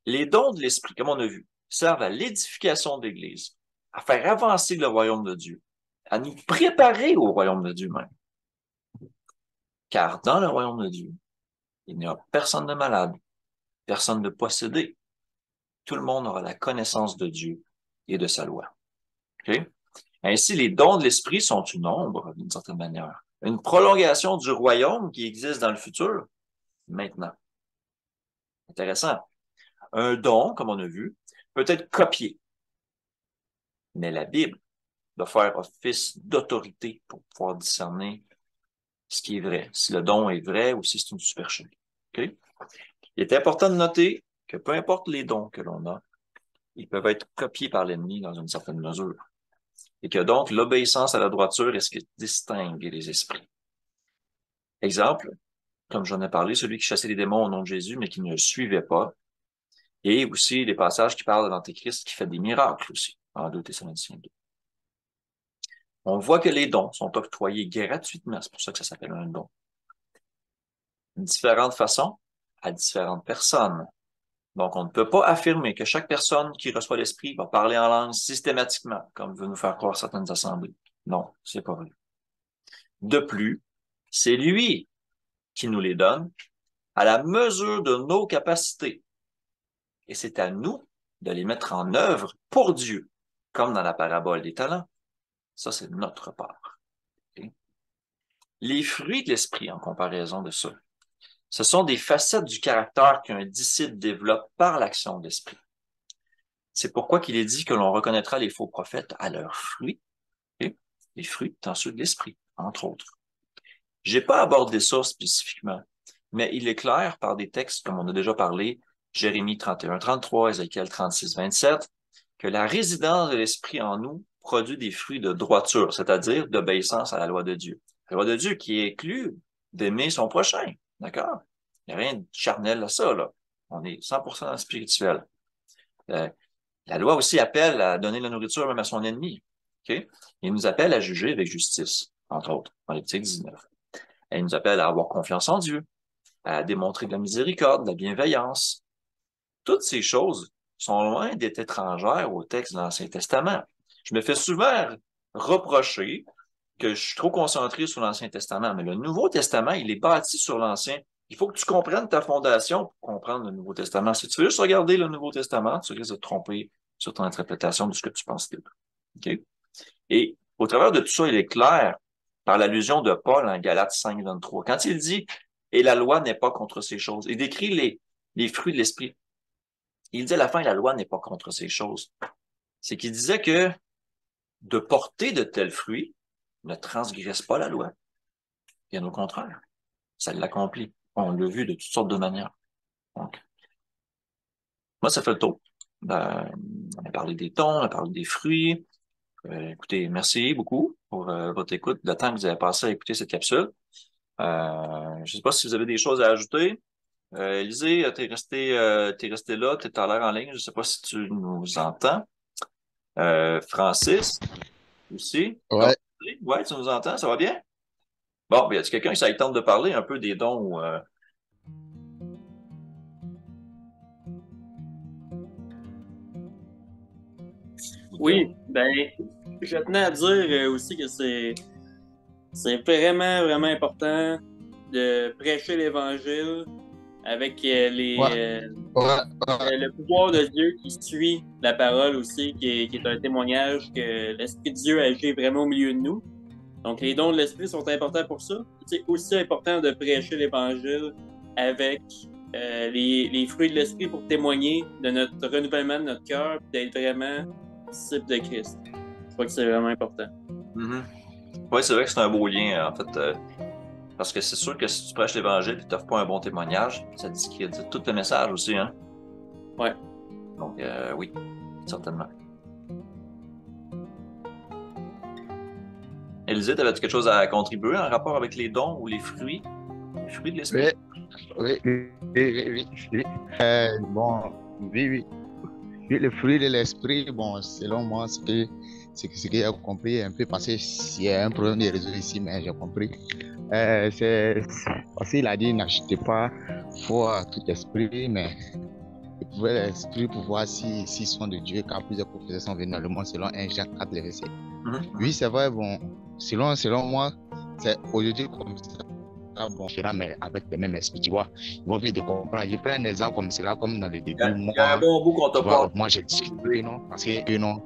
Les dons de l'Esprit, comme on a vu, servent à l'édification de l'Église, à faire avancer le royaume de Dieu, à nous préparer au royaume de Dieu même. Car dans le royaume de Dieu, il n'y a personne de malade, personne de possédé. Tout le monde aura la connaissance de Dieu et de sa loi. Okay? Ainsi, les dons de l'Esprit sont une ombre, d'une certaine manière, une prolongation du royaume qui existe dans le futur, maintenant. Intéressant. Un don, comme on a vu, peut être copié, mais la Bible doit faire office d'autorité pour pouvoir discerner ce qui est vrai, si le don est vrai ou si c'est une supercherie. Okay? Il est important de noter que peu importe les dons que l'on a, ils peuvent être copiés par l'ennemi dans une certaine mesure. Et que donc l'obéissance à la droiture est ce qui distingue les esprits. Exemple, comme j'en ai parlé, celui qui chassait les démons au nom de Jésus, mais qui ne le suivait pas. Et aussi des passages qui parlent de l'Antéchrist qui fait des miracles aussi, en 2 Thessaloniciens 2. On voit que les dons sont octroyés gratuitement, c'est pour ça que ça s'appelle un don. De différentes façons, à différentes personnes. Donc, on ne peut pas affirmer que chaque personne qui reçoit l'Esprit va parler en langue systématiquement, comme veut nous faire croire certaines assemblées. Non, c'est pas vrai. De plus, c'est lui qui nous les donne à la mesure de nos capacités. Et c'est à nous de les mettre en œuvre pour Dieu, comme dans la parabole des talents. Ça, c'est notre part. Okay? Les fruits de l'esprit, en comparaison de ça, ce sont des facettes du caractère qu'un disciple développe par l'action de l'esprit. C'est pourquoi qu'il est dit que l'on reconnaîtra les faux prophètes à leurs fruits. Okay? Les fruits étant ceux de l'esprit, entre autres. J'ai pas abordé ça spécifiquement, mais il est clair par des textes, comme on a déjà parlé, Jérémie 31-33, Ézéchiel 36-27, que la résidence de l'Esprit en nous produit des fruits de droiture, c'est-à-dire d'obéissance à la loi de Dieu. La loi de Dieu qui inclut d'aimer son prochain, d'accord? Il n'y a rien de charnel à ça, là. On est 100% dans le spirituel. La loi aussi appelle à donner la nourriture même à son ennemi, ok? Il nous appelle à juger avec justice, entre autres, dans Lévitique 19. Elle nous appelle à avoir confiance en Dieu, à démontrer de la miséricorde, de la bienveillance. Toutes ces choses sont loin d'être étrangères au texte de l'Ancien Testament. Je me fais souvent reprocher que je suis trop concentré sur l'Ancien Testament, mais le Nouveau Testament, il est bâti sur l'Ancien. Il faut que tu comprennes ta fondation pour comprendre le Nouveau Testament. Si tu veux juste regarder le Nouveau Testament, tu risques de te tromper sur ton interprétation de ce que tu penses lire. Okay? Et au travers de tout ça, il est clair, par l'allusion de Paul en Galates 5:23, quand il dit « Et la loi n'est pas contre ces choses », il décrit les fruits de l'esprit. Il dit à la fin, la loi n'est pas contre ces choses. C'est qu'il disait que de porter de tels fruits ne transgresse pas la loi. Bien au contraire, ça l'accomplit. On l'a vu de toutes sortes de manières. Donc, moi, ça fait le tour. On a parlé des tons, on a parlé des fruits. Écoutez, merci beaucoup pour votre écoute, le temps que vous avez passé à écouter cette capsule. Je ne sais pas si vous avez des choses à ajouter. Élisée, t'es resté là, t'es à l'air en ligne. Je ne sais pas si tu nous entends. Francis, aussi. Ouais. Ouais, tu nous entends, ça va bien? Bon, ben, y a-t-il quelqu'un qui ça lui tente de parler un peu des dons ou, Oui, ben, je tenais à dire aussi que c'est vraiment, vraiment important de prêcher l'Évangile avec Ouais, ouais, ouais. le pouvoir de Dieu qui suit la parole aussi, qui est un témoignage que l'Esprit de Dieu agit vraiment au milieu de nous. Donc, les dons de l'Esprit sont importants pour ça. C'est aussi important de prêcher l'Évangile avec les fruits de l'Esprit pour témoigner de notre renouvellement de notre cœur, d'être vraiment disciple de Christ. Je crois que c'est vraiment important. Oui, c'est vrai que c'est un beau lien, en fait. Parce que c'est sûr que si tu prêches l'Évangile et tu n'offres pas un bon témoignage, ça discrédite tout le message aussi, hein? Ouais. Donc, oui, certainement. Élisée, avais-tu quelque chose à contribuer en rapport avec les dons ou les fruits de l'esprit? Oui. Bon, oui. Oui, le fruit de l'esprit, bon, selon moi, ce que j'ai compris un peu, parce qu'il y a un problème de réseau ici, mais j'ai compris. C'est parce qu'il a dit n'achetez pas foi à tout esprit, mais éprouver l'esprit pour voir s'ils sont de Dieu, car plusieurs prophéties sont venus dans le monde, selon 1 Jean 4, le verset. Oui, c'est vrai, bon, selon moi, c'est aujourd'hui comme ça. Bon, mais avec le même esprit, tu vois, ils vont vite de comprendre. Je prends un exemple comme cela, comme dans le début, Il y a un bon bout qu'on t'a tu vois, pas. moi j'ai discuté, non, parce que non.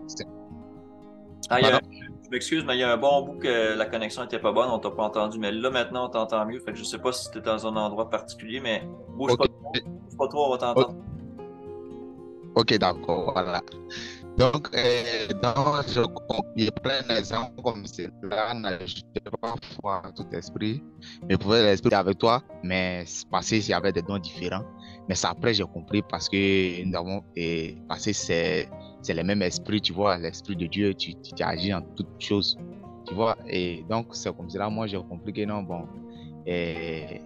Je m'excuse, mais il y a un bon bout que la connexion était pas bonne, on t'a pas entendu, mais là maintenant on t'entend mieux, fait que je sais pas si tu es dans un endroit particulier, mais bouge Ok, pas trop, on va t'entendre. ok, d'accord, voilà. Donc, je prends un exemple comme cela, n'ajoutez pas foi à tout esprit, mais pouvez l'esprit avec toi, mais c'est passé s'il y avait des dons différents. Mais ça, après, j'ai compris parce que nous avons passé, c'est le même esprit, tu vois, l'esprit de Dieu, tu agis en toutes choses, tu vois. Et donc, c'est comme cela, moi, j'ai compris que non, bon, et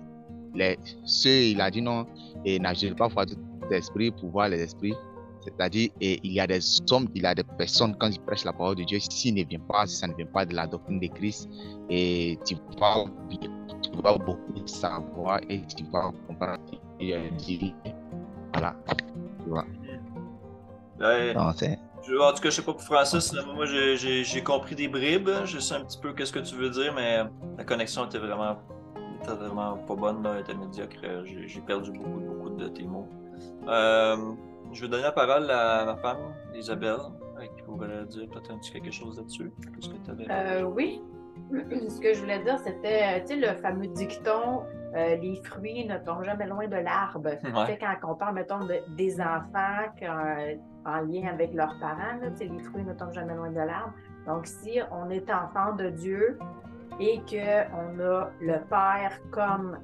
il a dit non, et n'agissez pas foi à tout esprit pour voir les esprits. C'est-à-dire, il y a des hommes, il y a des personnes, quand ils prêchent la parole de Dieu, si ça ne vient pas de la doctrine de Christ, et tu vas beaucoup savoir et tu vas comprendre. Voilà. Tu vois. En tout cas, je sais pas pour Francis, moi j'ai compris des bribes, je sais un petit peu qu'est-ce que tu veux dire, mais la connexion était vraiment pas bonne, là, elle était médiocre. J'ai perdu beaucoup de tes mots. Je vais donner la parole à ma femme, Isabelle, qui pourrait dire peut-être quelque chose là-dessus. Qu'est-ce que tu avais? Oui. Ce que je voulais dire, c'était, tu sais, le fameux dicton, les fruits ne tombent jamais loin de l'arbre. Ouais. Tu sais, quand on parle, mettons, des enfants en lien avec leurs parents, là, tu sais, les fruits ne tombent jamais loin de l'arbre. Donc, si on est enfant de Dieu et qu'on a le Père comme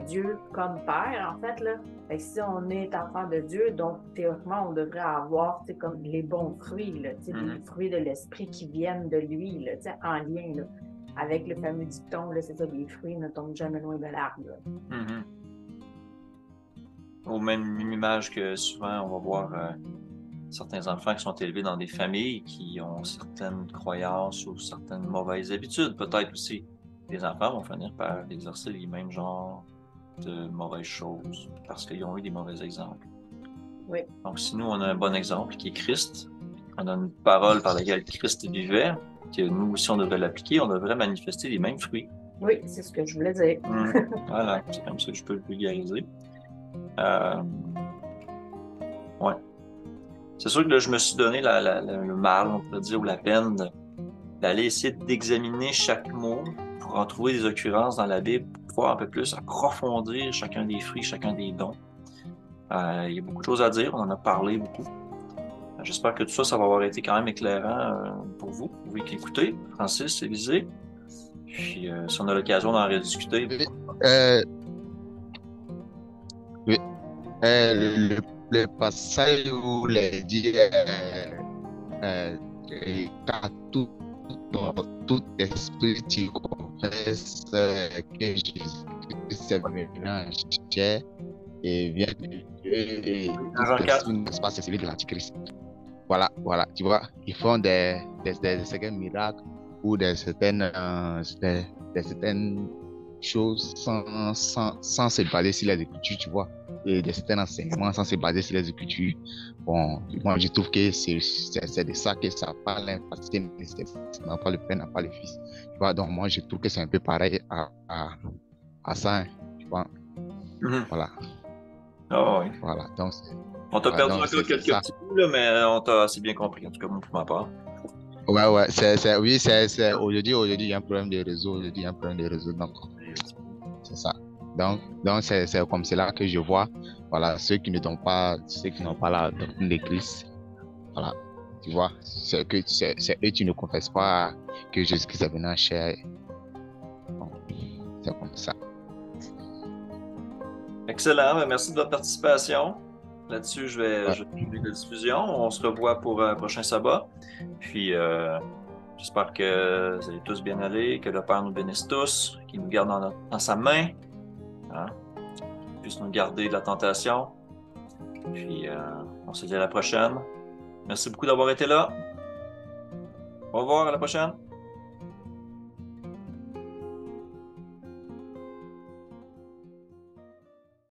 Dieu comme Père, en fait, là. Fait que si on est enfant de Dieu, donc théoriquement, on devrait avoir comme les bons fruits, là, les fruits de l'esprit qui viennent de lui, là, en lien là, avec le fameux dicton, là, c'est ça, les fruits ne tombent jamais loin de l'arbre. Au même image que souvent, on va voir certains enfants qui sont élevés dans des familles qui ont certaines croyances ou certaines mauvaises habitudes, peut-être aussi. Les enfants vont finir par exercer les mêmes genres de mauvaises choses parce qu'ils ont eu des mauvais exemples. Oui. Donc, si nous, on a un bon exemple qui est Christ, on a une parole par laquelle Christ vivait, que nous aussi, on devrait l'appliquer, on devrait manifester les mêmes fruits. Oui, c'est ce que je voulais dire. Voilà, c'est comme ça que je peux le vulgariser. Ouais. C'est sûr que là, je me suis donné le mal, on pourrait dire, ou la peine d'aller essayer d'examiner chaque mot pour en trouver des occurrences dans la Bible, pour pouvoir un peu plus approfondir chacun des fruits, chacun des dons. Il y a beaucoup de choses à dire, on en a parlé beaucoup. J'espère que tout ça, ça va avoir été quand même éclairant pour vous qui écoutez, Francis, Élisée. Puis si on a l'occasion d'en rediscuter. Oui. Le passage où il dit car tout esprit tu confesses que Jésus-Christ est venu en chair et vient de Dieu et tout esprit n'est pas celui de l'Antichrist. Voilà, tu vois, ils font des certains miracles ou des certaines choses sans se baser sur les Écritures, tu vois, et de certains enseignements sans se baser sur les Écritures. Bon, moi je trouve que c'est de ça que ça parle, parce que n'a pas le Père, n'a pas le Fils, tu vois. Donc moi je trouve que c'est un peu pareil à ça, hein, tu vois. Voilà. Oh, oui. Voilà, donc on t'a perdu encore quelques petits bouts, là, mais on t'a assez bien compris, en tout cas, pour ma part. Ouais, aujourd'hui, il y a un problème de réseau, donc c'est ça. Donc c'est comme cela que je vois, voilà, ceux qui n'ont pas la doctrine de Christ, voilà, tu vois, c'est eux qui ne confessent pas que Jésus-Christ est venu en chair. Bon, C'est comme ça. Excellent. Ben, merci de votre participation. Là-dessus, je vais couper la diffusion. On se revoit pour un prochain sabbat. Puis, j'espère que vous allez tous bien aller, que le Père nous bénisse tous, qu'il nous garde dans sa main, hein, qu'il puisse nous garder de la tentation. Puis, on se dit à la prochaine. Merci beaucoup d'avoir été là. Au revoir, à la prochaine.